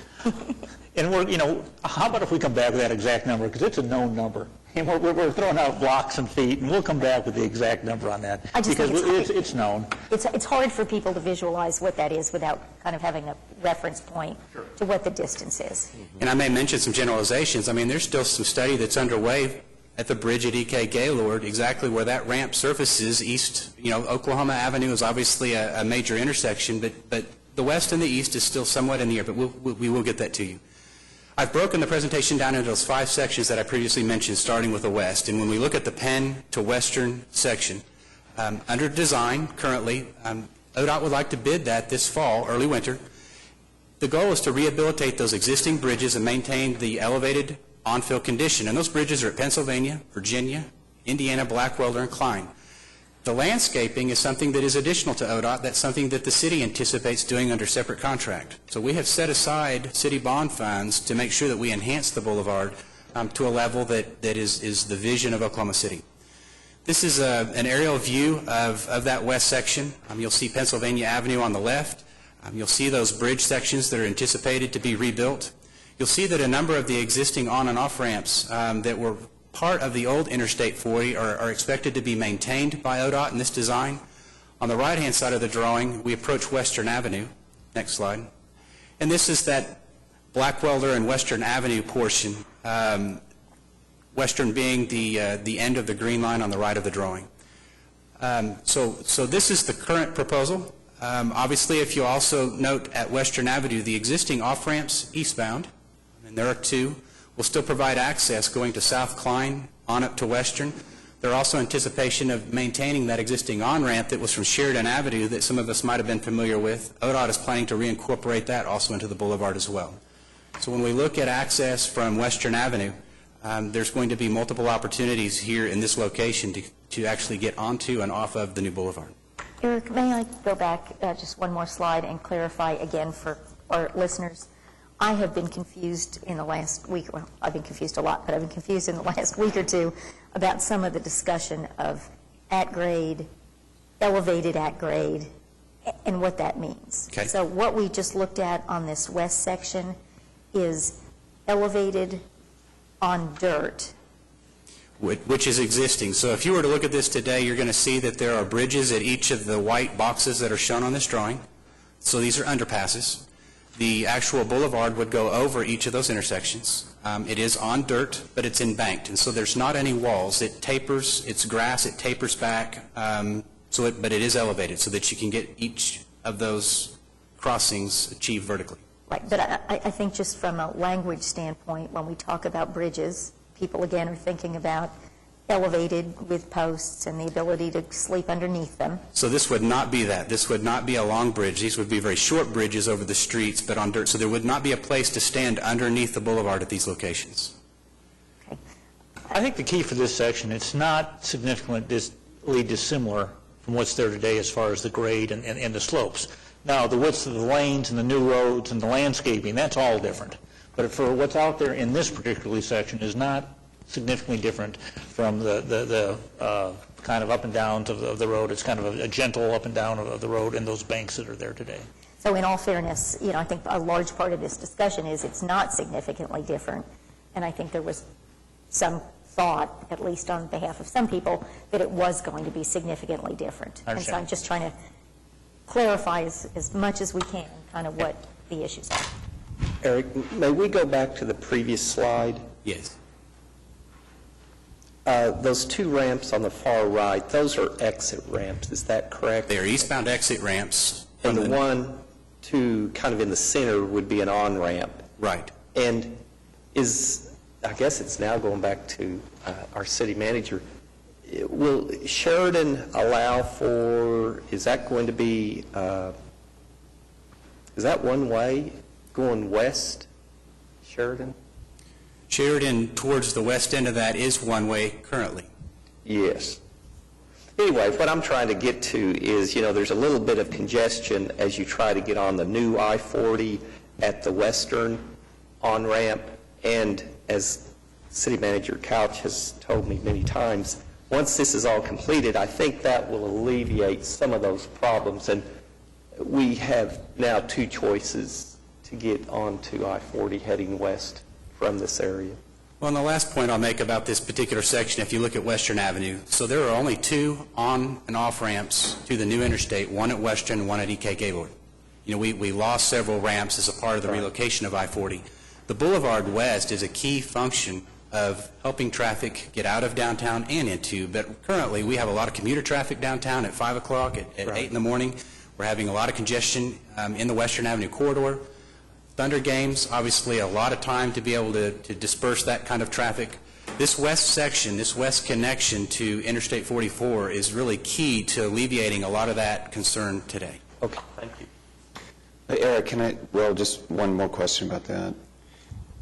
And we're, how about if we come back with that exact number, because it's a known number. And we're throwing out blocks and feet, and we'll come back with the exact number on that. I just because think it's known. It's hard for people to visualize what that is without kind of having a reference point to what the distance is. And I may mention some generalizations. I mean, there's still some study that's underway at the bridge at E.K. Gaylord, exactly where that ramp surfaces east. Oklahoma Avenue is obviously a major intersection, but the west and the east is still somewhat in the air, but we will get that to you. I've broken the presentation down into those 5 sections that I previously mentioned, starting with the west. And when we look at the Penn to Western section, under design currently, ODOT would like to bid that this fall, early winter. The goal is to rehabilitate those existing bridges and maintain the elevated on-fill condition. And those bridges are at Pennsylvania, Virginia, Indiana, Blackwelder, and Klein. The landscaping is something that is additional to ODOT. That's something that the city anticipates doing under separate contract. So we have set aside city bond funds to make sure that we enhance the boulevard to a level that is the vision of Oklahoma City. This is an aerial view of that west section. You'll see Pennsylvania Avenue on the left. You'll see those bridge sections that are anticipated to be rebuilt. You'll see that a number of the existing on and off ramps that were part of the old Interstate 40 are expected to be maintained by ODOT in this design. On the right-hand side of the drawing, we approach Western Avenue. Next slide. And this is that Blackwelder and Western Avenue portion, Western being the end of the green line on the right of the drawing. So this is the current proposal. Obviously, if you also note at Western Avenue, the existing off-ramps eastbound, and there are 2, will still provide access going to South Klein on up to Western. There are also anticipation of maintaining that existing on-ramp that was from Sheridan Avenue that some of us might have been familiar with. ODOT is planning to reincorporate that also into the boulevard as well. So when we look at access from Western Avenue, there's going to be multiple opportunities here in this location to actually get onto and off of the new boulevard. Eric, may I go back just one more slide and clarify again for our listeners? I have been confused in the last week. Well, I've been confused a lot, but I've been confused in the last week or 2 about some of the discussion of at grade, elevated at grade, and what that means. Okay. So what we just looked at on this west section is elevated on dirt. Which is existing. So if you were to look at this today, you're going to see that there are bridges at each of the white boxes that are shown on this drawing. So these are underpasses. The actual boulevard would go over each of those intersections. It is on dirt, but it's embanked, and so there's not any walls. It tapers, it's grass, it tapers back, but it is elevated so that you can get each of those crossings achieved vertically. Right, but I think just from a language standpoint, when we talk about bridges, people again are thinking about elevated with posts and the ability to sleep underneath them. So this would not be that. This would not be a long bridge. These would be very short bridges over the streets, but on dirt. So there would not be a place to stand underneath the boulevard at these locations. Okay. I think the key for this section, it's not significantly dissimilar from what's there today as far as the grade and the slopes. Now, the widths of the lanes and the new roads and the landscaping, that's all different. But for what's out there in this particular section is not significantly different from the kind of up and downs of the road. It's kind of a gentle up and down of the road and those banks that are there today. So in all fairness, I think a large part of this discussion is it's not significantly different. And I think there was some thought, at least on behalf of some people, that it was going to be significantly different. And so I'm just trying to clarify as much as we can kind of what the issues are. Eric, may we go back to the previous slide? Yes. Those 2 ramps on the far right, those are exit ramps, is that correct? They are eastbound exit ramps. And the 1, 2 kind of in the center would be an on-ramp. Right. And I guess it's now going back to our city manager, will Sheridan allow for, is that going to be, is that one way going west, Sheridan? Sheridan towards the west end of that is one way currently. Yes. Anyway, what I'm trying to get to is, there's a little bit of congestion as you try to get on the new I-40 at the western on-ramp. And as City Manager Couch has told me many times, once this is all completed, I think that will alleviate some of those problems. And we have now 2 choices to to get onto I-40 heading west from this area? Well, and the last point I'll make about this particular section, if you look at Western Avenue, so there are only 2 on and off ramps to the new interstate, one at Western and one at E.K. Gaylord. You know, we lost several ramps as a part of the relocation of I-40. The Boulevard West is a key function of helping traffic get out of downtown and into, but currently we have a lot of commuter traffic downtown at 5 o'clock, at 8 in the morning. We're having a lot of congestion in the Western Avenue corridor. Thunder games, obviously a lot of time to be able to disperse that kind of traffic. This west section, this west connection to Interstate 44 is really key to alleviating a lot of that concern today. Okay, thank you. Eric, just one more question about that.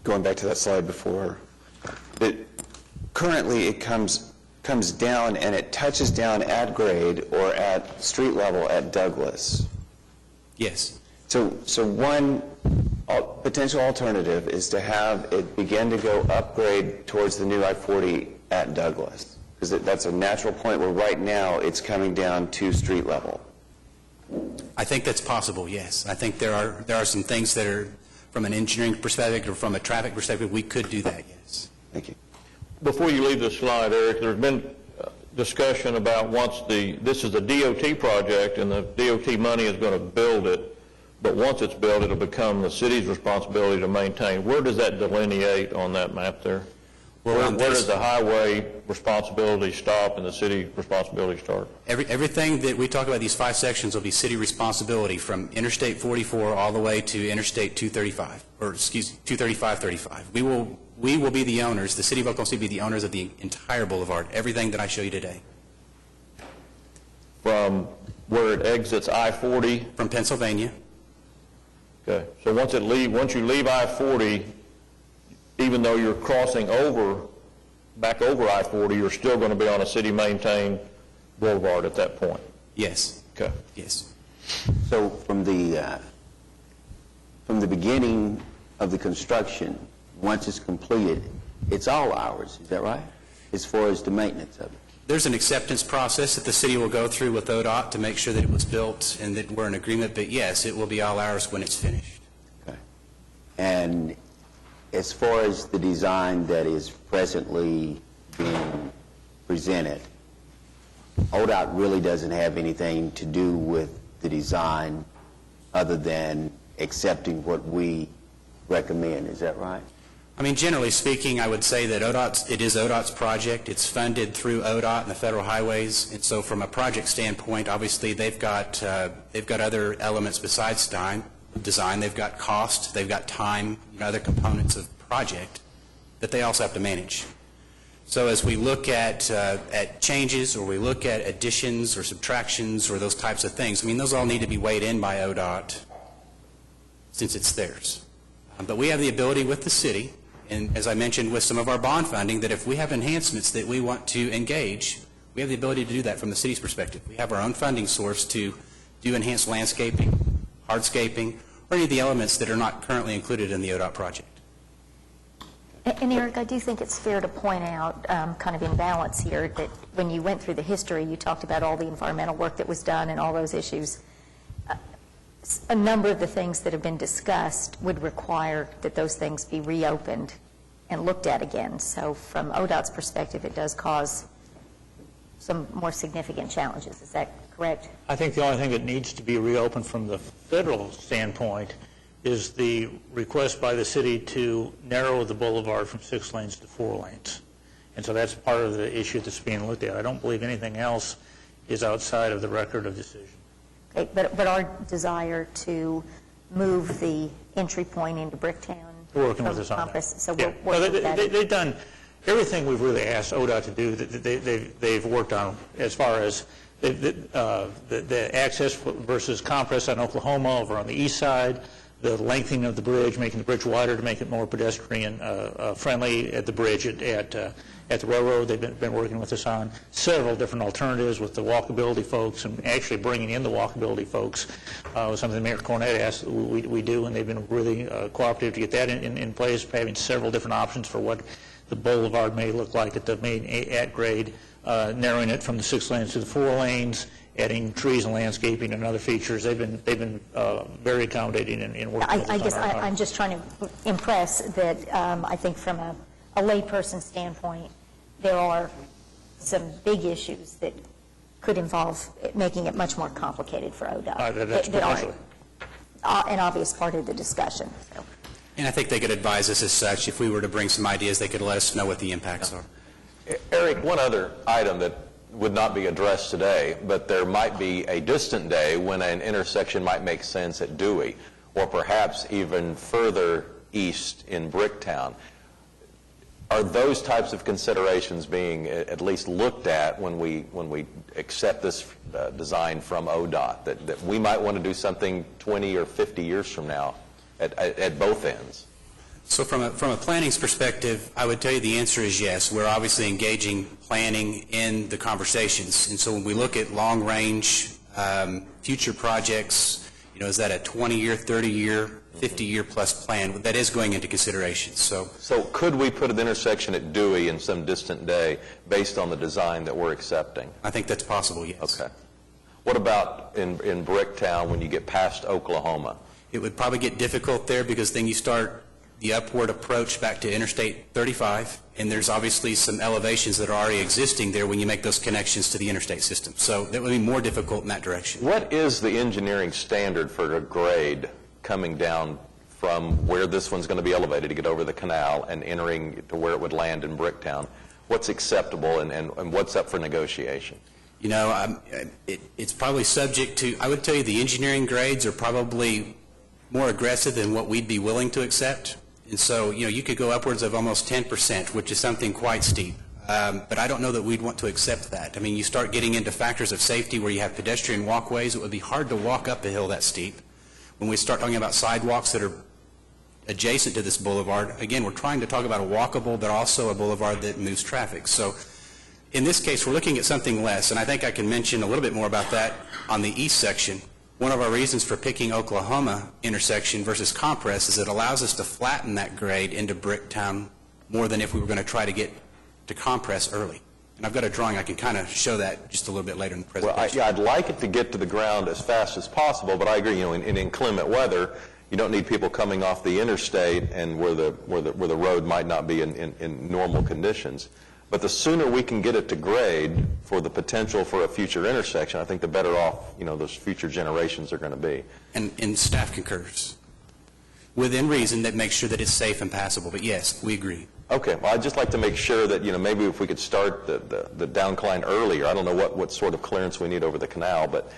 Going back to that slide before. Currently, it comes down and it touches down at grade or at street level at Douglas. Yes. So one potential alternative is to have it begin to go upgrade towards the new I-40 at Douglas, because that's a natural point where right now it's coming down to street level. I think that's possible, yes. I think there are some things that are, from an engineering perspective or from a traffic perspective, we could do that, yes. Thank you. Before you leave this slide, Eric, there's been discussion about this is a DOT project and the DOT money is going to build it, but once it's built, it'll become the city's responsibility to maintain. Where does that delineate on that map there? Where does the highway responsibility stop and the city responsibility start? Everything that we talk about, these 5 sections, will be city responsibility from Interstate 44 all the way to Interstate 235, or excuse me, 235-35. We will be the owners, the city of Oklahoma City will be the owners of the entire boulevard, everything that I show you today. From where it exits I-40? From Pennsylvania. Okay, so once you leave I-40, even though you're crossing back over I-40, you're still going to be on a city-maintained boulevard at that point? Yes. Okay. Yes. So from the beginning of the construction, once it's completed, it's all ours, is that right? As far as the maintenance of it? There's an acceptance process that the city will go through with ODOT to make sure that it was built and that we're in agreement, but yes, it will be all ours when it's finished. Okay. And as far as the design that is presently being presented, ODOT really doesn't have anything to do with the design other than accepting what we recommend, is that right? I mean, generally speaking, I would say that it is ODOT's project. It's funded through ODOT and the federal highways, and so from a project standpoint, obviously they've got other elements besides design. They've got cost, they've got time, other components of project that they also have to manage. So as we look at changes, or we look at additions or subtractions or those types of things, I mean, those all need to be weighed in by ODOT since it's theirs. But we have the ability with the city, and as I mentioned with some of our bond funding, that if we have enhancements that we want to engage, we have the ability to do that from the city's perspective. We have our own funding source to do enhanced landscaping, hardscaping, or any of the elements that are not currently included in the ODOT project. And Eric, I do think it's fair to point out, kind of in balance here, that when you went through the history, you talked about all the environmental work that was done and all those issues. A number of the things that have been discussed would require that those things be reopened and looked at again. So from ODOT's perspective, it does cause some more significant challenges. Is that correct? I think the only thing that needs to be reopened from the federal standpoint is the request by the city to narrow the boulevard from 6 lanes to 4 lanes. And so that's part of the issue that's being looked at. I don't believe anything else is outside of the record of decision. Okay, but our desire to move the entry point into Bricktown. We're working with us on that. So yeah. we're working with that. They've done everything we've really asked ODOT to do. They've worked on as far as the access versus compress on Oklahoma over on the east side, the lengthening of the bridge, making the bridge wider to make it more pedestrian friendly at the bridge at the railroad. They've been working with us on several different alternatives with the walkability folks, and actually bringing in the walkability folks was something Mayor Cornett asked we do, and they've been really cooperative to get that in place, having several different options for what the boulevard may look like at the main at grade, narrowing it from the 6 lanes to the 4 lanes, adding trees and landscaping and other features. They've been very accommodating in working with us I on guess our I'm just trying to impress that I think from a layperson standpoint, there are some big issues that could involve making it much more complicated for ODOT. That's that are potentially an obvious part of the discussion. So. And I think they could advise us as such. If we were to bring some ideas, they could let us know what the impacts are. Eric, one other item that would not be addressed today, but there might be a distant day when an intersection might make sense at Dewey, or perhaps even further east in Bricktown. Are those types of considerations being at least looked at when we accept this design from ODOT, that we might want to do something 20 or 50 years from now at both ends? So from a planning's perspective, I would tell you the answer is yes. We're obviously engaging planning in the conversations. And so when we look at long-range future projects, is that a 20-year, 30-year, 50-year plus plan? That is going into consideration. So could we put an intersection at Dewey in some distant day based on the design that we're accepting? I think that's possible, yes. Okay. What about in Bricktown when you get past Oklahoma? It would probably get difficult there because then you start the upward approach back to Interstate 35, and there's obviously some elevations that are already existing there when you make those connections to the interstate system. So that would be more difficult in that direction. What is the engineering standard for a grade coming down from where this one's going to be elevated to get over the canal and entering to where it would land in Bricktown? What's acceptable and what's up for negotiation? It's probably subject to, I would tell you the engineering grades are probably more aggressive than what we'd be willing to accept. And so, you could go upwards of almost 10%, which is something quite steep. But I don't know that we'd want to accept that. I mean, you start getting into factors of safety where you have pedestrian walkways. It would be hard to walk up a hill that steep. When we start talking about sidewalks that are adjacent to this boulevard, again, we're trying to talk about a walkable, but also a boulevard that moves traffic. So in this case, we're looking at something less, and I think I can mention a little bit more about that on the east section. One of our reasons for picking Oklahoma intersection versus Compress is it allows us to flatten that grade into Bricktown more than if we were going to try to get to Compress early. And I've got a drawing. I can kind of show that just a little bit later in the presentation. Well, I'd like it to get to the ground as fast as possible, but I agree, in inclement weather, you don't need people coming off the interstate and where the road might not be in normal conditions. But the sooner we can get it to grade for the potential for a future intersection, I think the better off, those future generations are going to be. And staff concurs. Within reason, that makes sure that it's safe and passable. But yes, we agree. Okay. Well, I'd just like to make sure that, maybe if we could start the downcline earlier. I don't know what sort of clearance we need over the canal, but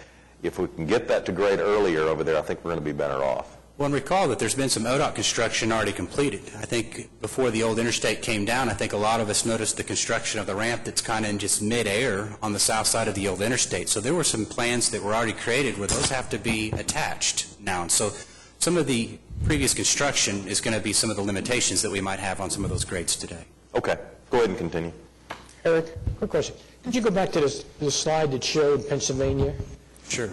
if we can get that to grade earlier over there, I think we're going to be better off. Well, and recall that there's been some ODOT construction already completed. I think before the old interstate came down, I think a lot of us noticed the construction of the ramp that's kind of in just mid-air on the south side of the old interstate. So there were some plans that were already created where those have to be attached now. And so some of the previous construction is going to be some of the limitations that we might have on some of those grades today. Okay. Go ahead and continue. Eric, quick question. Could you go back to the slide that showed Pennsylvania? Sure.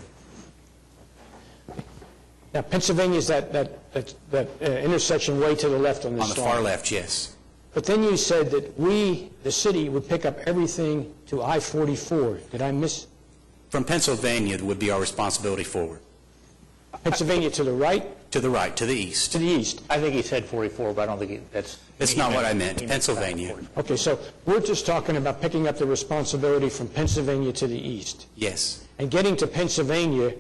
Now, Pennsylvania is that intersection way to the left on this slide. On the far left, yes. But then you said that the city, would pick up everything to I-44. Did I miss? From Pennsylvania would be our responsibility forward. Pennsylvania to the right? To the right, to the east. To the east. I think he said 44, but I don't think that's... That's not what I meant. Pennsylvania. Okay, so we're just talking about picking up the responsibility from Pennsylvania to the east. Yes. And getting to Pennsylvania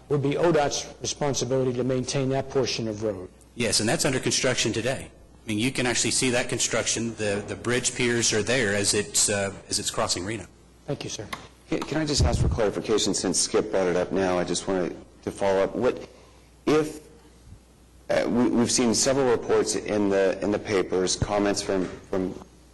would be ODOT's responsibility to maintain that portion of road. Yes, and that's under construction today. I mean, you can actually see that construction. The bridge piers are there as it's crossing Reno. Thank you, sir. Can I just ask for clarification since Skip brought it up now? I just wanted to follow up. What if we've seen several reports in the papers, comments from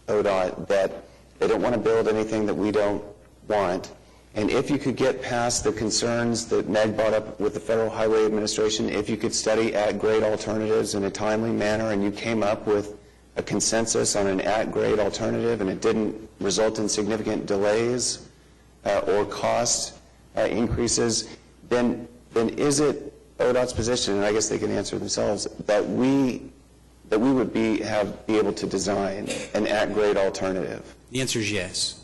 ODOT that they don't want to build anything that we don't want. And if you could get past the concerns that Meg brought up with the Federal Highway Administration, if you could study at-grade alternatives in a timely manner and you came up with a consensus on an at-grade alternative and it didn't result in significant delays or cost increases, then is it ODOT's position, and I guess they can answer themselves, that we would be able to design an at-grade alternative? The answer is yes.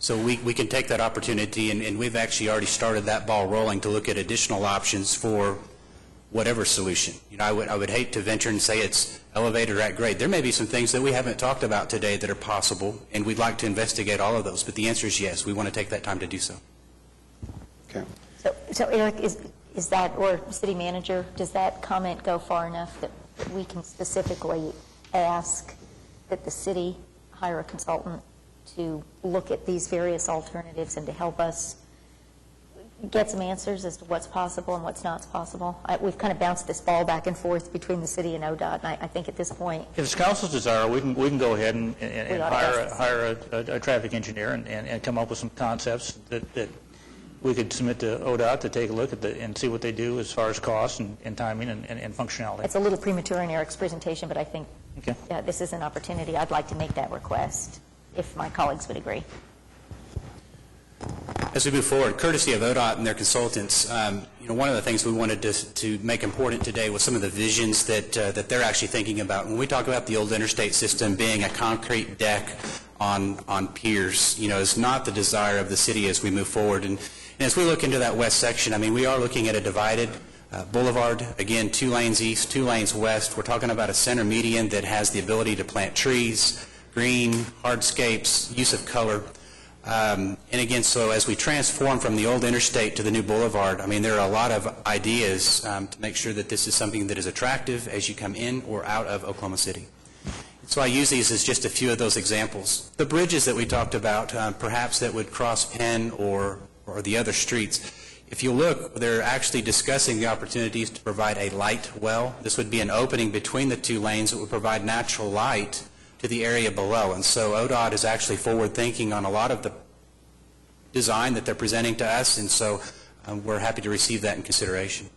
So we can take that opportunity, and we've actually already started that ball rolling to look at additional options for whatever solution. You know, I would hate to venture and say it's elevated or at grade. There may be some things that we haven't talked about today that are possible, and we'd like to investigate all of those. But the answer is yes. We want to take that time to do so. Okay. So Eric, is that, or city manager, does that comment go far enough that we can specifically ask that the city hire a consultant to look at these various alternatives and to help us get some answers as to what's possible and what's not possible? We've kind of bounced this ball back and forth between the city and ODOT, and I think at this point... If it's council's desire, we can go ahead and hire a traffic engineer and come up with some concepts that we could submit to ODOT to take a look at and see what they do as far as cost and timing and functionality. It's a little premature in Eric's presentation, but I think this is an opportunity. I'd like to make that request, if my colleagues would agree. As we move forward, courtesy of ODOT and their consultants, one of the things we wanted to make important today was some of the visions that they're actually thinking about. When we talk about the old interstate system being a concrete deck on piers, is not the desire of the city as we move forward. And as we look into that west section, we are looking at a divided boulevard, again, 2 lanes east, 2 lanes west. We're talking about a center median that has the ability to plant trees, green, hardscapes, use of color. And again, so as we transform from the old interstate to the new boulevard, there are a lot of ideas to make sure that this is something that is attractive as you come in or out of Oklahoma City. So I use these as just a few of those examples. The bridges that we talked about, perhaps that would cross Penn or the other streets, if you look, they're actually discussing the opportunities to provide a light well. This would be an opening between the 2 lanes that would provide natural light to the area below. And so ODOT is actually forward-thinking on a lot of the design that they're presenting to us, and so we're happy to receive that in consideration.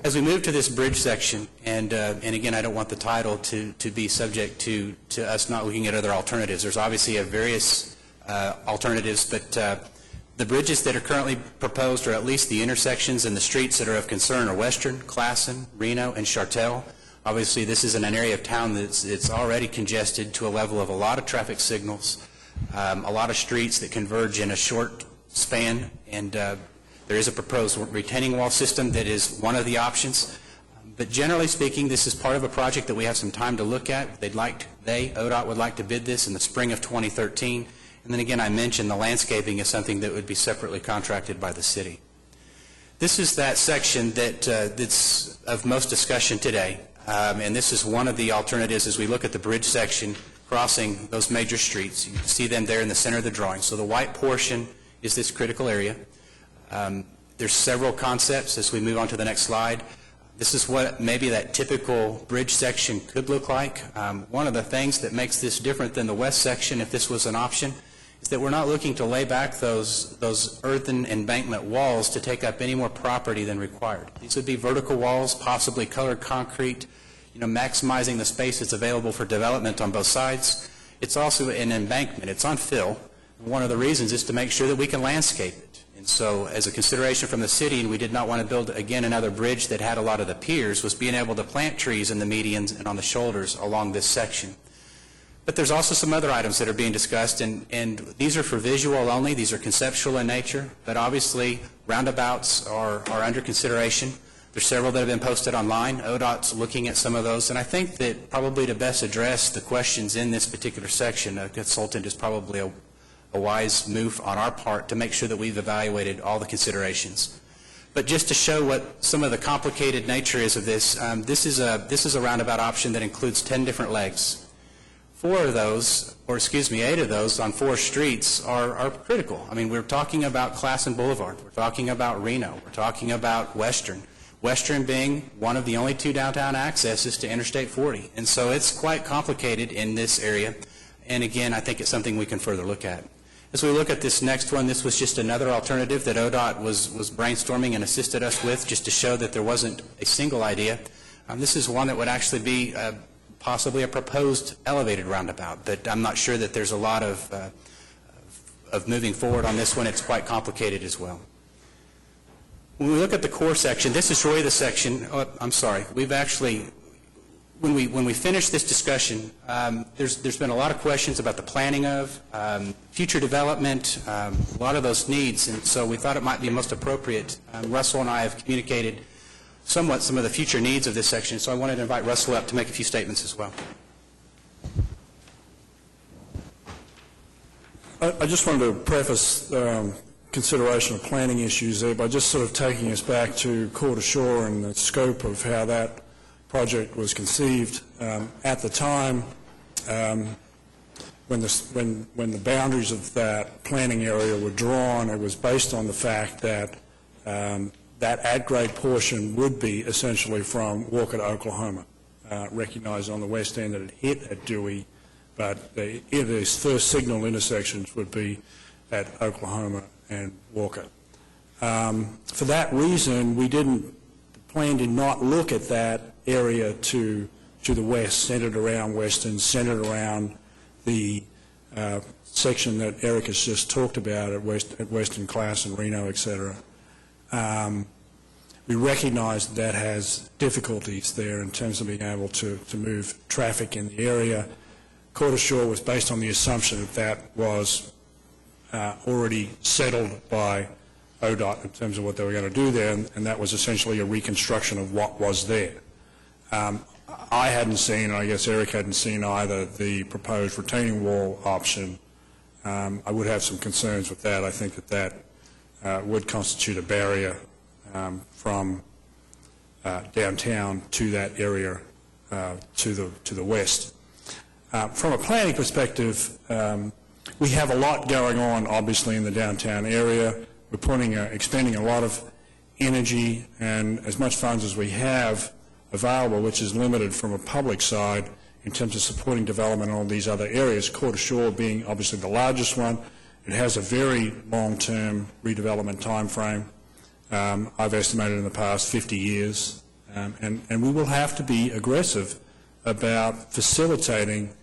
As we move to this bridge section, and again, I don't want the title to be subject to us not looking at other alternatives. There's obviously various alternatives, but the bridges that are currently proposed, or at least the intersections and the streets that are of concern, are Western, Classen, Reno, and Chartel. Obviously, this is an area of town that's already congested to a level of a lot of traffic signals, a lot of streets that converge in a short span, and there is a proposed retaining wall system that is one of the options. But generally speaking, this is part of a project that we have some time to look at. ODOT would like to bid this in the spring of 2013. And then again, I mentioned the landscaping is something that would be separately contracted by the city. This is that section that's of most discussion today. And this is one of the alternatives as we look at the bridge section crossing those major streets. You can see them there in the center of the drawing. So the white portion is this critical area. There's several concepts as we move on to the next slide. This is what maybe that typical bridge section could look like. One of the things that makes this different than the west section, if this was an option, is that we're not looking to lay back those earthen embankment walls to take up any more property than required. These would be vertical walls, possibly colored concrete, maximizing the space that's available for development on both sides. It's also an embankment. It's on fill. One of the reasons is to make sure that we can landscape it. And so as a consideration from the city, and we did not want to build, again, another bridge that had a lot of the piers, was being able to plant trees in the medians and on the shoulders along this section. But there's also some other items that are being discussed, and these are for visual only. These are conceptual in nature, but obviously roundabouts are under consideration. There's several that have been posted online. ODOT's looking at some of those, and I think that probably to best address the questions in this particular section, a consultant is probably a wise move on our part to make sure that we've evaluated all the considerations. But just to show what some of the complicated nature is of this, this is a roundabout option that includes 10 different legs. 8 of those on 4 streets are critical. We're talking about Classen Boulevard. We're talking about Reno. We're talking about Western. Western being one of the only 2 downtown accesses to Interstate 40. And so it's quite complicated in this area. And again, I think it's something we can further look at. As we look at this next one, this was just another alternative that ODOT was brainstorming and assisted us with, just to show that there wasn't a single idea. This is one that would actually be possibly a proposed elevated roundabout, but I'm not sure that there's a lot of moving forward on this one. It's quite complicated as well. When we look at the core section, this is really the section, we've actually when we finish this discussion, there's been a lot of questions about the planning of, future development, a lot of those needs, and so we thought it might be most appropriate. Russell and I have communicated somewhat some of the future needs of this section, so I wanted to invite Russell up to make a few statements as well. I just wanted to preface consideration of planning issues there by just sort of taking us back to Court Ashore and the scope of how that project was conceived. At the time, when the boundaries of that planning area were drawn, it was based on the fact that that at-grade portion would be essentially from Walker to Oklahoma, recognized on the west end that it hit at Dewey, but its first signal intersections would be at Oklahoma and Walker. For that reason, the plan did not look at that area to the west, centered around Weston, centered around the section that Eric has just talked about at Western Class and Reno, et cetera. We recognize that has difficulties there in terms of being able to move traffic in the area. Court Ashore was based on the assumption that that was already settled by ODOT in terms of what they were going to do there, and that was essentially a reconstruction of what was there. I hadn't seen, and I guess Eric hadn't seen either, the proposed retaining wall option. I would have some concerns with that. I think that would constitute a barrier from downtown to that area to the west. From a planning perspective, we have a lot going on, obviously, in the downtown area. We're expending a lot of energy and as much funds as we have available, which is limited from a public side in terms of supporting development in all these other areas, Court Ashore being obviously the largest one. It has a very long-term redevelopment time frame. I've estimated in the past 50 years, and we will have to be aggressive about facilitating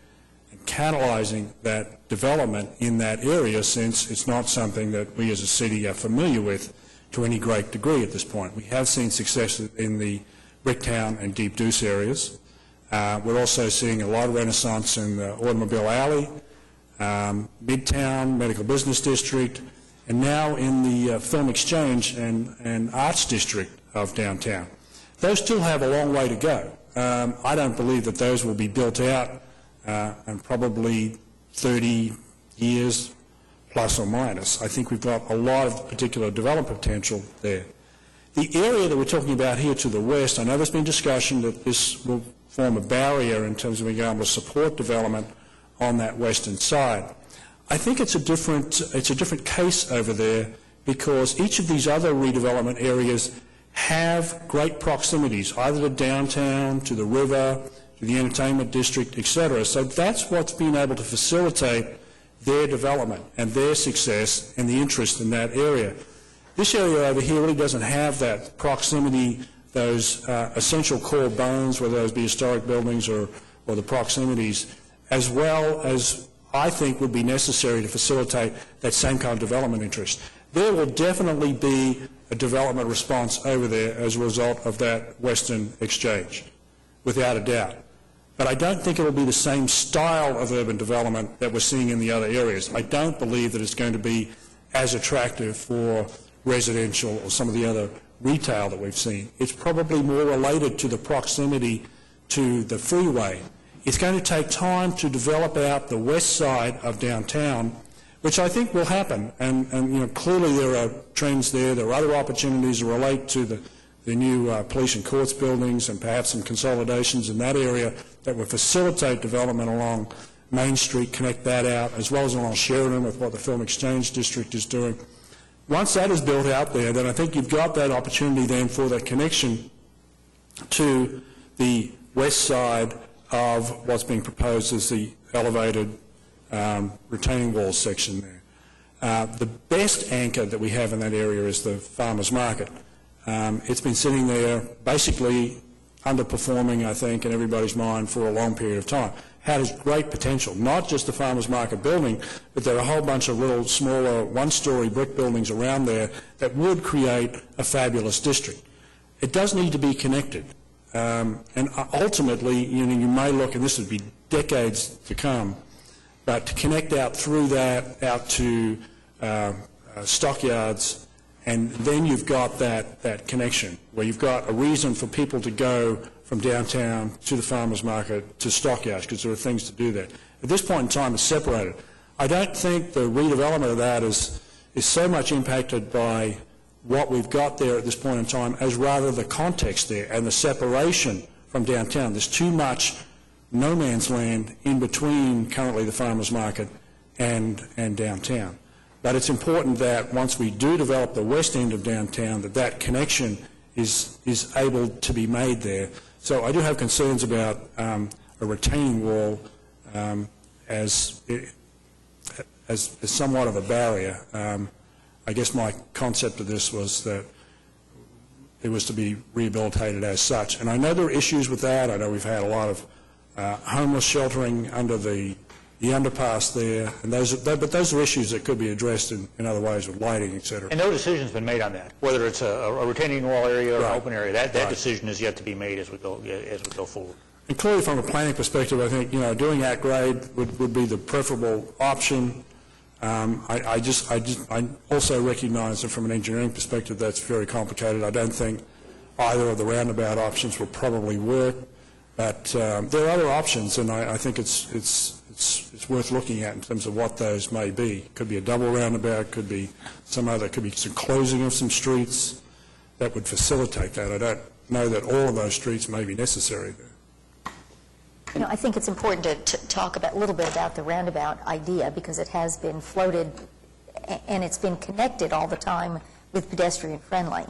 and catalyzing that development in that area, since it's not something that we as a city are familiar with to any great degree at this point. We have seen success in the Bricktown and Deep Deuce areas. We're also seeing a lot of renaissance in the Automobile Alley, Midtown, Medical Business District, and now in the Film Exchange and Arts District of downtown. Those still have a long way to go. I don't believe that those will be built out in probably 30 years plus or minus. I think we've got a lot of particular development potential there. The area that we're talking about here to the west, I know there's been discussion that this will form a barrier in terms of being able to support development on that western side. I think it's a different case over there, because each of these other redevelopment areas have great proximities, either to downtown, to the river, to the entertainment district, etc. So that's what's been able to facilitate their development and their success and the interest in that area. This area over here really doesn't have that proximity, those essential core bones, whether those be historic buildings or the proximities, as well as I think would be necessary to facilitate that same kind of development interest. There will definitely be a development response over there as a result of that Western Exchange, without a doubt. But I don't think it will be the same style of urban development that we're seeing in the other areas. I don't believe that it's going to be as attractive for residential or some of the other retail that we've seen. It's probably more related to the proximity to the freeway. It's going to take time to develop out the west side of downtown, which I think will happen. And clearly there are trends there. There are other opportunities that relate to the new police and courts buildings and perhaps some consolidations in that area that will facilitate development along Main Street, connect that out, as well as along Sheridan with what the Film Exchange District is doing. Once that is built out there, then I think you've got that opportunity then for that connection to the west side of what's being proposed as the elevated retaining wall section there. The best anchor that we have in that area is the farmers market. It's been sitting there basically underperforming, I think, in everybody's mind for a long period of time. Has great potential, not just the farmers market building, but there are a whole bunch of little smaller one-story brick buildings around there that would create a fabulous district. It does need to be connected. And ultimately, you may look, and this would be decades to come, but to connect out through that, out to stockyards, and then you've got that connection where you've got a reason for people to go from downtown to the farmers market to stockyards, because there are things to do there. At this point in time, it's separated. I don't think the redevelopment of that is so much impacted by what we've got there at this point in time as rather the context there and the separation from downtown. There's too much no man's land in between currently the farmers market and downtown. But it's important that once we do develop the west end of downtown, that connection is able to be made there. So I do have concerns about a retaining wall as somewhat of a barrier. I guess my concept of this was that it was to be rehabilitated as such. And I know there are issues with that. I know we've had a lot of homeless sheltering under the underpass there, and but those are issues that could be addressed in other ways with lighting, et cetera. And no decision's been made on that, whether it's a retaining wall area or an open area. That decision is yet to be made as we go forward. And clearly, from a planning perspective, I think doing at grade would be the preferable option. I also recognize that from an engineering perspective, that's very complicated. I don't think either of the roundabout options will probably work, but there are other options, and I think it's worth looking at in terms of what those may be. Could be a double roundabout, could be could be some closing of some streets that would facilitate that. I don't know that all of those streets may be necessary there. I think it's important to talk a little bit about the roundabout idea, because it has been floated and it's been connected all the time with pedestrian friendly.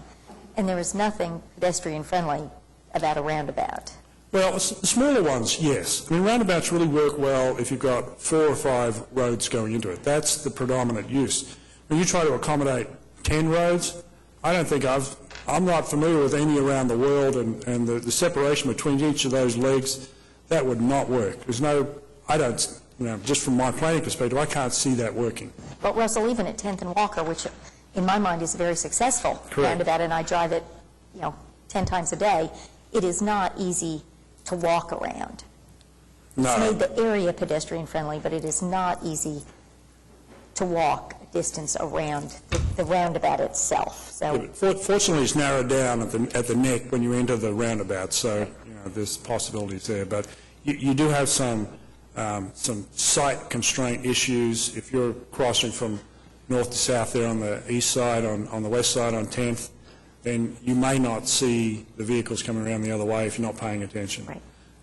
And there is nothing pedestrian friendly about a roundabout. Well, the smaller ones, yes. I mean, roundabouts really work well if you've got 4 or 5 roads going into it. That's the predominant use. When you try to accommodate 10 roads, I don't think I'm not familiar with any around the world, and the separation between each of those legs, that would not work. There's just from my planning perspective, I can't see that working. But Russell, even at 10th and Walker, which in my mind is a very successful roundabout, and I drive it, 10 times a day, it is not easy to walk around. No. It's made the area pedestrian friendly, but it is not easy to walk a distance around the roundabout itself. So, fortunately, it's narrowed down at the neck when you enter the roundabout, so there's possibilities there. But you do have some site constraint issues. If you're crossing from north to south there on the east side, on the west side on 10th, then you may not see the vehicles coming around the other way if you're not paying attention. Right.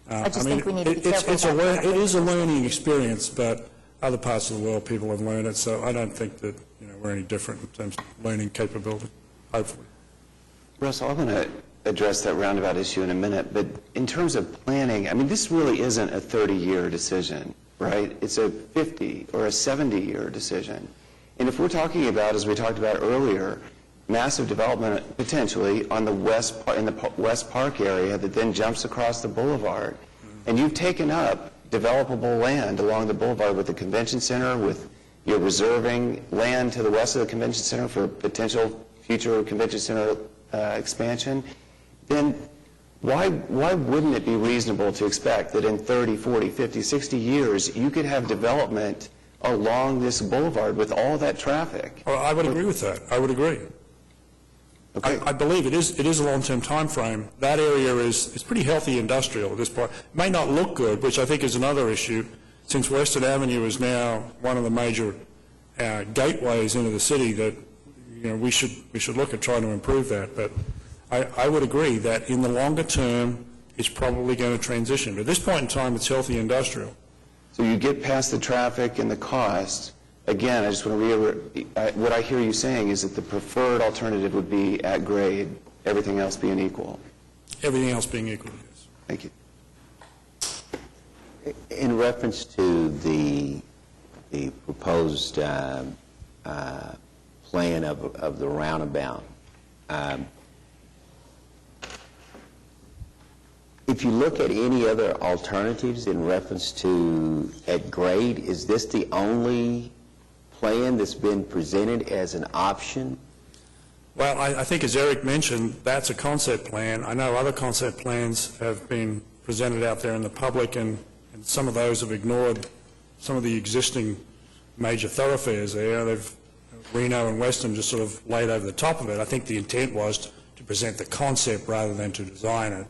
I just think we need to be careful about that. It is a learning experience, but other parts of the world, people have learned it, so I don't think that we're any different in terms of learning capability, hopefully. Russell, I'm going to address that roundabout issue in a minute, but in terms of planning, I mean, this really isn't a 30-year decision, right? It's a 50 or a 70-year decision. And if we're talking about, as we talked about earlier, massive development potentially in the West Park area that then jumps across the boulevard, and you've taken up developable land along the boulevard with the convention center, with you're reserving land to the west of the convention center for potential future convention center expansion, then why wouldn't it be reasonable to expect that in 30, 40, 50, 60 years you could have development along this boulevard with all that traffic? Well, I would agree with that. I would agree. Okay. I believe it is a long-term time frame. That area is pretty healthy industrial at this point. It may not look good, which I think is another issue, since Western Avenue is now one of the major gateways into the city that we should look at trying to improve that. But I would agree that in the longer term, it's probably going to transition. But at this point in time, it's healthy industrial. So you get past the traffic and the cost. Again, I just want to reiterate, what I hear you saying is that the preferred alternative would be at grade, everything else being equal. Everything else being equal, yes. Thank you. In reference to the proposed plan of the roundabout, if you look at any other alternatives in reference to at grade, is this the only plan that's been presented as an option? Well, I think as Eric mentioned, that's a concept plan. I know other concept plans have been presented out there in the public, and some of those have ignored some of the existing major thoroughfares there. Reno and Western just sort of laid over the top of it. I think the intent was to present the concept rather than to design it.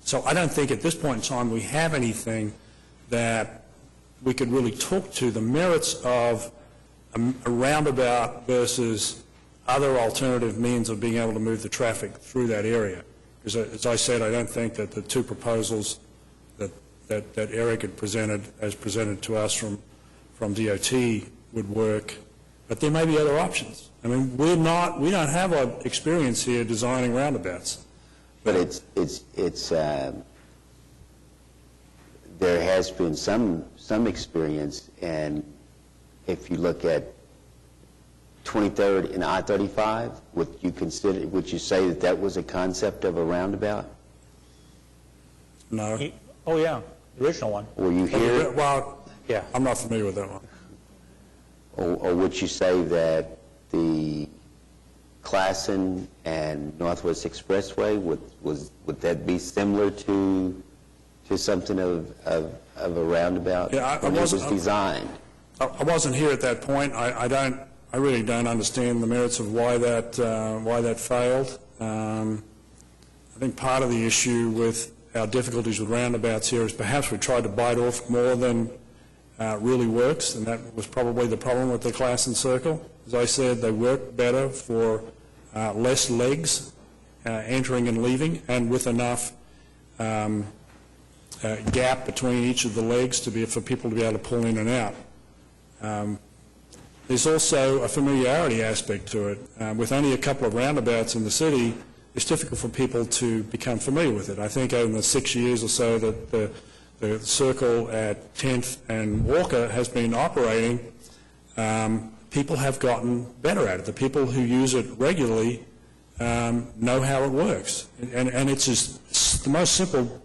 So I don't think at this point in time we have anything that we could really talk to the merits of a roundabout versus other alternative means of being able to move the traffic through that area. Because as I said, I don't think that the two proposals that Eric had presented, as presented to us from DOT, would work. But there may be other options. I mean, we don't have our experience here designing roundabouts. But there has been some experience, and if you look at 23rd and I-35, would you say that was a concept of a roundabout? No. Oh, yeah, the original one. Were you here? Well, yeah, I'm not familiar with that one. Or would you say that the Classen and Northwest Expressway, would that be similar to something of a roundabout when it was designed? I wasn't here at that point. I really don't understand the merits of why that failed. I think part of the issue with our difficulties with roundabouts here is perhaps we tried to bite off more than really works, and that was probably the problem with the Classen Circle. As I said, they work better for less legs entering and leaving, and with enough gap between each of the legs for people to be able to pull in and out. There's also a familiarity aspect to it. With only a couple of roundabouts in the city, it's difficult for people to become familiar with it. I think over the 6 years or so that the circle at 10th and Walker has been operating, people have gotten better at it. The people who use it regularly know how it works. And it's just the most simple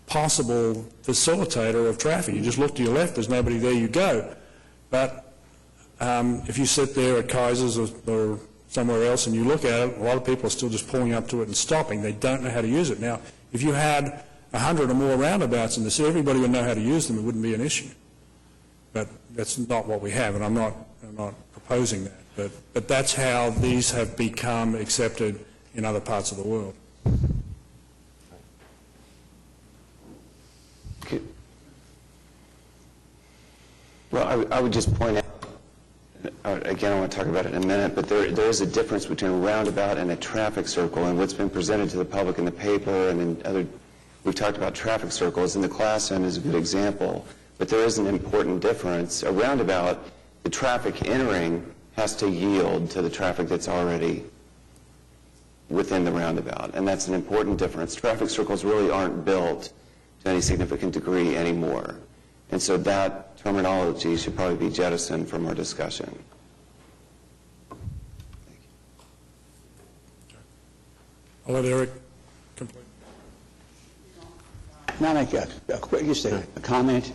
possible facilitator of traffic. You just look to your left, there's nobody there, you go. But if you sit there at Kaiser's or somewhere else and you look at it, a lot of people are still just pulling up to it and stopping. They don't know how to use it. Now, if you had 100 or more roundabouts in the city, everybody would know how to use them. It wouldn't be an issue. But that's not what we have, and I'm not proposing that. But that's how these have become accepted in other parts of the world. Well, I would just point out, again, I want to talk about it in a minute, but there is a difference between a roundabout and a traffic circle, and what's been presented to the public in the paper and in other, we've talked about traffic circles, and the Classen is a good example, but there is an important difference. A roundabout, the traffic entering has to yield to the traffic that's already within the roundabout, and that's an important difference. Traffic circles really aren't built to any significant degree anymore, and so that terminology should probably be jettisoned from our discussion. I'll let Eric complete. Can I make a quick, just a comment?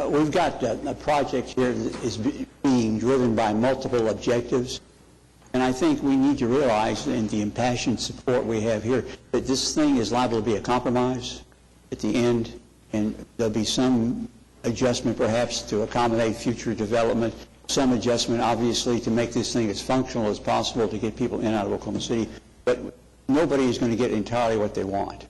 We've got a project here that is being driven by multiple objectives, and I think we need to realize in the impassioned support we have here that this thing is liable to be a compromise at the end, and there'll be some adjustment perhaps to accommodate future development, some adjustment obviously to make this thing as functional as possible to get people in and out of Oklahoma City, but nobody is going to get entirely what they want.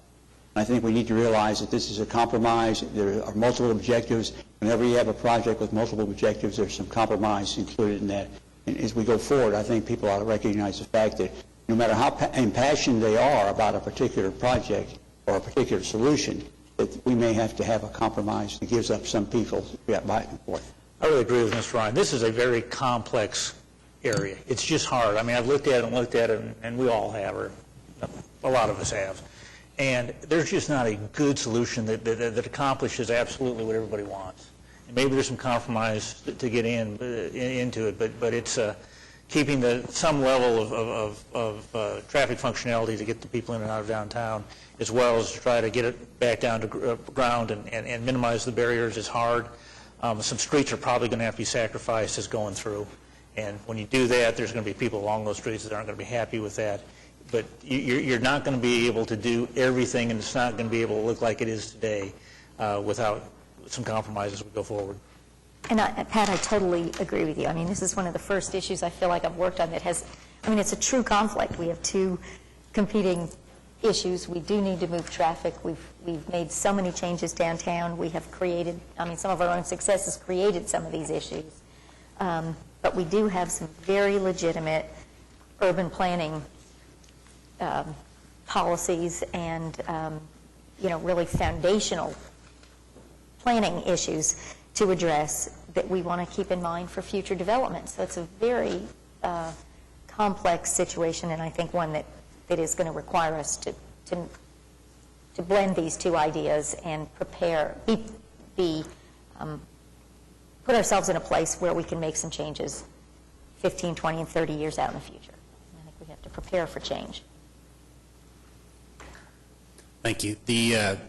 I think we need to realize that this is a compromise. There are multiple objectives. Whenever you have a project with multiple objectives, there's some compromise included in that. And as we go forward, I think people ought to recognize the fact that no matter how impassioned they are about a particular project or a particular solution, that we may have to have a compromise that gives up some people back and forth. I really agree with Mr. Ryan. This is a very complex area. It's just hard. I mean, I've looked at it, and we all have, or a lot of us have. And there's just not a good solution that accomplishes absolutely what everybody wants. And maybe there's some compromise to get into it, but it's keeping some level of traffic functionality to get the people in and out of downtown, as well as to try to get it back down to ground and minimize the barriers is hard. Some streets are probably going to have to be sacrificed as going through. And when you do that, there's going to be people along those streets that aren't going to be happy with that. But you're not going to be able to do everything, and it's not going to be able to look like it is today without some compromises as we go forward. And Pat, I totally agree with you. I mean, this is one of the first issues I feel like I've worked on that has, I mean, it's a true conflict. We have two competing issues. We do need to move traffic. We've made so many changes downtown. We have created, I mean, some of our own successes created some of these issues. But we do have some very legitimate urban planning policies and, really foundational planning issues to address that we want to keep in mind for future development. So it's a very complex situation, and I think one that is going to require us to blend these two ideas and prepare, put ourselves in a place where we can make some changes 15, 20, and 30 years out in the future. I think we have to prepare for change. Thank you.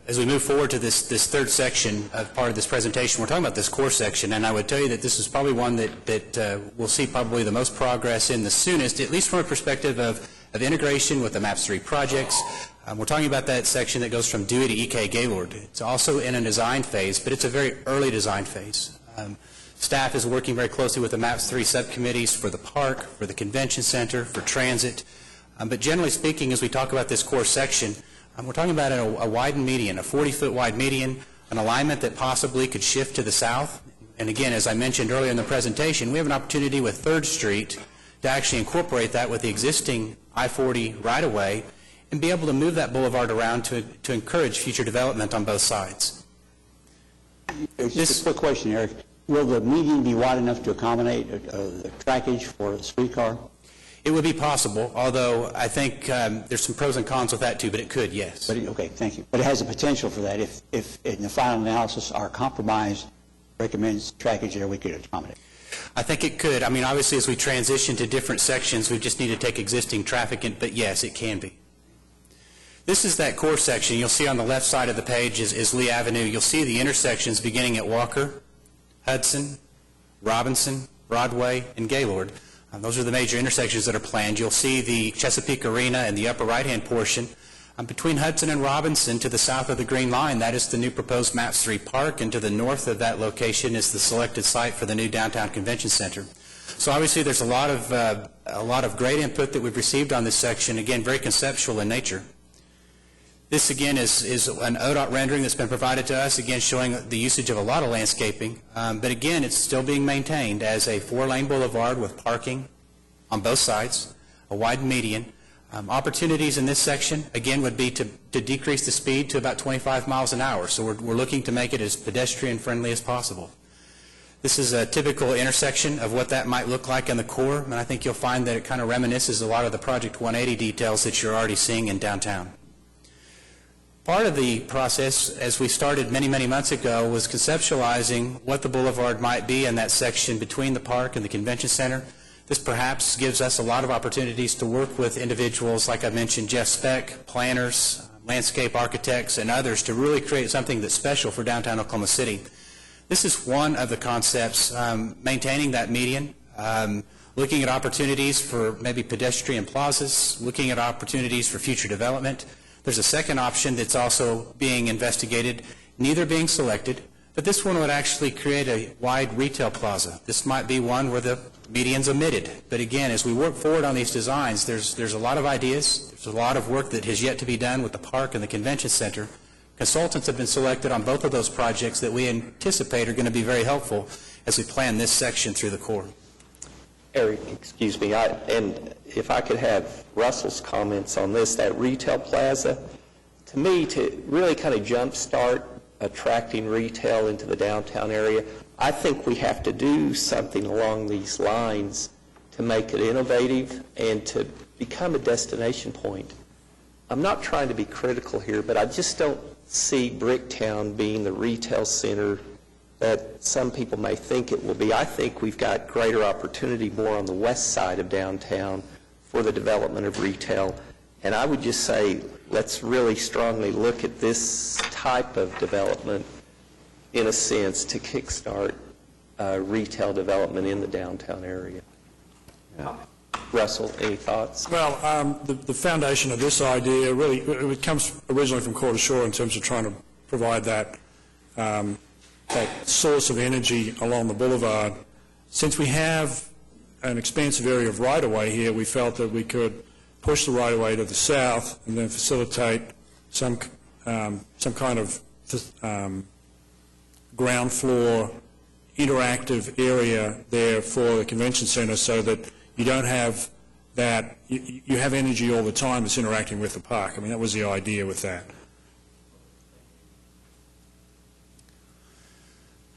As we move forward to this third section of part of this presentation, we're talking about this core section, and I would tell you that this is probably one that we'll see probably the most progress in the soonest, at least from a perspective of integration with the MAPS 3 projects. We're talking about that section that goes from Dewey to E.K. Gaylord. It's also in a design phase, but it's a very early design phase. Staff is working very closely with the MAPS 3 subcommittees for the park, for the convention center, for transit. But generally speaking, as we talk about this core section, we're talking about a widened median, a 40-foot wide median, an alignment that possibly could shift to the south. And again, as I mentioned earlier in the presentation, we have an opportunity with 3rd Street to actually incorporate that with the existing I-40 right-of-way and be able to move that boulevard around to encourage future development on both sides. Just a quick question, Eric. Will the median be wide enough to accommodate the trackage for the streetcar? It would be possible, although I think there's some pros and cons with that too, but it could, yes. Okay, thank you. But it has the potential for that. If in the final analysis our compromise recommends trackage there, we could accommodate. I think it could. I mean, obviously, as we transition to different sections, we just need to take existing traffic in, but yes, it can be. This is that core section. You'll see on the left side of the page is Lee Avenue. You'll see the intersections beginning at Walker, Hudson, Robinson, Broadway, and Gaylord. Those are the major intersections that are planned. You'll see the Chesapeake Arena in the upper right-hand portion. Between Hudson and Robinson to the south of the Green Line, that is the new proposed MAPS 3 Park, and to the north of that location is the selected site for the new downtown convention center. So obviously there's a lot of great input that we've received on this section, again, very conceptual in nature. This, again, is an ODOT rendering that's been provided to us, again, showing the usage of a lot of landscaping. But again, it's still being maintained as a 4-lane boulevard with parking on both sides, a wide median. Opportunities in this section, again, would be to decrease the speed to about 25 miles an hour. So we're looking to make it as pedestrian-friendly as possible. This is a typical intersection of what that might look like in the core, and I think you'll find that it kind of reminisces a lot of the Project 180 details that you're already seeing in downtown. Part of the process, as we started many, many months ago, was conceptualizing what the boulevard might be in that section between the park and the convention center. This perhaps gives us a lot of opportunities to work with individuals, like I mentioned, Jeff Speck, planners, landscape architects, and others to really create something that's special for downtown Oklahoma City. This is one of the concepts, maintaining that median, looking at opportunities for maybe pedestrian plazas, looking at opportunities for future development. There's a second option that's also being investigated, neither being selected, but this one would actually create a wide retail plaza. This might be one where the median's omitted. But again, as we work forward on these designs, there's a lot of ideas. There's a lot of work that has yet to be done with the park and the convention center. Consultants have been selected on both of those projects that we anticipate are going to be very helpful as we plan this section through the core. Eric, excuse me, and if I could have Russell's comments on this, that retail plaza, to me, to really kind of jumpstart attracting retail into the downtown area, I think we have to do something along these lines to make it innovative and to become a destination point. I'm not trying to be critical here, but I just don't see Bricktown being the retail center that some people may think it will be. I think we've got greater opportunity more on the west side of downtown for the development of retail. And I would just say, let's really strongly look at this type of development, in a sense, to kickstart retail development in the downtown area. Russell, any thoughts? Well, the foundation of this idea really, it comes originally from Core to Shore in terms of trying to provide that source of energy along the boulevard. Since we have an expansive area of right-of-way here, we felt that we could push the right-of-way to the south and then facilitate some kind of ground floor interactive area there for the convention center, so that you don't have that, you have energy all the time that's interacting with the park. I mean, that was the idea with that.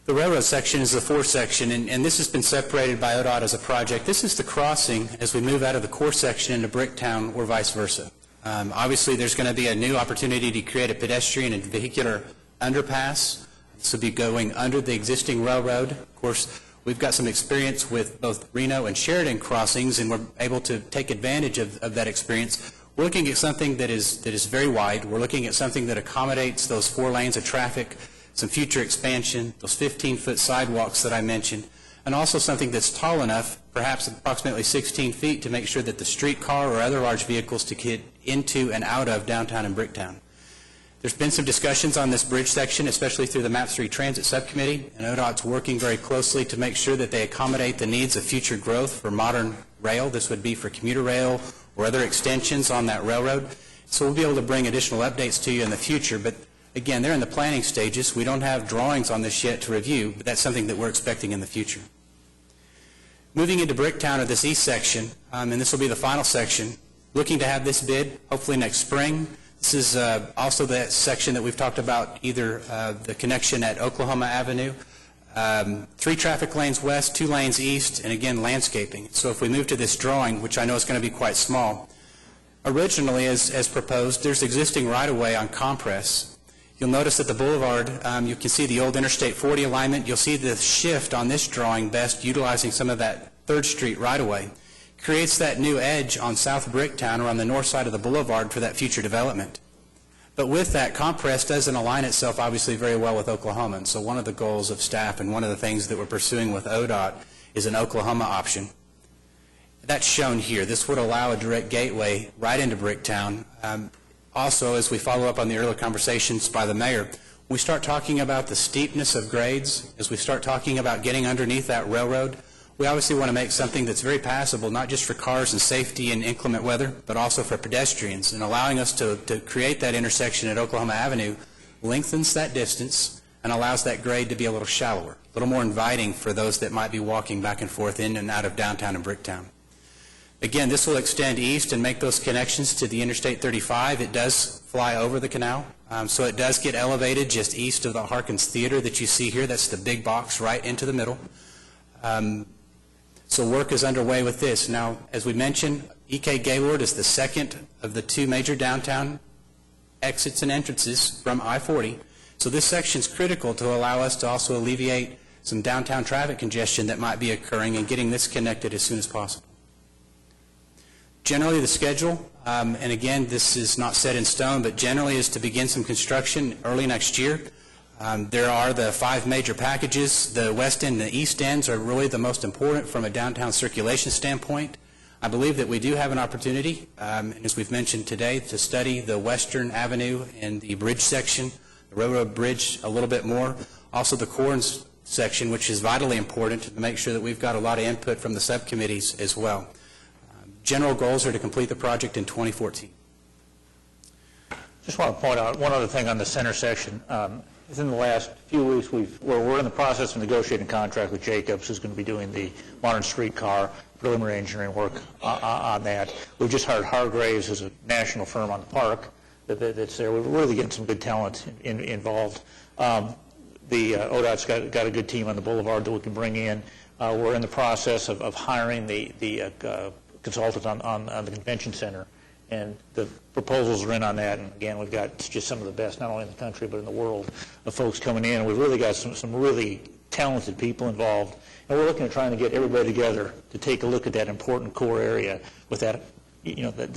The railroad section is the fourth section, and this has been separated by ODOT as a project. This is the crossing as we move out of the core section into Bricktown or vice versa. Obviously, there's going to be a new opportunity to create a pedestrian and vehicular underpass. This will be going under the existing railroad. Of course, we've got some experience with both Reno and Sheridan crossings, and we're able to take advantage of that experience. We're looking at something that is very wide. We're looking at something that accommodates those 4 lanes of traffic, some future expansion, those 15-foot sidewalks that I mentioned, and also something that's tall enough, perhaps approximately 16 feet, to make sure that the streetcar or other large vehicles to get into and out of downtown and Bricktown. There's been some discussions on this bridge section, especially through the MAPS 3 Transit Subcommittee, and ODOT's working very closely to make sure that they accommodate the needs of future growth for modern rail. This would be for commuter rail or other extensions on that railroad. So we'll be able to bring additional updates to you in the future, but again, they're in the planning stages. We don't have drawings on this yet to review, but that's something that we're expecting in the future. Moving into Bricktown of this east section, and this will be the final section, looking to have this bid hopefully next spring. This is also that section that we've talked about, either the connection at Oklahoma Avenue, 3 traffic lanes west, 2 lanes east, and again, landscaping. So if we move to this drawing, which I know is going to be quite small, originally, as proposed, there's existing right-of-way on Compress. You'll notice that the boulevard, you can see the old Interstate 40 alignment. You'll see the shift on this drawing best utilizing some of that 3rd Street right-of-way. Creates that new edge on South Bricktown or on the north side of the boulevard for that future development. But with that, Compress doesn't align itself obviously very well with Oklahoma, and so one of the goals of staff and one of the things that we're pursuing with ODOT is an Oklahoma option. That's shown here. This would allow a direct gateway right into Bricktown. Also, as we follow up on the earlier conversations by the mayor, we start talking about the steepness of grades, as we start talking about getting underneath that railroad, we obviously want to make something that's very passable, not just for cars and safety and inclement weather, but also for pedestrians. And allowing us to create that intersection at Oklahoma Avenue lengthens that distance and allows that grade to be a little shallower, a little more inviting for those that might be walking back and forth in and out of downtown and Bricktown. Again, this will extend east and make those connections to the Interstate 35. It does fly over the canal, so it does get elevated just east of the Harkins Theater that you see here. That's the big box right into the middle. So work is underway with this. Now, as we mentioned, E.K. Gaylord is the second of the 2 major downtown exits and entrances from I-40. So this section is critical to allow us to also alleviate some downtown traffic congestion that might be occurring and getting this connected as soon as possible. Generally, the schedule, and again, this is not set in stone, but generally is to begin some construction early next year. There are the 5 major packages. The west end and the east ends are really the most important from a downtown circulation standpoint. I believe that we do have an opportunity, as we've mentioned today, to study the Western Avenue and the bridge section, the railroad bridge a little bit more. Also the Corns section, which is vitally important to make sure that we've got a lot of input from the subcommittees as well. General goals are to complete the project in 2014. Just want to point out one other thing on the center section. Within the last few weeks, we're in the process of negotiating a contract with Jacobs, who's going to be doing the modern streetcar preliminary engineering work on that. We've just hired Hargraves, who's a national firm on the park that's there. We're really getting some good talent involved. ODOT's got a good team on the boulevard that we can bring in. We're in the process of hiring the consultant on the convention center, and the proposals are in on that. And again, we've got just some of the best, not only in the country but in the world, of folks coming in. And we've really got some really talented people involved. And we're looking at trying to get everybody together to take a look at that important core area with that,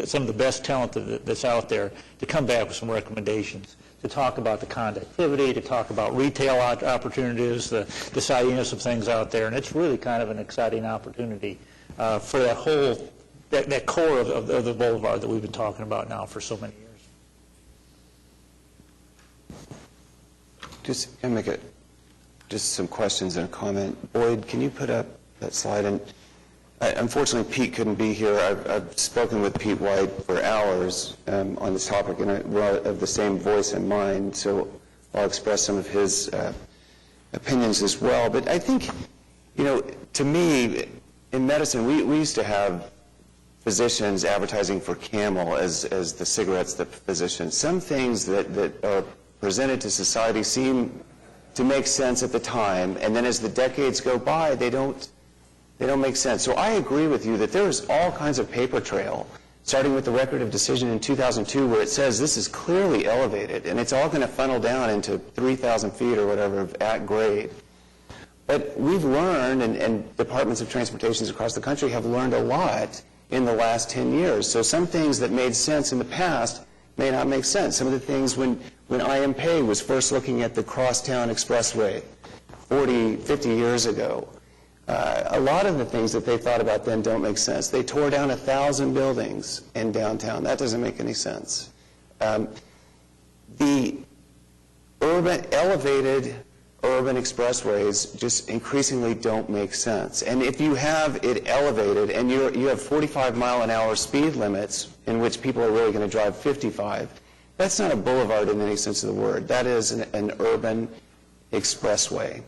some of the best talent that's out there, to come back with some recommendations, to talk about the conductivity, to talk about retail opportunities, the tidiness of things out there. And it's really kind of an exciting opportunity for that whole, that core of the boulevard that we've been talking about now for so many years. Just can I make just some questions and a comment. Boyd, can you put up that slide? And unfortunately, Pete couldn't be here. I've spoken with Pete White for hours on this topic, and we're of the same voice and mind, so I'll express some of his opinions as well. But I think, to me, in medicine, we used to have physicians advertising for Camel as the cigarettes that physicians. Some things that are presented to society seem to make sense at the time, and then as the decades go by, they don't make sense. So I agree with you that there is all kinds of paper trail, starting with the record of decision in 2002 where it says this is clearly elevated, and it's all going to funnel down into 3,000 feet or whatever at grade. But we've learned, and departments of transportation across the country have learned a lot in the last 10 years. So some things that made sense in the past may not make sense. Some of the things when IMPay was first looking at the Crosstown Expressway 40, 50 years ago, a lot of the things that they thought about then don't make sense. They tore down 1,000 buildings in downtown. That doesn't make any sense. The elevated urban expressways just increasingly don't make sense. And if you have it elevated and you have 45-mile-an-hour speed limits in which people are really going to drive 55, that's not a boulevard in any sense of the word. That is an urban expressway.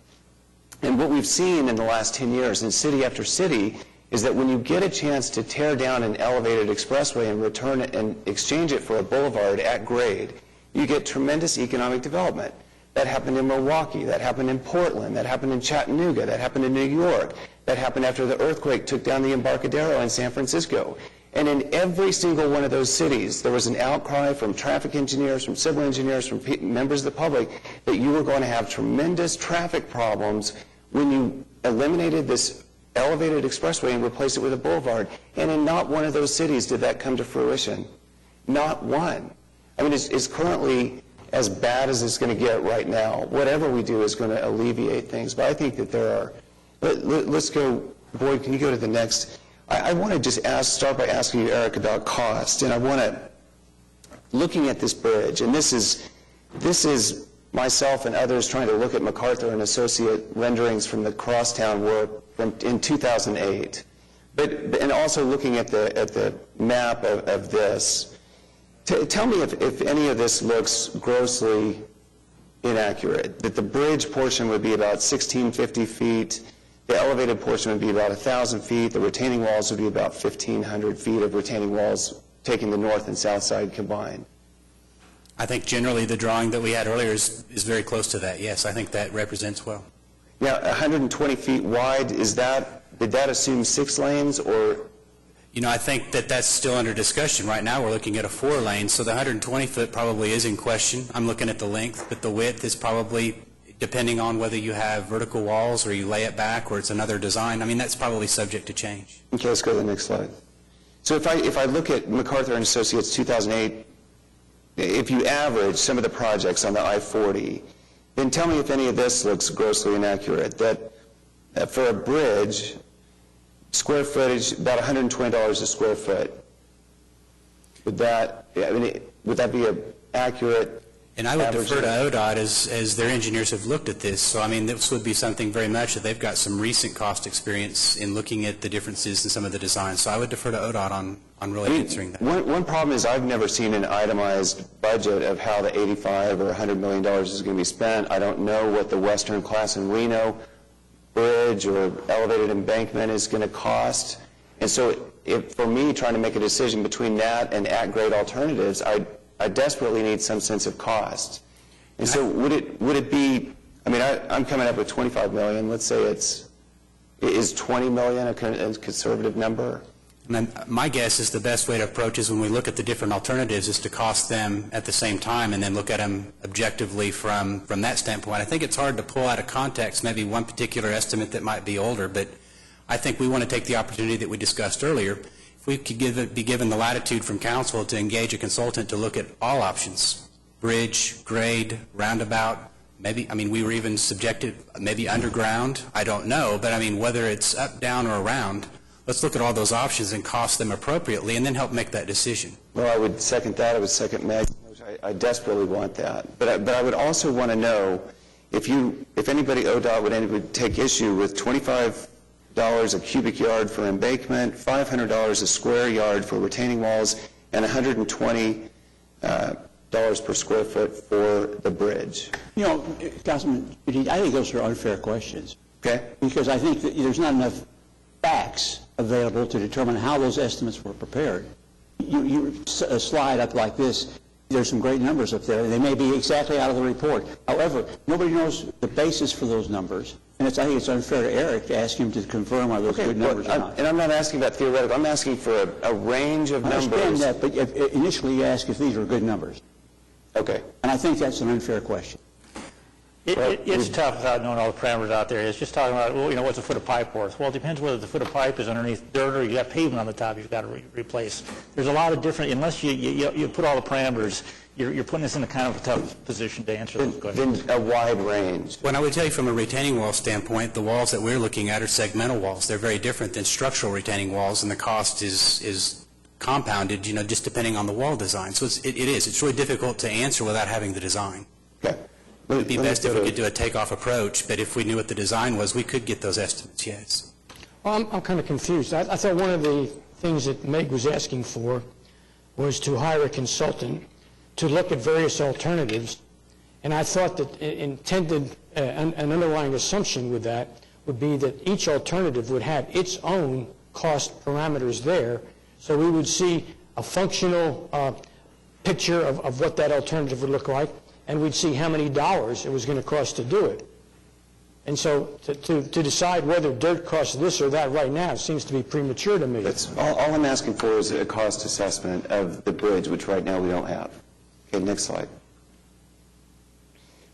And what we've seen in the last 10 years in city after city is that when you get a chance to tear down an elevated expressway and return it and exchange it for a boulevard at grade, you get tremendous economic development. That happened in Milwaukee, that happened in Portland, that happened in Chattanooga, that happened in New York, that happened after the earthquake took down the Embarcadero in San Francisco. And in every single one of those cities, there was an outcry from traffic engineers, from civil engineers, from members of the public that you were going to have tremendous traffic problems when you eliminated this elevated expressway and replaced it with a boulevard. And in not one of those cities did that come to fruition. Not one. I mean, it's currently as bad as it's going to get right now. Whatever we do is going to alleviate things. But I think that there are... Let's go... Boyd, can you go to the next... I want to just start by asking you, Eric, about cost. And I want to... Looking at this bridge, and this is myself and others trying to look at MacArthur and Associate renderings from the Crosstown work in 2008. And also looking at the map of this... Tell me if any of this looks grossly inaccurate, that the bridge portion would be about 1,650 feet, the elevated portion would be about 1,000 feet, the retaining walls would be about 1,500 feet of retaining walls, taking the north and south side combined. I think generally the drawing that we had earlier is very close to that, yes. I think that represents well. Now, 120 feet wide, did that assume 6 lanes or... I think that's still under discussion. Right now, we're looking at a 4-lane, so the 120-foot probably is in question. I'm looking at the length, but the width is probably, depending on whether you have vertical walls or you lay it back or it's another design, that's probably subject to change. Okay, let's go to the next slide. So if I look at MacArthur and Associates 2008, if you average some of the projects on the I-40, then tell me if any of this looks grossly inaccurate, that for a bridge... Square footage, about $120 a square foot. Would that be an accurate? And I would defer to ODOT as their engineers have looked at this. So, this would be something very much that they've got some recent cost experience in looking at the differences in some of the designs. So I would defer to ODOT on really answering that. One problem is I've never seen an itemized budget of how the $85 or $100 million is going to be spent. I don't know what the Western Class in Reno bridge or elevated embankment is going to cost. And so for me, trying to make a decision between that and at-grade alternatives, I desperately need some sense of cost. And so would it be, I'm coming up with $25 million. Let's say is $20 million a conservative number? And then my guess is the best way to approach is when we look at the different alternatives is to cost them at the same time and then look at them objectively from that standpoint. I think it's hard to pull out of context maybe one particular estimate that might be older, but I think we want to take the opportunity that we discussed earlier. If we could be given the latitude from council to engage a consultant to look at all options, bridge, grade, roundabout, maybe, we were even subjected, maybe underground, I don't know, but whether it's up, down, or around, let's look at all those options and cost them appropriately, and then help make that decision. Well, I would second that. I would second Meg's motion. I desperately want that. But I would also want to know if anybody, ODOT, would take issue with $25 a cubic yard for embankment, $500 a square yard for retaining walls, and $120 per square foot for the bridge. You know, Councilman, I think those are unfair questions. Okay. Because I think that there's not enough facts available to determine how those estimates were prepared. A slide up like this, there's some great numbers up there. They may be exactly out of the report. However, nobody knows the basis for those numbers, and I think it's unfair to Eric to ask him to confirm are those good numbers or not. And I'm not asking about theoretical. I'm asking for a range of numbers. I understand that, but initially you ask if these are good numbers. Okay. And I think that's an unfair question. It's tough without knowing all the parameters out there. It's just talking about, well, you know, what's a foot of pipe worth? Well, it depends whether the foot of pipe is underneath dirt or you got pavement on the top you've got to replace. There's a lot of different, unless you put all the parameters, you're putting us in a kind of a tough position to answer those questions. Then a wide range. Well, I would tell you from a retaining wall standpoint, the walls that we're looking at are segmental walls. They're very different than structural retaining walls, and the cost is compounded, you know, just depending on the wall design. So it's really difficult to answer without having the design. Okay. It would be best if we could do a takeoff approach, but if we knew what the design was, we could get those estimates, yes. Well, I'm kind of confused. I thought one of the things that Meg was asking for was to hire a consultant to look at various alternatives, and I thought that an underlying assumption with that would be that each alternative would have its own cost parameters there, so we would see a functional picture of what that alternative would look like, and we'd see how many dollars it was going to cost to do it. And so to decide whether dirt costs this or that right now seems to be premature to me. That's all I'm asking for is a cost assessment of the bridge, which right now we don't have. Okay, next slide.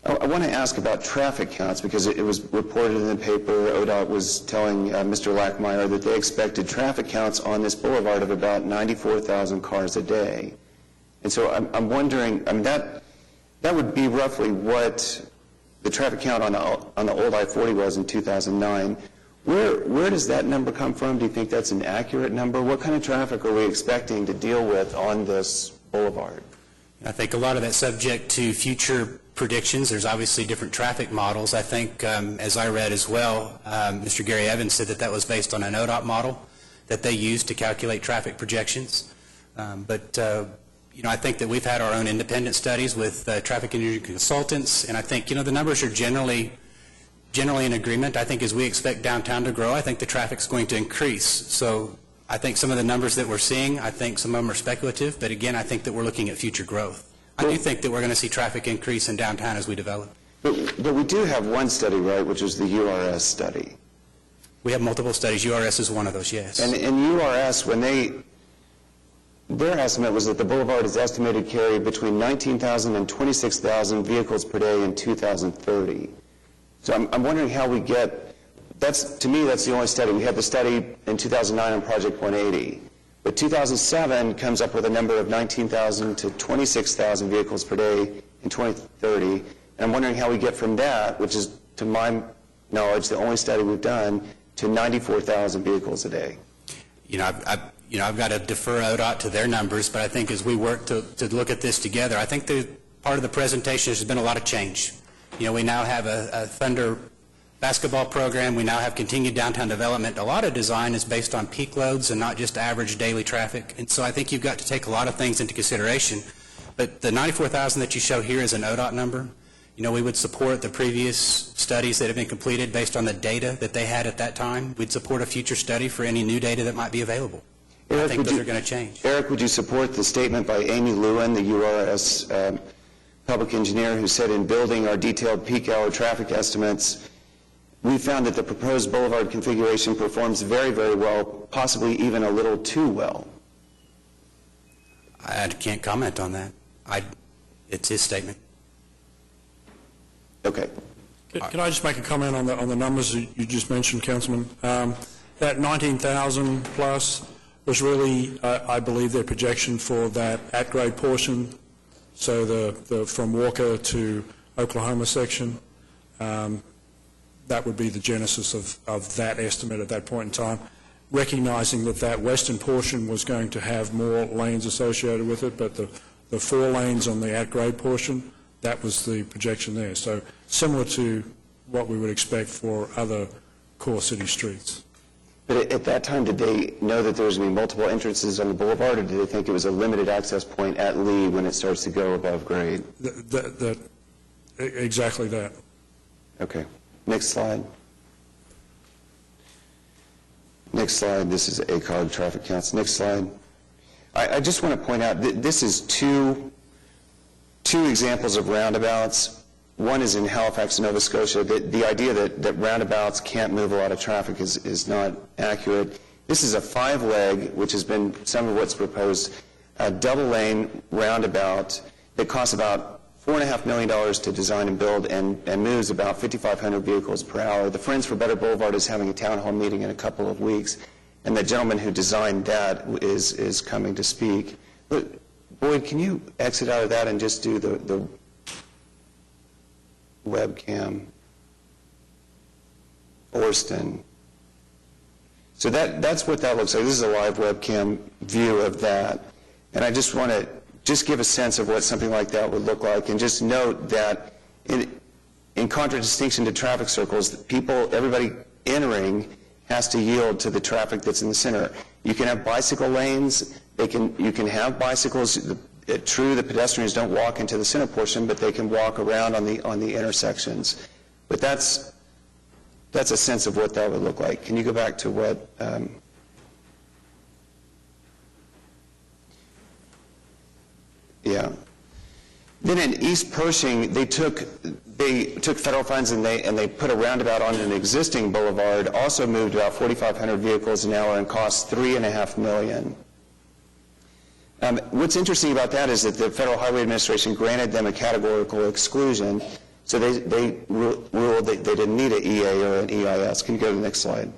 I want to ask about traffic counts because it was reported in the paper. ODOT was telling Mr. Lackmeyer that they expected traffic counts on this boulevard of about 94,000 cars a day. And so I'm wondering, I mean, that would be roughly what the traffic count on the old I-40 was in 2009. Where does that number come from? Do you think that's an accurate number? What kind of traffic are we expecting to deal with on this boulevard? I think a lot of that's subject to future predictions. There's obviously different traffic models. I think, as I read as well, Mr. Gary Evans said that was based on an ODOT model that they used to calculate traffic projections. You know, I think that we've had our own independent studies with traffic engineering consultants, and I think, you know, the numbers are generally in agreement. I think as we expect downtown to grow, I think the traffic's going to increase. So I think some of the numbers that we're seeing, I think some of them are speculative, but again, I think that we're looking at future growth. I do think that we're going to see traffic increase in downtown as we develop. But we do have one study, right, which is the URS study. We have multiple studies. URS is one of those, yes. And in URS, their estimate was that the boulevard is estimated to carry between 19,000 and 26,000 vehicles per day in 2030. So I'm wondering how we get, to me, that's the only study. We had the study in 2009 on Project 180. But 2007 comes up with a number of 19,000 to 26,000 vehicles per day in 2030. And I'm wondering how we get from that, which is, to my knowledge, the only study we've done, to 94,000 vehicles a day. You know, I've got to defer ODOT to their numbers, but I think as we work to look at this together, I think part of the presentation has been a lot of change. You know, we now have a Thunder basketball program. We now have continued downtown development. A lot of design is based on peak loads and not just average daily traffic. And so I think you've got to take a lot of things into consideration. But the 94,000 that you show here is an ODOT number. You know, we would support the previous studies that have been completed based on the data that they had at that time. We'd support a future study for any new data that might be available. Eric, I think those are going to change. Eric, would you support the statement by Amy Lewin, the URS public engineer, who said, in building our detailed peak hour traffic estimates, we found that the proposed boulevard configuration performs very, very well, possibly even a little too well? I can't comment on that. It's his statement. Okay. Can I just make a comment on the numbers you just mentioned, Councilman? That 19,000 plus was really, I believe, their projection for that at-grade portion, so the from Walker to Oklahoma section. That would be the genesis of that estimate at that point in time. recognizing that that western portion was going to have more lanes associated with it, but the 4 lanes on the at-grade portion, that was the projection there. So similar to what we would expect for other core city streets. But at that time, did they know that there was going to be multiple entrances on the boulevard, or did they think it was a limited access point at Lee when it starts to go above grade? Exactly that. Okay. Next slide. Next slide. This is ACOG traffic counts. Next slide. I just want to point out that this is two examples of roundabouts. One is in Halifax, Nova Scotia. The idea that roundabouts can't move a lot of traffic is not accurate. This is a 5-leg, which has been some of what's proposed, a double-lane roundabout that costs about $4.5 million to design and build and moves about 5,500 vehicles per hour. The Friends for Better Boulevard is having a town hall meeting in a couple of weeks, and the gentleman who designed that is coming to speak. But Boyd, can you exit out of that and just do the webcam? Orsten. So that's what that looks like. This is a live webcam view of that. And I just want to give a sense of what something like that would look like, and just note that in contradistinction to traffic circles, everybody entering has to yield to the traffic that's in the center. You can have bicycle lanes. You can have bicycles. True, the pedestrians don't walk into the center portion, but they can walk around on the intersections. But that's a sense of what that would look like. Can you go back to what? Yeah. Then in East Pershing, they took federal funds and they put a roundabout on an existing boulevard. Also moved about 4,500 vehicles an hour and cost $3.5 million. What's interesting about that is that the Federal Highway Administration granted them a categorical exclusion, so they ruled they didn't need an EA or an EIS. Can you go to the next slide?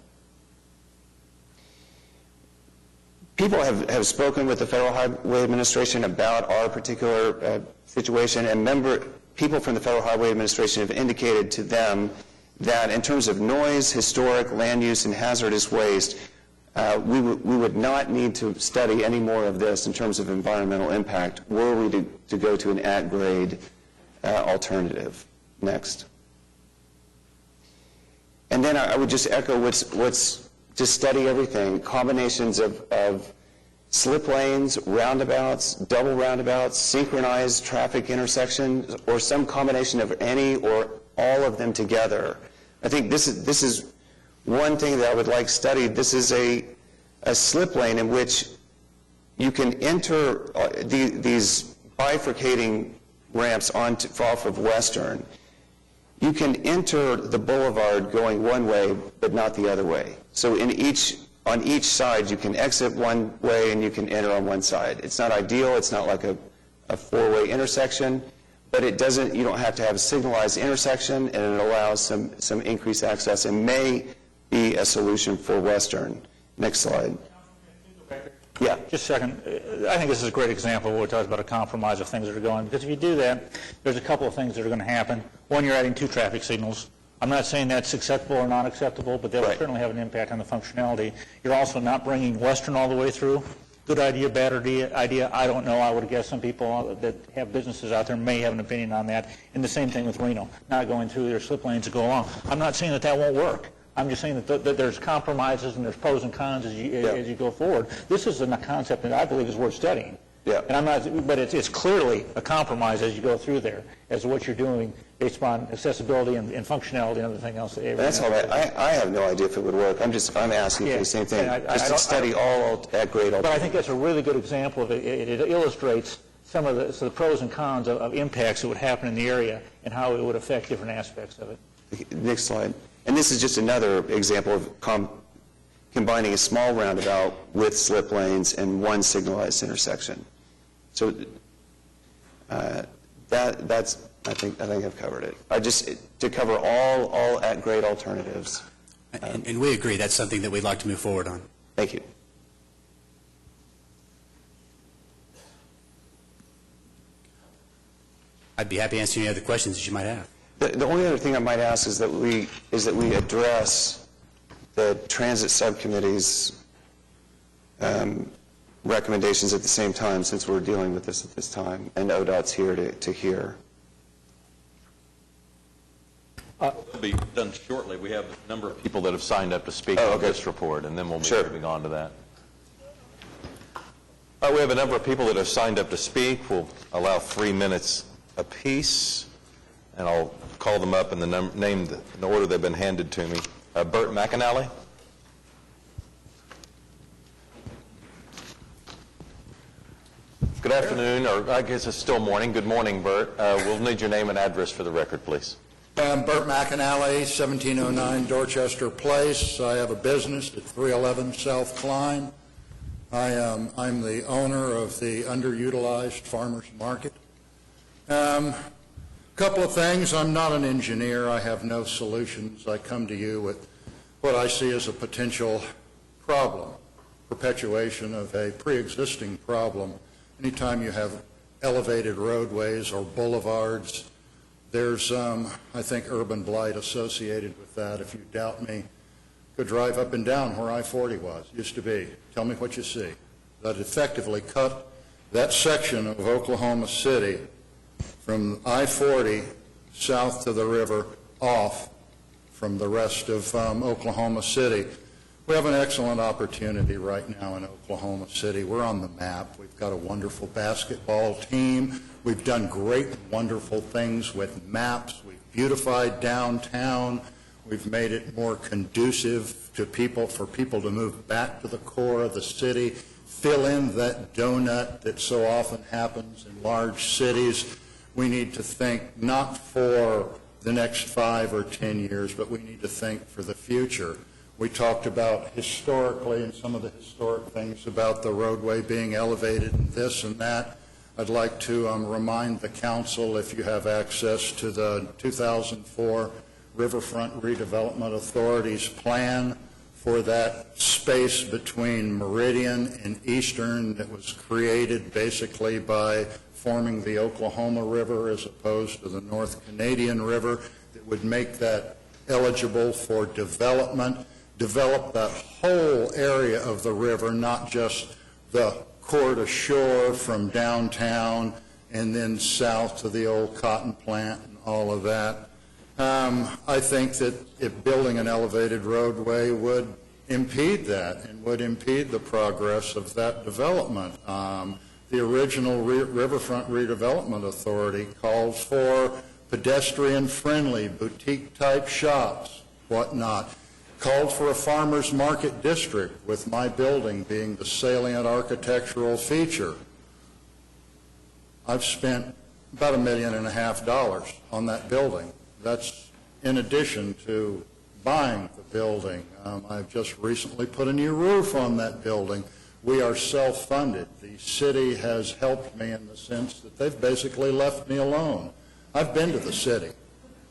People have spoken with the Federal Highway Administration about our particular situation, and people from the Federal Highway Administration have indicated to them that in terms of noise, historic, land use, and hazardous waste, we would not need to study any more of this in terms of environmental impact were we to go to an at-grade alternative. Next. And then I would just echo what's just study everything, combinations of slip lanes, roundabouts, double roundabouts, synchronized traffic intersections, or some combination of any or all of them together. I think this is one thing that I would like studied. This is a slip lane in which you can enter these bifurcating ramps off of Western. You can enter the boulevard going one way, but not the other way. So on each side, you can exit one way and you can enter on one side. It's not ideal. It's not like a four-way intersection, but you don't have to have a signalized intersection, and it allows some increased access and may be a solution for Western. Next slide. Yeah. Just a second. I think this is a great example of what we talked about, a compromise of things that are going. Because if you do that, there's a couple of things that are going to happen. One, you're adding 2 traffic signals. I'm not saying that's acceptable or not acceptable, but they'll certainly have an impact on the functionality. You're also not bringing Western all the way through. Good idea, bad idea, I don't know. I would guess some people that have businesses out there may have an opinion on that. And the same thing with Reno, not going through their slip lanes to go along. I'm not saying that won't work. I'm just saying that there's compromises and there's pros and cons as you go forward. This is a concept that I believe is worth studying. Yeah. And but it's clearly a compromise as you go through there as to what you're doing based upon accessibility and functionality and everything else. That's all right. I have no idea if it would work. I'm asking for the same thing. Just to study all at grade. But I think that's a really good example of it. It illustrates some of the pros and cons of impacts that would happen in the area and how it would affect different aspects of it. Next slide. And this is just another example of combining a small roundabout with slip lanes and one signalized intersection. So that's I think I've covered it. To cover all at-grade alternatives. And we agree that's something that we'd like to move forward on. Thank you. I'd be happy to answer any other questions that you might have. The only other thing I might ask is that we address the Transit Subcommittee's recommendations at the same time, since we're dealing with this at this time, and ODOT's here to hear. It'll be done shortly. We have a number of people that have signed up to speak on this report, and then we'll be moving on to that. We have a number of people that have signed up to speak. We'll allow 3 minutes apiece, and I'll call them up in the order they've been handed to me. Burt McAnally. Good afternoon, or I guess it's still morning. Good morning, Burt. We'll need your name and address for the record, please. I'm Burt McAnally, 1709 Dorchester Place. I have a business at 311 South Klein. I'm the owner of the underutilized farmers market. Couple of things. I'm not an engineer. I have no solutions. I come to you with what I see as a potential problem, perpetuation of a pre-existing problem. Anytime you have elevated roadways or boulevards, there's, I think, urban blight associated with that. If you doubt me, go drive up and down where I-40 used to be. Tell me what you see. That effectively cut that section of Oklahoma City from I-40 south to the river off from the rest of Oklahoma City. We have an excellent opportunity right now in Oklahoma City. We're on the map. We've got a wonderful basketball team. We've done great, wonderful things with maps. We've beautified downtown. We've made it more conducive to people, for people to move back to the core of the city, fill in that donut that so often happens in large cities. We need to think not for the next 5 or 10 years, but we need to think for the future. We talked about historically and some of the historic things about the roadway being elevated and this and that. I'd like to remind the council, if you have access to the 2004 Riverfront Redevelopment Authority's plan for that space between Meridian and Eastern that was created basically by forming the Oklahoma River as opposed to the North Canadian River, that would make that eligible for development, develop that whole area of the river, not just the core to shore from downtown and then south to the old cotton plant and all of that. I think that if building an elevated roadway would impede that and would impede the progress of that development. The original Riverfront Redevelopment Authority calls for pedestrian-friendly boutique-type shops, whatnot. Called for a farmers market district, with my building being the salient architectural feature. I've spent about $1.5 million on that building. That's in addition to buying the building. I've just recently put a new roof on that building. We are self-funded. The city has helped me in the sense that they've basically left me alone. I've been to the city.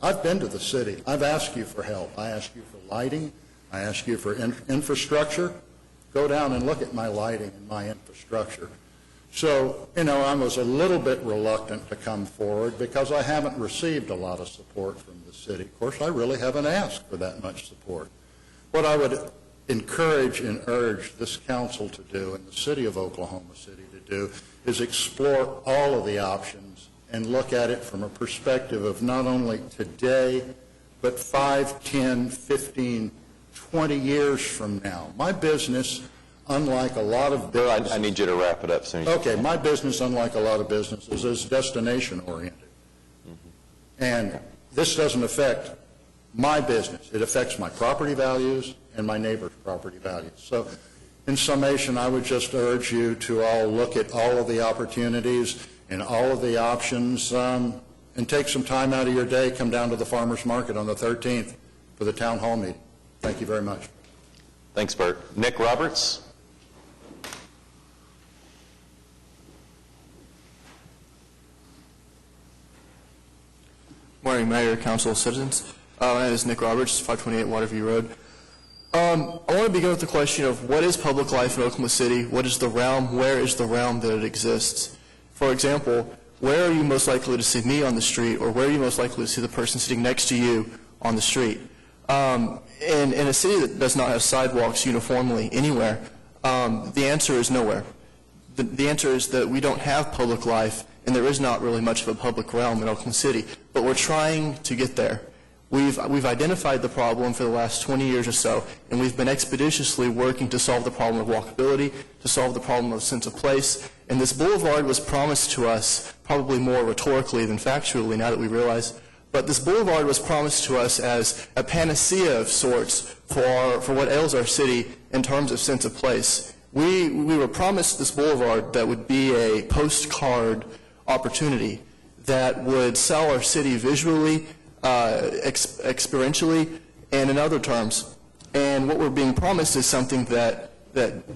I've asked you for help. I asked you for lighting. I asked you for infrastructure. Go down and look at my lighting and my infrastructure. So, I was a little bit reluctant to come forward because I haven't received a lot of support from the city. Of course, I really haven't asked for that much support. What I would encourage and urge this council to do and the city of Oklahoma City to do is explore all of the options and look at it from a perspective of not only today, but 5, 10, 15, 20 years from now. My business, unlike a lot of businesses... I need you to wrap it up soon. Okay, my business, unlike a lot of businesses, is destination-oriented. And this doesn't affect my business. It affects my property values and my neighbor's property values. So, in summation, I would just urge you to all look at all of the opportunities and all of the options and take some time out of your day, come down to the farmers market on the 13th for the town hall meeting. Thank you very much. Thanks, Burt. Nick Roberts. Morning, Mayor, Council, citizens. My name is Nick Roberts, 528 Waterview Road. I want to begin with the question of what is public life in Oklahoma City? What is the realm? Where is the realm that it exists? For example, where are you most likely to see me on the street, or where are you most likely to see the person sitting next to you on the street? In a city that does not have sidewalks uniformly anywhere, the answer is nowhere. The answer is that we don't have public life, and there is not really much of a public realm in Oklahoma City, but we're trying to get there. We've identified the problem for the last 20 years or so, and we've been expeditiously working to solve the problem of walkability, to solve the problem of sense of place, and this boulevard was promised to us, probably more rhetorically than factually now that we realize, but this boulevard was promised to us as a panacea of sorts for what ails our city in terms of sense of place. We were promised this boulevard that would be a postcard opportunity that would sell our city visually, experientially, and in other terms. And what we're being promised is something that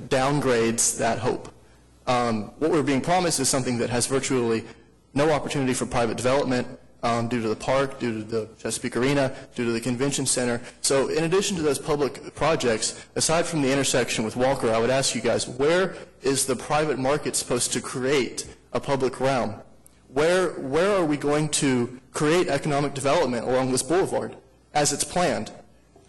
downgrades that hope. What we're being promised is something that has virtually no opportunity for private development due to the park, due to the Chesapeake Arena, due to the convention center. So in addition to those public projects, aside from the intersection with Walker, I would ask you guys, where is the private market supposed to create a public realm? Where are we going to create economic development along this boulevard as it's planned?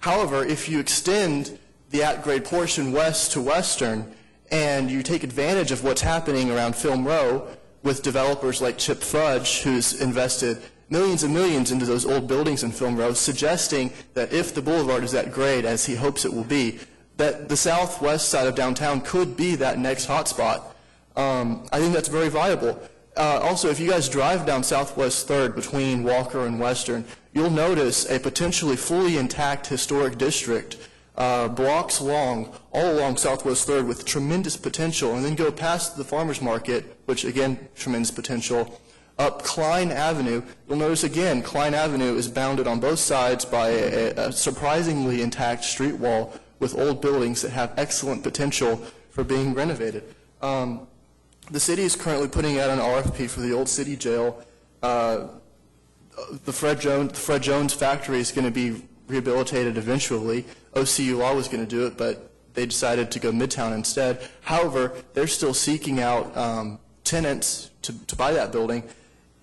However, if you extend the at-grade portion west to Western and you take advantage of what's happening around Film Row with developers like Chip Fudge, who's invested millions and millions into those old buildings in Film Row, suggesting that if the boulevard is at grade, as he hopes it will be, that the southwest side of downtown could be that next hotspot. I think that's very viable. Also, if you guys drive down Southwest 3rd between Walker and Western, you'll notice a potentially fully intact historic district, blocks long, all along Southwest 3rd with tremendous potential, and then go past the farmers market, which again, tremendous potential, up Klein Avenue. You'll notice again, Klein Avenue is bounded on both sides by a surprisingly intact street wall with old buildings that have excellent potential for being renovated. The city is currently putting out an RFP for the old city jail. The Fred Jones factory is going to be rehabilitated eventually. OCU Law was going to do it, but they decided to go Midtown instead. However, they're still seeking out tenants to buy that building.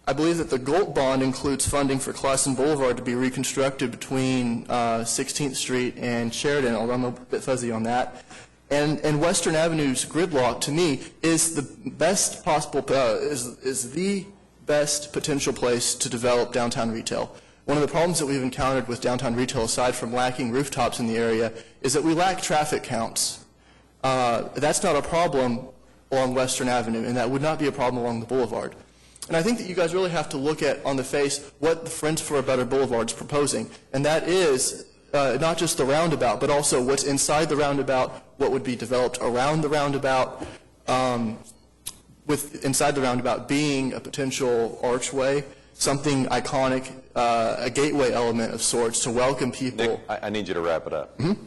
I believe that the GOLT bond includes funding for Classen Boulevard to be reconstructed between 16th Street and Sheridan, although I'm a bit fuzzy on that. And Western Avenue's gridlock, to me, is the best possible, is the best potential place to develop downtown retail. One of the problems that we've encountered with downtown retail, aside from lacking rooftops in the area, is that we lack traffic counts. That's not a problem along Western Avenue, and that would not be a problem along the boulevard. And I think that you guys really have to look at, on the face, what the Friends for a Better Boulevard is proposing, and that is not just the roundabout, but also what's inside the roundabout, what would be developed around the roundabout, with inside the roundabout being a potential archway, something iconic, a gateway element of sorts to welcome people. Nick, I need you to wrap it up. Mm-hmm.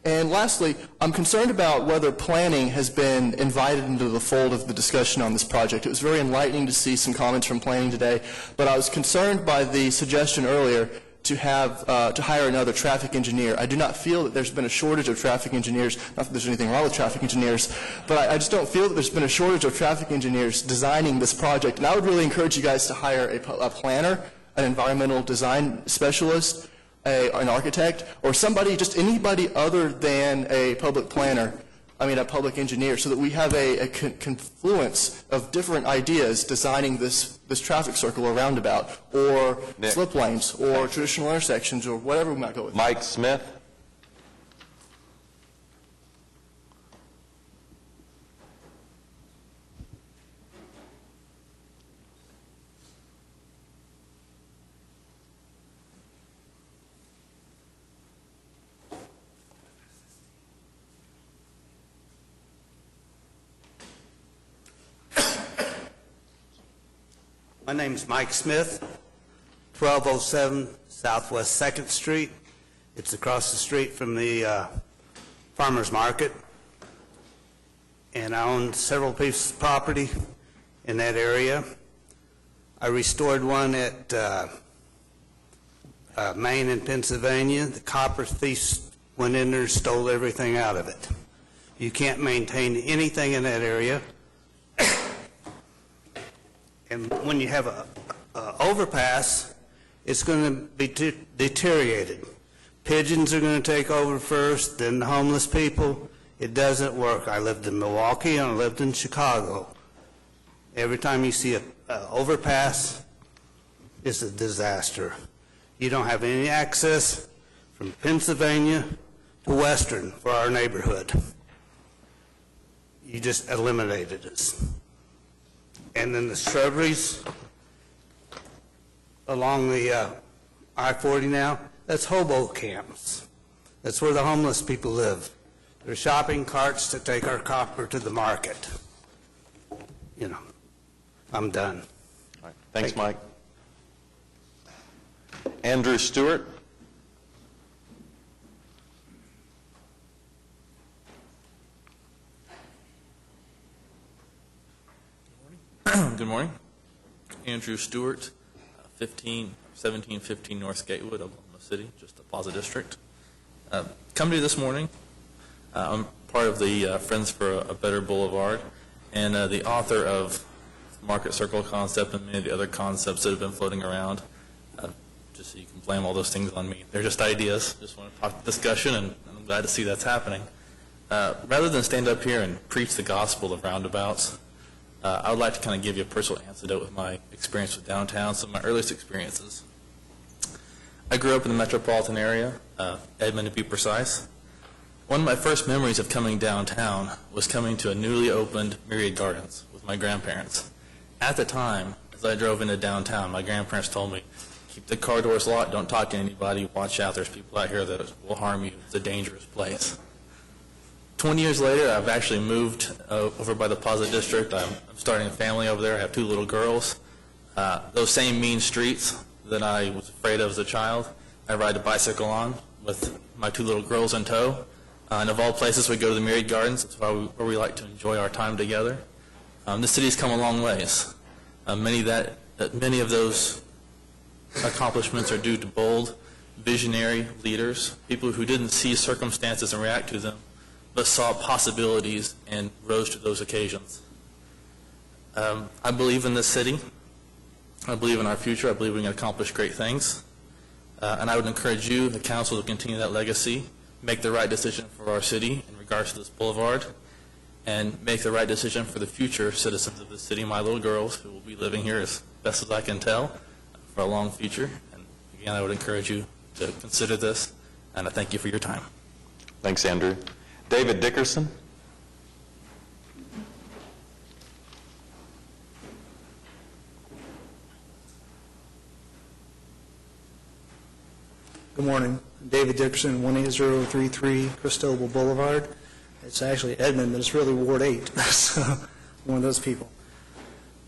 And lastly, I'm concerned about whether planning has been invited into the fold of the discussion on this project. It was very enlightening to see some comments from planning today, but I was concerned by the suggestion earlier to hire another traffic engineer. I do not feel that there's been a shortage of traffic engineers. Not that there's anything wrong with traffic engineers, but I just don't feel that there's been a shortage of traffic engineers designing this project. And I would really encourage you guys to hire a planner, an environmental design specialist, an architect, or somebody, just anybody other than a public planner, a public engineer, so that we have a confluence of different ideas designing this traffic circle or roundabout, or Nick, slip lanes, or traditional intersections, or whatever we might go with. Mike Smith. My name is Mike Smith, 1207 Southwest 2nd Street. It's across the street from the farmer's market. And I own several pieces of property in that area. I restored one at Maine and Pennsylvania. The copper thieves went in there and stole everything out of it. You can't maintain anything in that area. And when you have a overpass, it's going to be deteriorated. pigeons are going to take over first, then the homeless people. It doesn't work. I lived in Milwaukee and I lived in Chicago. Every time you see an overpass, it's a disaster. You don't have any access from Pennsylvania to Western for our neighborhood. You just eliminated us. And then the shrubberies along the I-40 now, that's hobo camps. That's where the homeless people live. They're shopping carts to take our copper to the market. You know, I'm done. All right. Thanks, Mike. Andrew Stewart. Good morning. Andrew Stewart, 1715 North Gatewood, Oklahoma City, just a Plaza District. Come to you this morning. I'm part of the Friends for a Better Boulevard and the author of Market Circle concept and many of the other concepts that have been floating around. Just so you can blame all those things on me. They're just ideas. Just want to talk discussion, and I'm glad to see that's happening. Rather than stand up here and preach the gospel of roundabouts, I would like to kind of give you a personal anecdote with my experience with downtown, some of my earliest experiences. I grew up in the metropolitan area, Edmond to be precise. One of my first memories of coming downtown was coming to a newly opened Myriad Gardens with my grandparents. At the time, as I drove into downtown, my grandparents told me, keep the car doors locked, don't talk to anybody, watch out, there's people out here that will harm you, it's a dangerous place. 20 years later, I've actually moved over by the Plaza District. I'm starting a family over there. I have 2 little girls. Those same mean streets that I was afraid of as a child, I ride a bicycle on with my 2 little girls in tow. And of all places, we go to the Myriad Gardens. That's where we like to enjoy our time together. The city's come a long ways. Many of those accomplishments are due to bold, visionary leaders, people who didn't see circumstances and react to them, but saw possibilities and rose to those occasions. I believe in this city. I believe in our future. I believe we can accomplish great things. And I would encourage you, the council, to continue that legacy, make the right decision for our city in regards to this boulevard, and make the right decision for the future citizens of the city, my little girls, who will be living here as best as I can tell for a long future. And again, I would encourage you to consider this, and I thank you for your time. Thanks, Andrew. David Dickerson. Good morning. David Dickerson, 18033 Cristobal Boulevard. It's actually Edmond, but it's really Ward 8, so one of those people.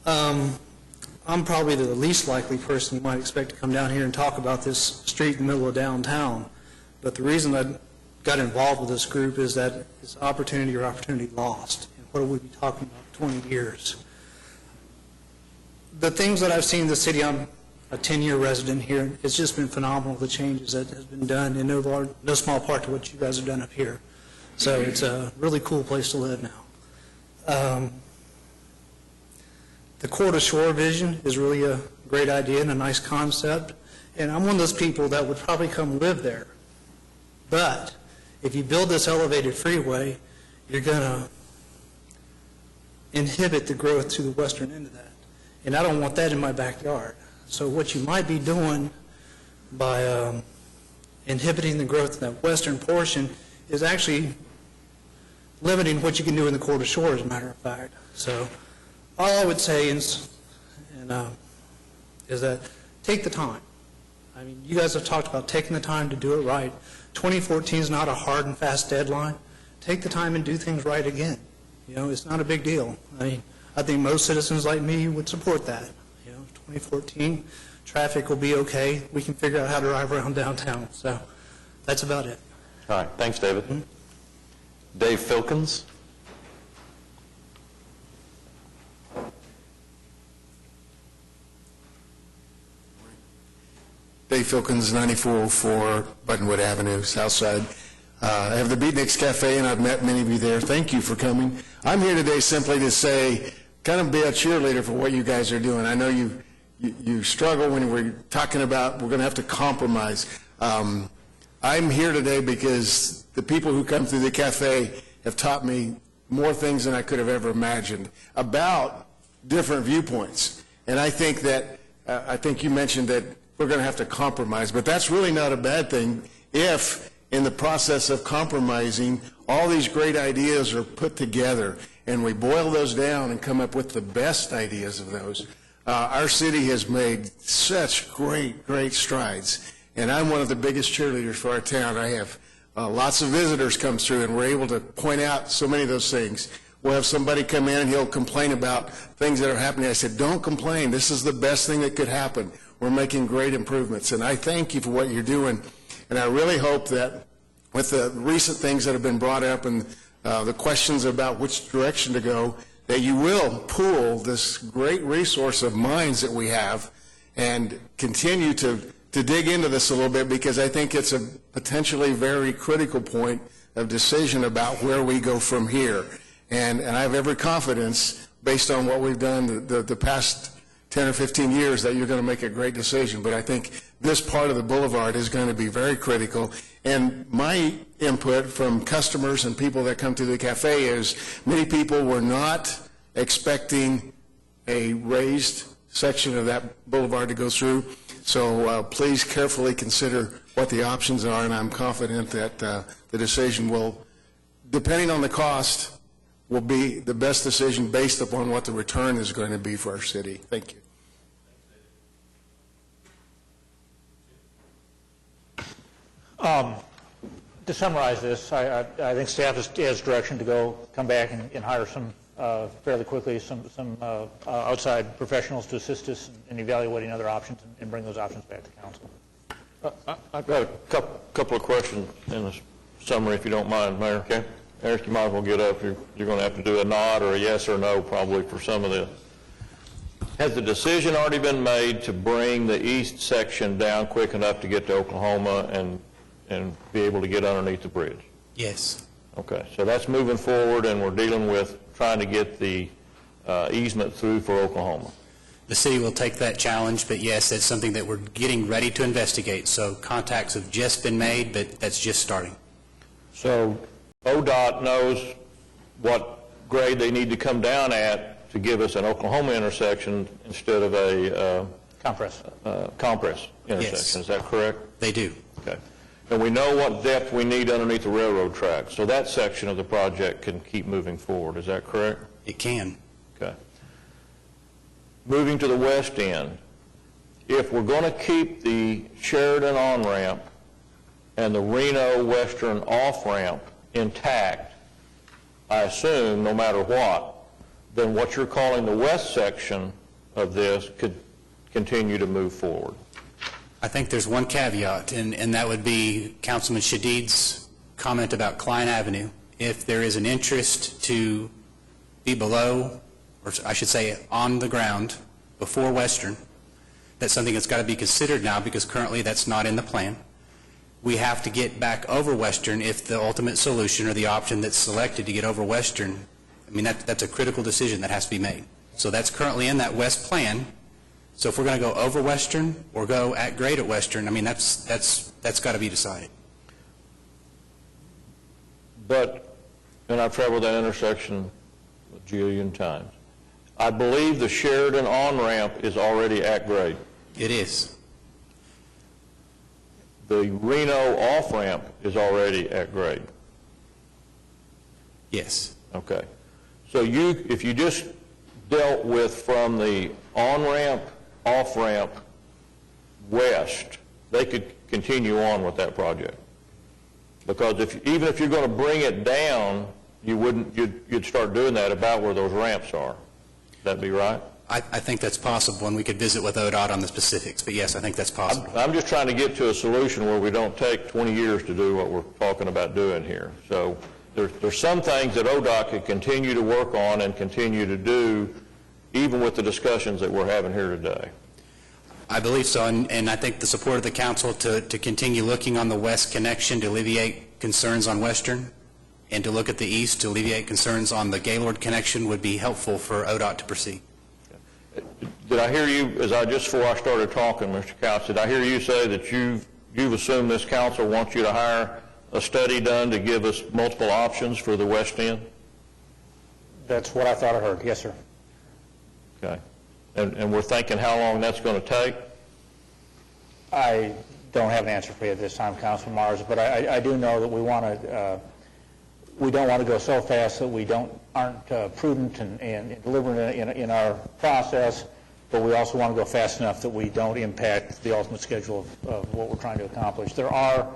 I'm probably the least likely person you might expect to come down here and talk about this street in the middle of downtown, but the reason I got involved with this group is that it's opportunity or opportunity lost. And what would we be talking about 20 years? The things that I've seen in the city, I'm a 10-year resident here. It's just been phenomenal, the changes that has been done, in no small part to what you guys have done up here. So it's a really cool place to live now. The Core to Shore vision is really a great idea and a nice concept. And I'm one of those people that would probably come live there. But if you build this elevated freeway, you're going to inhibit the growth to the western end of that. And I don't want that in my backyard. So what you might be doing by inhibiting the growth in that western portion is actually limiting what you can do in the Core to Shore, as a matter of fact. So all I would say is that take the time. I mean, you guys have talked about taking the time to do it right. 2014 is not a hard and fast deadline. Take the time and do things right again. You know, it's not a big deal. I mean, I think most citizens like me would support that. You know, 2014, traffic will be okay. We can figure out how to drive around downtown. So that's about it. All right. Thanks, David. Dave Filkins. Dave Filkins, 9404 Buttonwood Avenue, Southside. I have the Beatniks Cafe, and I've met many of you there. Thank you for coming. I'm here today simply to say, kind of be a cheerleader for what you guys are doing. I know you struggle when we're talking about we're going to have to compromise. I'm here today because the people who come through the cafe have taught me more things than I could have ever imagined about different viewpoints. And I think that, I think you mentioned that we're going to have to compromise, but that's really not a bad thing if, in the process of compromising, all these great ideas are put together and we boil those down and come up with the best ideas of those. Our city has made such great strides, and I'm one of the biggest cheerleaders for our town. I have lots of visitors come through, and we're able to point out so many of those things. We'll have somebody come in and he'll complain about things that are happening. I said, don't complain. This is the best thing that could happen. We're making great improvements, and I thank you for what you're doing. And I really hope that with the recent things that have been brought up and the questions about which direction to go, that you will pool this great resource of minds that we have and continue to dig into this a little bit, because I think it's a potentially very critical point of decision about where we go from here. And I have every confidence, based on what we've done the past 10 or 15 years, that you're going to make a great decision. But I think this part of the boulevard is going to be very critical. And my input from customers and people that come to the cafe is many people were not expecting a raised section of that boulevard to go through. So please carefully consider what the options are, and I'm confident that the decision will, depending on the cost, will be the best decision based upon what the return is going to be for our city. Thank you. To summarize this, I think staff has direction to come back and hire some fairly quickly some outside professionals to assist us in evaluating other options and bring those options back to council. I've got a couple of questions in the summary, if you don't mind, Mayor. Okay. Eric, you might as well get up. You're going to have to do a nod or a yes or no probably for some of this. Has the decision already been made to bring the east section down quick enough to get to Oklahoma and be able to get underneath the bridge? Yes. Okay, so that's moving forward, and we're dealing with trying to get the easement through for Oklahoma. The city will take that challenge, but yes, that's something that we're getting ready to investigate. So contacts have just been made, but that's just starting. So ODOT knows what grade they need to come down at to give us an Oklahoma intersection instead of a compress intersection. Yes. Is that correct? They do. Okay. And we know what depth we need underneath the railroad tracks. So that section of the project can keep moving forward. Is that correct? It can. Okay. Moving to the west end, if we're going to keep the Sheridan on-ramp and the Reno Western off-ramp intact, I assume, no matter what, then what you're calling the west section of this could continue to move forward. I think there's one caveat, and that would be Councilman Shadid's comment about Klein Avenue. If there is an interest to be below, or I should say on the ground, before Western, that's something that's got to be considered now, because currently that's not in the plan. We have to get back over Western if the ultimate solution or the option that's selected to get over Western, I mean, that's a critical decision that has to be made. So that's currently in that west plan. So if we're going to go over Western or go at grade at Western, I mean, that's got to be decided. But, and I've traveled that intersection a jillion times, I believe the Sheridan on-ramp is already at grade. It is. The Reno off-ramp is already at grade. Yes. Okay. So if you just dealt with from the on-ramp, off-ramp west, they could continue on with that project. Because even if you're going to bring it down, you'd start doing that about where those ramps are. Would that be right? I think that's possible, and we could visit with ODOT on the specifics. But yes, I think that's possible. I'm just trying to get to a solution where we don't take 20 years to do what we're talking about doing here. So there's some things that ODOT could continue to work on and continue to do, even with the discussions that we're having here today. I believe so, and I think the support of the council to continue looking on the west connection to alleviate concerns on Western, and to look at the east to alleviate concerns on the Gaylord connection would be helpful for ODOT to proceed. Did I hear you, before I started talking, Mr. Couch, did I hear you say that you've you've assumed this council wants you to hire a study done to give us multiple options for the west end? That's what I thought I heard, yes, sir. Okay. And we're thinking how long that's going to take? I don't have an answer for you at this time, Councilman Mars, but I do know that we don't want to go so fast that we aren't prudent and deliberate in our process, but we also want to go fast enough that we don't impact the ultimate schedule of what we're trying to accomplish. There are,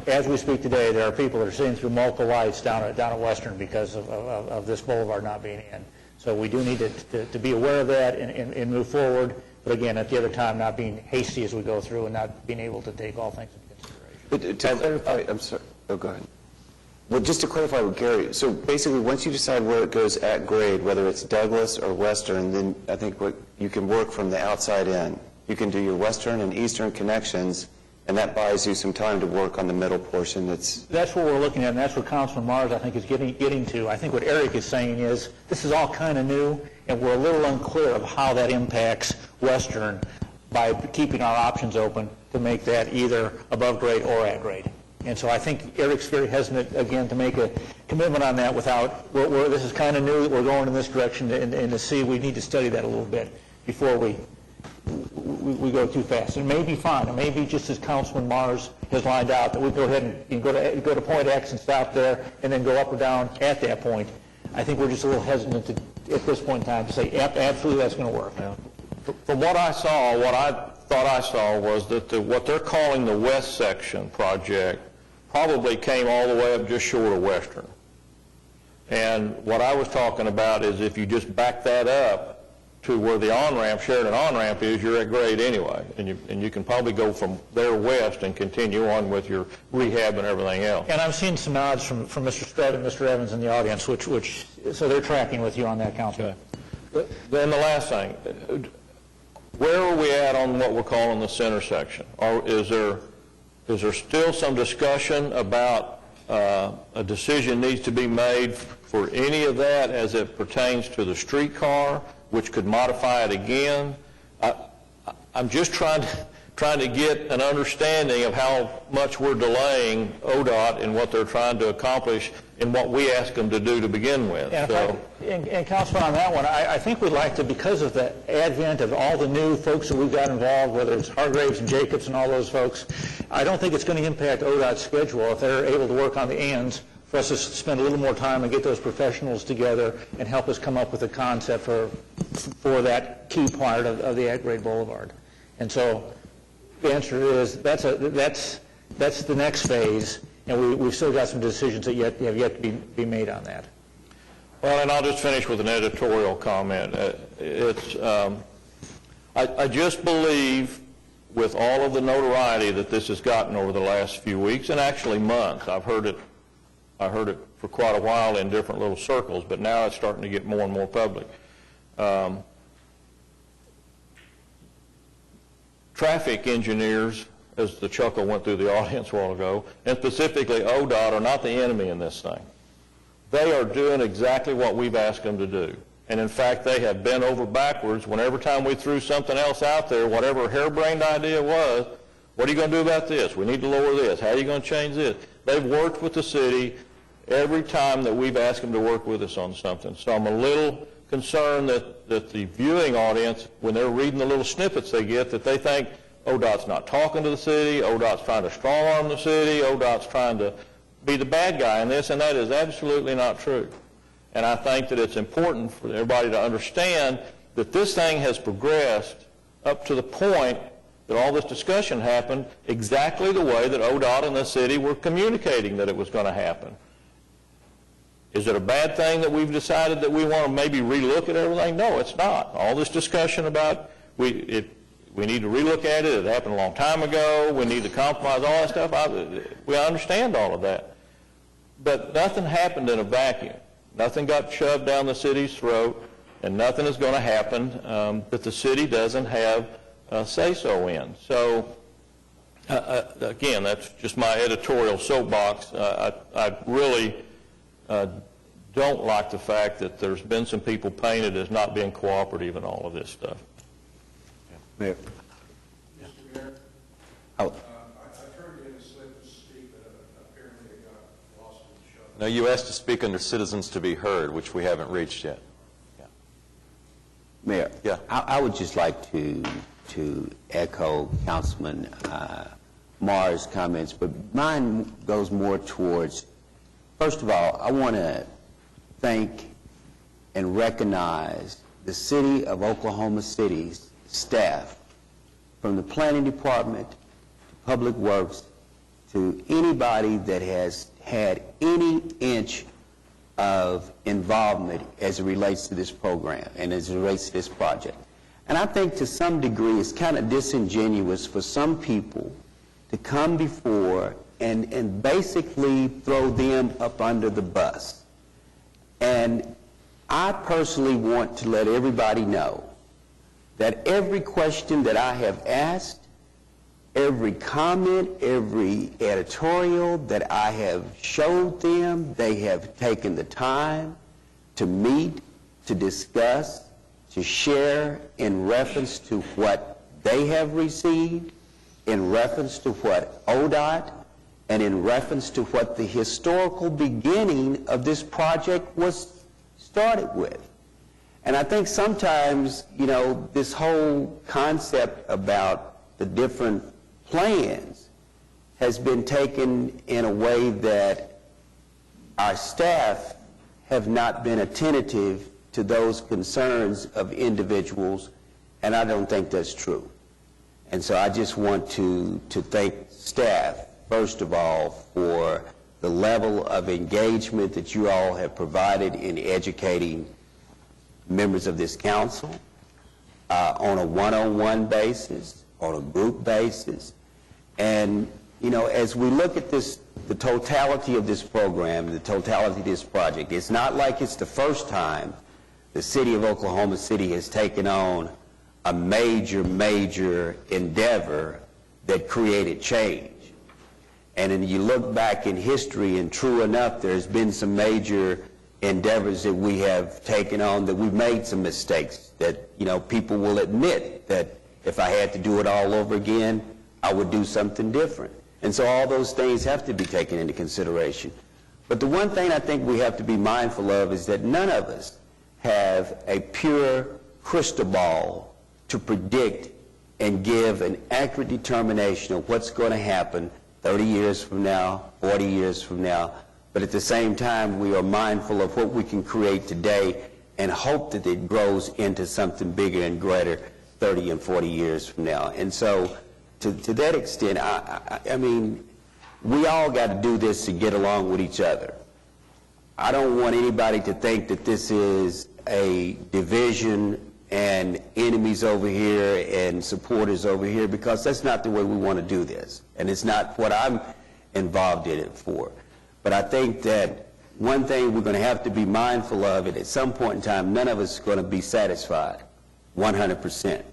as we speak today, there are people that are seeing through multiple lights down at Western because of this boulevard not being in. So we do need to be aware of that and move forward, but again, at the other time, not being hasty as we go through and not being able to take all things into consideration. But to clarify, I'm sorry. Oh, go ahead. Well, just to clarify with Gary, so basically, once you decide where it goes at grade, whether it's Douglas or Western, then I think you can work from the outside in. You can do your Western and Eastern connections, and that buys you some time to work on the middle portion. That's what we're looking at, and that's what Councilman Mars, I think, is getting to. I think what Eric is saying is this is all kind of new, and we're a little unclear of how that impacts Western by keeping our options open to make that either above grade or at grade. And so I think Eric's very hesitant, again, to make a commitment on that without, this is kind of new that we're going in this direction, and to see, we need to study that a little bit before we go too fast. It may be fine. It may be just as Councilman Mars has lined out, that we go ahead and go to point X and stop there, and then go up or down at that point. I think we're just a little hesitant at this point in time to say, absolutely, that's going to work. From what I saw, what I thought I saw was that what they're calling the west section project probably came all the way up just short of Western. And what I was talking about is if you just back that up to where the on-ramp, Sheridan on-ramp is, you're at grade anyway. And you can probably go from there west and continue on with your rehab and everything else. And I'm seeing some nods from Mr. Strutt and Mr. Evans in the audience, so they're tracking with you on that, Councilman. Okay. Then the last thing, where are we at on what we're calling the center section? Is there still some discussion about a decision needs to be made for any of that as it pertains to the streetcar, which could modify it again? I'm just trying to get an understanding of how much we're delaying ODOT in what they're trying to accomplish in what we ask them to do to begin with. And Councilman, on that one, I think we'd like to, because of the advent of all the new folks that we've got involved, whether it's Hargraves and Jacobs and all those folks, I don't think it's going to impact ODOT's schedule if they're able to work on the ends for us to spend a little more time and get those professionals together and help us come up with a concept for that key part of the at-grade boulevard. And so the answer is that's the next phase, and we've still got some decisions that have yet to be made on that. Well, and I'll just finish with an editorial comment. I just believe, with all of the notoriety that this has gotten over the last few weeks, and actually months, I heard it for quite a while in different little circles, but now it's starting to get more and more public. Traffic engineers, as the chuckle went through the audience a while ago, and specifically ODOT, are not the enemy in this thing. They are doing exactly what we've asked them to do. And in fact, they have bent over backwards whenever time we threw something else out there, whatever harebrained idea was, what are you going to do about this? We need to lower this. How are you going to change this? They've worked with the city every time that we've asked them to work with us on something. So I'm a little concerned that the viewing audience, when they're reading the little snippets they get, that they think ODOT's not talking to the city, ODOT's trying to strong-arm the city, ODOT's trying to be the bad guy in this, and that is absolutely not true. And I think that it's important for everybody to understand that this thing has progressed up to the point that all this discussion happened exactly the way that ODOT and the city were communicating that it was going to happen. Is it a bad thing that we've decided that we want to maybe relook at everything? No, it's not. All this discussion about we need to relook at it, it happened a long time ago, we need to compromise, all that stuff, we understand all of that. But nothing happened in a vacuum. Nothing got shoved down the city's throat, and nothing is going to happen that the city doesn't have say-so in. So, again, that's just my editorial soapbox. I really don't like the fact that there's been some people painted as not being cooperative in all of this stuff. Mayor. I Now, you asked to speak under citizens to be heard, which we haven't reached yet. Mayor, Yeah. I would just like to echo Councilman Marr's comments, but mine goes more towards, first of all, I want to thank and recognize the City of Oklahoma City's staff, from the Planning Department to Public Works to anybody that has had any inch of involvement as it relates to this program and as it relates to this project. And I think to some degree it's kind of disingenuous for some people to come before and basically throw them up under the bus. And I personally want to let everybody know that every question that I have asked, every comment, every editorial that I have showed them, they have taken the time to meet, to discuss, to share in reference to what they have received, in reference to what ODOT, and in reference to what the historical beginning of this project was started with. And I think sometimes, this whole concept about the different plans has been taken in a way that our staff have not been attentive to those concerns of individuals, and I don't think that's true. And so I just want to thank staff, first of all, for the level of engagement that you all have provided in educating members of this council on a one-on-one basis, on a group basis. And, as we look at this, the totality of this program, the totality of this project, it's not like it's the first time the City of Oklahoma City has taken on a major, major endeavor that created change. And then you look back in history, and true enough, there's been some major endeavors that we have taken on that we've made some mistakes that, people will admit that if I had to do it all over again, I would do something different. And so all those things have to be taken into consideration. But the one thing I think we have to be mindful of is that none of us have a pure crystal ball to predict and give an accurate determination of what's going to happen 30 years from now, 40 years from now. But at the same time, we are mindful of what we can create today and hope that it grows into something bigger and greater 30 and 40 years from now. And so to that extent, I mean, we all got to do this to get along with each other. I don't want anybody to think that this is a division and enemies over here and supporters over here, because that's not the way we want to do this. And it's not what I'm involved in it for. But I think that one thing we're going to have to be mindful of, and at some point in time, none of us are going to be satisfied 100%.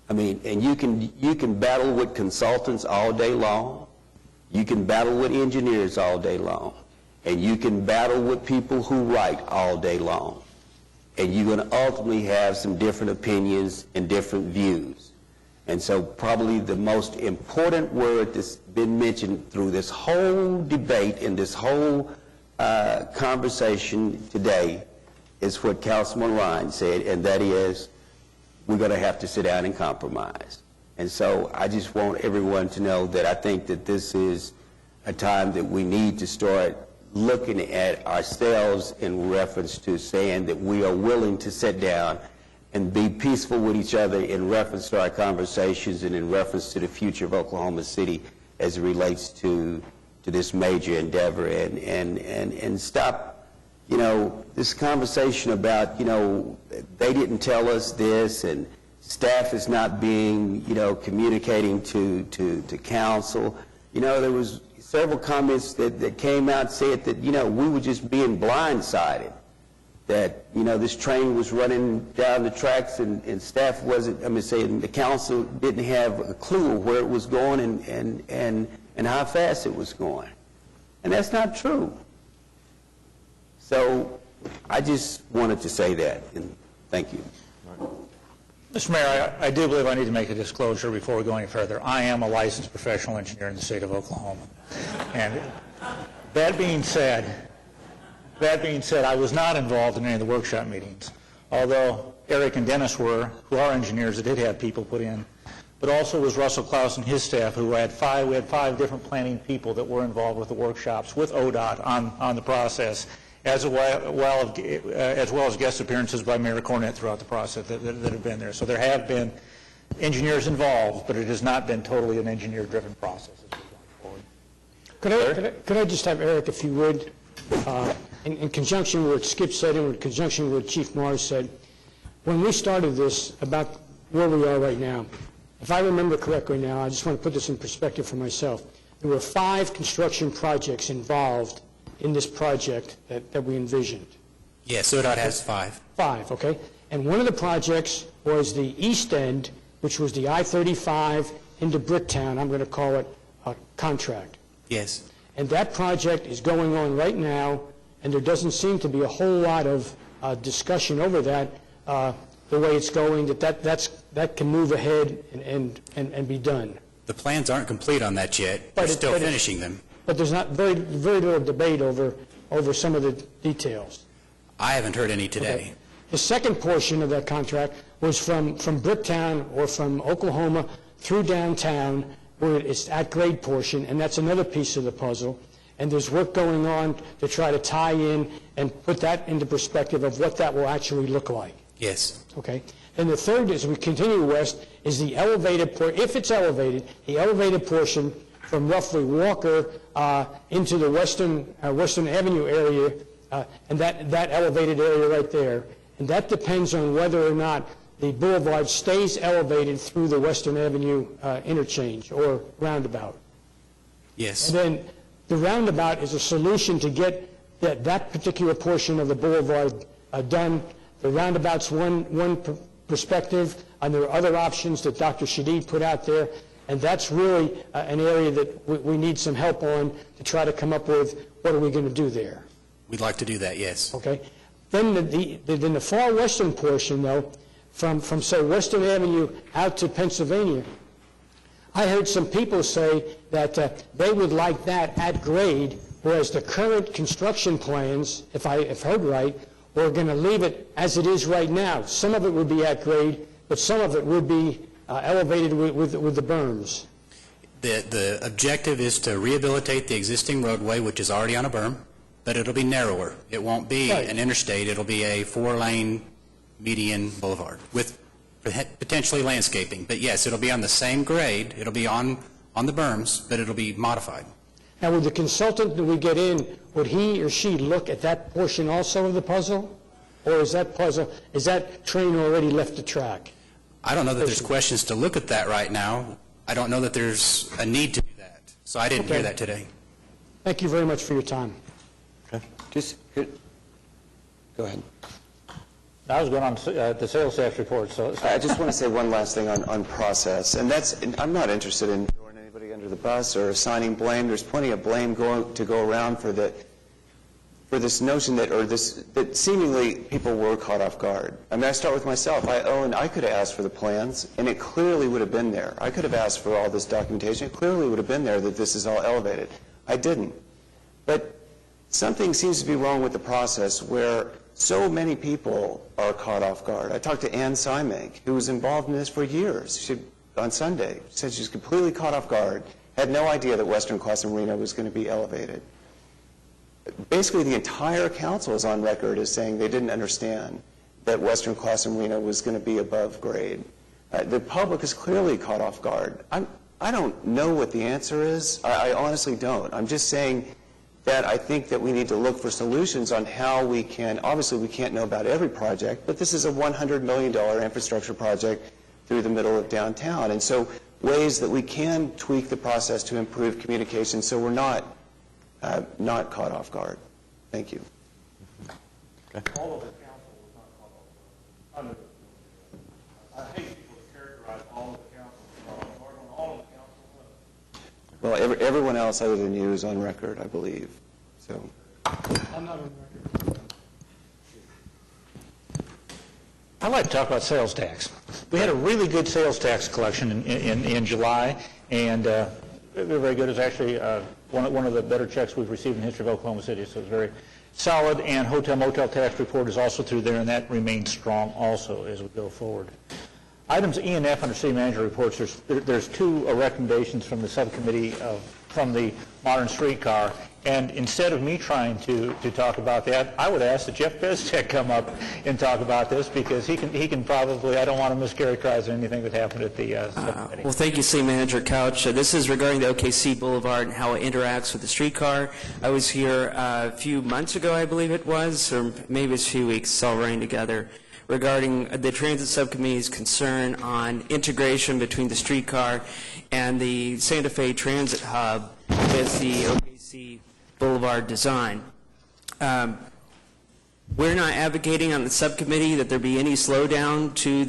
I mean, and you can battle with consultants all day long. You can battle with engineers all day long. And you can battle with people who write all day long. And you're going to ultimately have some different opinions and different views. And so probably the most important word that's been mentioned through this whole debate and this whole conversation today is what Councilman Ryan said, and that is, we're going to have to sit down and compromise. And so I just want everyone to know that I think that this is a time that we need to start looking at ourselves in reference to saying that we are willing to sit down and be peaceful with each other in reference to our conversations and in reference to the future of Oklahoma City as it relates to this major endeavor, and stop, this conversation about, they didn't tell us this, and staff is not being, communicating to council. There was several comments that came out said that, we were just being blindsided, that, this train was running down the tracks and staff wasn't, the council didn't have a clue where it was going and how fast it was going. And that's not true. So I just wanted to say that, and thank you. Mr. Mayor, I do believe I need to make a disclosure before we go any further. I am a licensed professional engineer in the state of Oklahoma. And That being said, I was not involved in any of the workshop meetings, although Eric and Dennis were, who are engineers that did have people put in, but also was Russell Klaus and his staff, who we had five different planning people that were involved with the workshops with ODOT on the process, as well as guest appearances by Mayor Cornett throughout the process that have been there. So there have been engineers involved, but it has not been totally an engineer-driven process as we've gone forward. Could I just have Eric, if you would, in conjunction with what Skip said and in conjunction with what Chief Mars said, when we started this, about where we are right now, if I remember correctly now, I just want to put this in perspective for myself, there were 5 construction projects involved in this project that we envisioned. Yes, ODOT has 5. 5, okay? And one of the projects was the east end, which was the I-35 into Bricktown, I'm going to call it a contract. Yes. And that project is going on right now, and there doesn't seem to be a whole lot of discussion over that, the way it's going, that can move ahead and be done. The plans aren't complete on that yet. We're still finishing them. But there's not very little debate over some of the details. I haven't heard any today. Okay. The second portion of that contract was from Bricktown or from Oklahoma through downtown, where it's at grade portion, and that's another piece of the puzzle. And there's work going on to try to tie in and put that into perspective of what that will actually look like. Yes. Okay. Then the third, as we continue west, is the elevated portion. If it's elevated, the elevated portion from roughly Walker into the Western Avenue area, and that elevated area right there. And that depends on whether or not the boulevard stays elevated through the Western Avenue interchange or roundabout. Yes. And then the roundabout is a solution to get that particular portion of the boulevard done. The roundabout's one perspective, and there are other options that Dr. Shadid put out there, and that's really an area that we need some help on to try to come up with what are we going to do there. We'd like to do that, yes. Okay. Then the far western portion, though, from say Western Avenue out to Pennsylvania, I heard some people say that they would like that at grade, whereas the current construction plans, if I've heard right, we're going to leave it as it is right now. Some of it would be at grade, but some of it would be elevated with the berms. The objective is to rehabilitate the existing roadway, which is already on a berm, but it'll be narrower. It won't be an interstate. It'll be a 4-lane median boulevard with potentially landscaping. But yes, it'll be on the same grade. It'll be on the berms, but it'll be modified. Now, with the consultant that we get in, would he or she look at that portion also of the puzzle? Or is that train already left the track? I don't know that there's questions to look at that right now. I don't know that there's a need to do that. So I didn't hear that today. Thank you very much for your time. Okay. Go ahead. I was going on the sales tax report. So I just want to say one last thing on process, and I'm not interested in throwing anybody under the bus or assigning blame. There's plenty of blame to go around for this notion that seemingly people were caught off guard. I mean, I start with myself. I could have asked for the plans, and it clearly would have been there. I could have asked for all this documentation. It clearly would have been there that this is all elevated. I didn't. But something seems to be wrong with the process where so many people are caught off guard. I talked to Ann Symank, who was involved in this for years. On Sunday, said she was completely caught off guard, had no idea that Western Class and Reno was going to be elevated. Basically, the entire council is on record as saying they didn't understand that Western Class and Reno was going to be above grade. The public is clearly caught off guard. I don't know what the answer is. I honestly don't. I'm just saying that I think that we need to look for solutions on how we can, obviously we can't know about every project, but this is a $100 million infrastructure project through the middle of downtown. And so ways that we can tweak the process to improve communication so we're not caught off guard. Thank you. Okay. All of the council was not caught off guard. I hate people to characterize all of the council as caught off guard. All of the council was. Well, everyone else other than you is on record, I believe. So. I'm not on record. I'd like to talk about sales tax. We had a really good sales tax collection in July, and They're very good. It's actually one of the better checks we've received in the history of Oklahoma City, so it's very solid. And hotel motel tax report is also through there, and that remains strong also as we go forward. Items E and F under city manager reports, there's two recommendations from the subcommittee from the modern streetcar. And instead of me trying to talk about that, I would ask that Jeff Beztek come up and talk about this, because he can probably, I don't want to mischaracterize anything that happened at the subcommittee. Well, thank you, City Manager Couch. This is regarding the OKC Boulevard and how it interacts with the streetcar. I was here a few months ago, I believe it was, or maybe it's a few weeks, it's all running together, regarding the Transit Subcommittee's concern on integration between the streetcar and the Santa Fe Transit Hub with the OKC Boulevard design. We're not advocating on the subcommittee that there be any slowdown to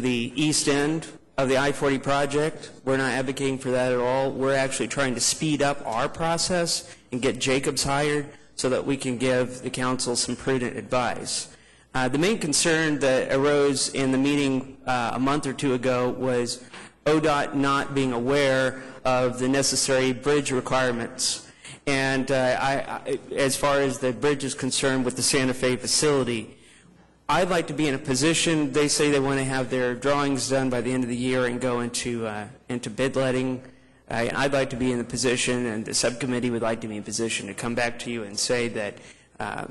the east end of the I-40 project. We're not advocating for that at all. We're actually trying to speed up our process and get Jacobs hired so that we can give the council some prudent advice. The main concern that arose in the meeting a month or two ago was ODOT not being aware of the necessary bridge requirements. And as far as the bridge is concerned with the Santa Fe facility, I'd like to be in a position, they say they want to have their drawings done by the end of the year and go into bid letting. I'd like to be in the position, and the subcommittee would like to be in a position to come back to you and say that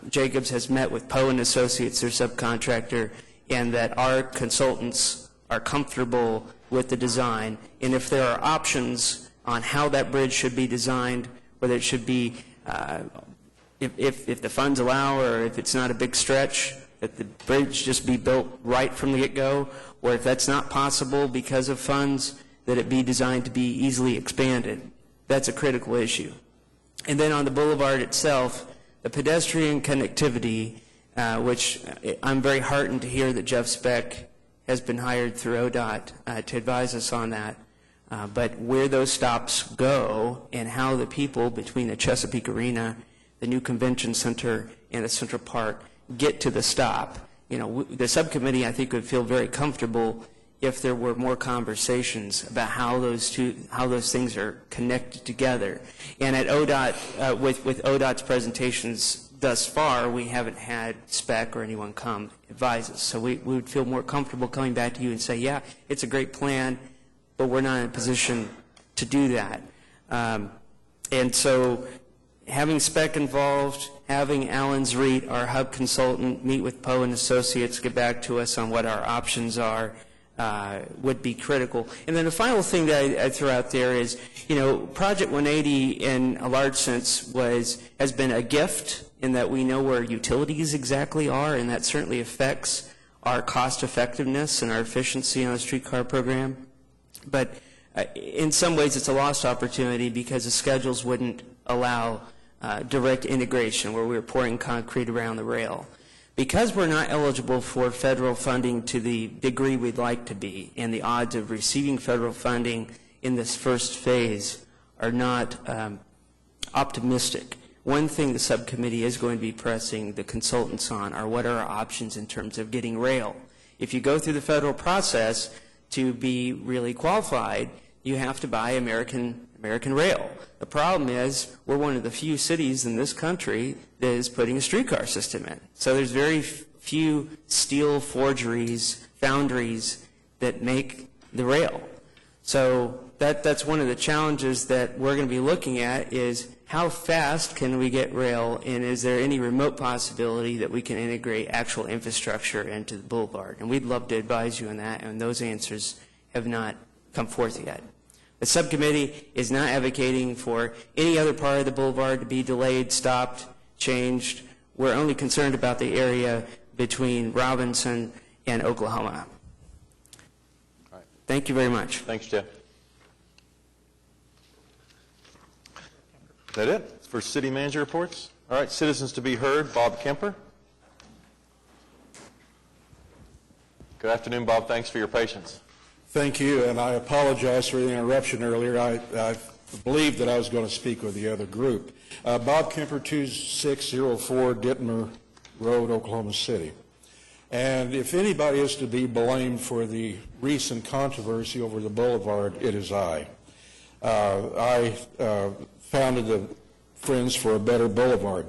Jacobs has met with Poe and Associates, their subcontractor, and that our consultants are comfortable with the design. And if there are options on how that bridge should be designed, whether it should be, if the funds allow, or if it's not a big stretch, that the bridge just be built right from the get-go, or if that's not possible because of funds, that it be designed to be easily expanded. That's a critical issue. And then on the boulevard itself, the pedestrian connectivity, which I'm very heartened to hear that Jeff Speck has been hired through ODOT to advise us on that. But where those stops go and how the people between the Chesapeake Arena, the new convention center, and the Central Park get to the stop. You know, the subcommittee, I think, would feel very comfortable if there were more conversations about how those things are connected together. And at ODOT, with ODOT's presentations thus far, we haven't had Speck or anyone come advise us. So we would feel more comfortable coming back to you and say, yeah, it's a great plan, but we're not in a position to do that. And so having Speck involved, having Alan Zreet, our hub consultant, meet with Poe and Associates, get back to us on what our options are, would be critical. And then the final thing that I throw out there is, you know, Project 180 in a large sense has been a gift in that we know where utilities exactly are, and that certainly affects our cost effectiveness and our efficiency on the streetcar program. But in some ways it's a lost opportunity because the schedules wouldn't allow direct integration where we're pouring concrete around the rail. Because we're not eligible for federal funding to the degree we'd like to be, and the odds of receiving federal funding in this first phase are not optimistic, one thing the subcommittee is going to be pressing the consultants on are what are our options in terms of getting rail. If you go through the federal process to be really qualified, you have to buy American Rail. The problem is we're one of the few cities in this country that is putting a streetcar system in. So there's very few steel foundries that make the rail. So that's one of the challenges that we're going to be looking at is how fast can we get rail, and is there any remote possibility that we can integrate actual infrastructure into the boulevard? And we'd love to advise you on that, and those answers have not come forth yet. The subcommittee is not advocating for any other part of the boulevard to be delayed, stopped, changed. We're only concerned about the area between Robinson and Oklahoma. All right. Thank you very much. Thanks, Jeff. Is that it for city manager reports? All right, citizens to be heard. Bob Kemper. Good afternoon, Bob. Thanks for your patience. Thank you, and I apologize for the interruption earlier. I believed that I was going to speak with the other group. Bob Kemper, 2604 Dittmer Road, Oklahoma City. And if anybody is to be blamed for the recent controversy over the boulevard, it is I. I founded the Friends for a Better Boulevard.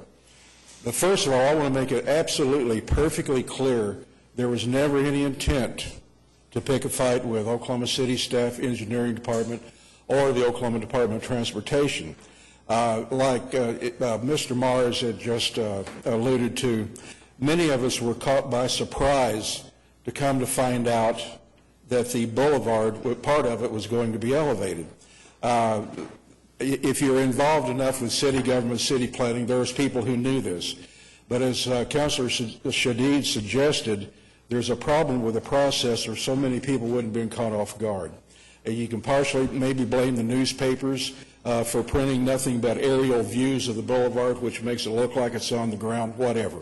But first of all, I want to make it absolutely perfectly clear there was never any intent to pick a fight with Oklahoma City Staff Engineering Department or the Oklahoma Department of Transportation. Mr. Mars had just alluded to, many of us were caught by surprise to come to find out that the boulevard, part of it, was going to be elevated. If you're involved enough with city government, city planning, there's people who knew this. But as Councilor Shadid suggested, there's a problem with the process, or so many people wouldn't have been caught off guard. You can partially maybe blame the newspapers for printing nothing but aerial views of the boulevard, which makes it look like it's on the ground, whatever.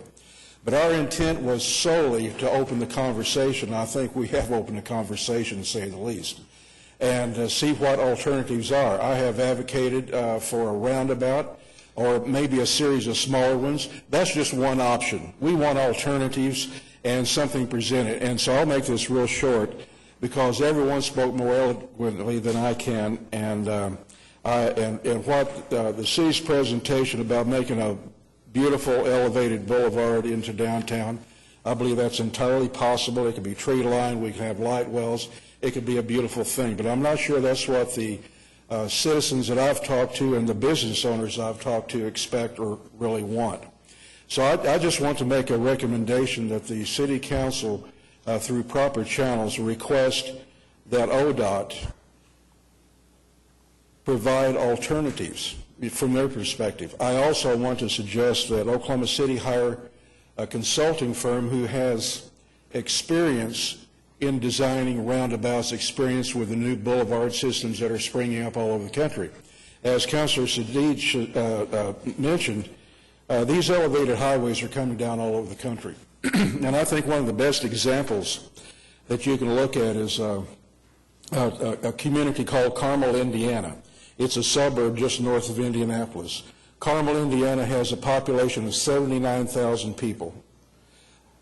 But our intent was solely to open the conversation. I think we have opened the conversation, to say the least, and see what alternatives are. I have advocated for a roundabout or maybe a series of smaller ones. That's just one option. We want alternatives and something presented. And so I'll make this real short because everyone spoke more eloquently than I can. And what the city's presentation about making a beautiful elevated boulevard into downtown, I believe that's entirely possible. It could be tree lined. We can have light wells. It could be a beautiful thing. But I'm not sure that's what the citizens that I've talked to and the business owners I've talked to expect or really want. So I just want to make a recommendation that the City Council, through proper channels, request that ODOT provide alternatives from their perspective. I also want to suggest that Oklahoma City hire a consulting firm who has experience in designing roundabouts, experience with the new boulevard systems that are springing up all over the country. As Councilor Sadid mentioned, these elevated highways are coming down all over the country. And I think one of the best examples that you can look at is a community called Carmel, Indiana. It's a suburb just north of Indianapolis. Carmel, Indiana has a population of 79,000 people.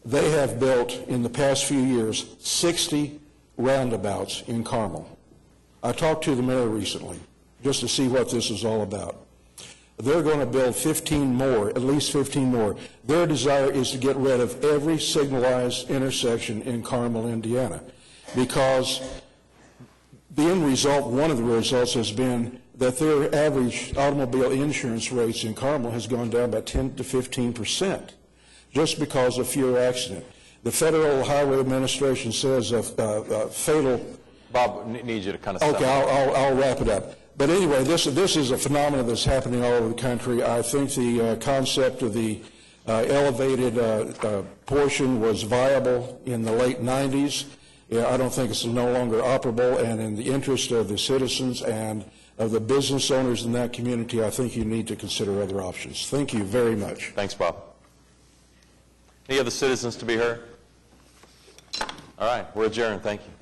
They have built, in the past few years, 60 roundabouts in Carmel. I talked to the mayor recently just to see what this is all about. They're going to build 15 more, at least 15 more. Their desire is to get rid of every signalized intersection in Carmel, Indiana, because the end result, one of the results has been that their average automobile insurance rates in Carmel has gone down by 10 to 15%, just because of fewer accidents. The Federal Highway Administration says a fatal... Bob, need you to kind of stop. Okay, I'll wrap it up. But anyway, this is a phenomenon that's happening all over the country. I think the concept of the elevated portion was viable in the late 90s. Yeah, I don't think it's no longer operable, and in the interest of the citizens and of the business owners in that community, I think you need to consider other options. Thank you very much. Thanks, Bob. Any other citizens to be heard? All right, we're adjourned. Thank you.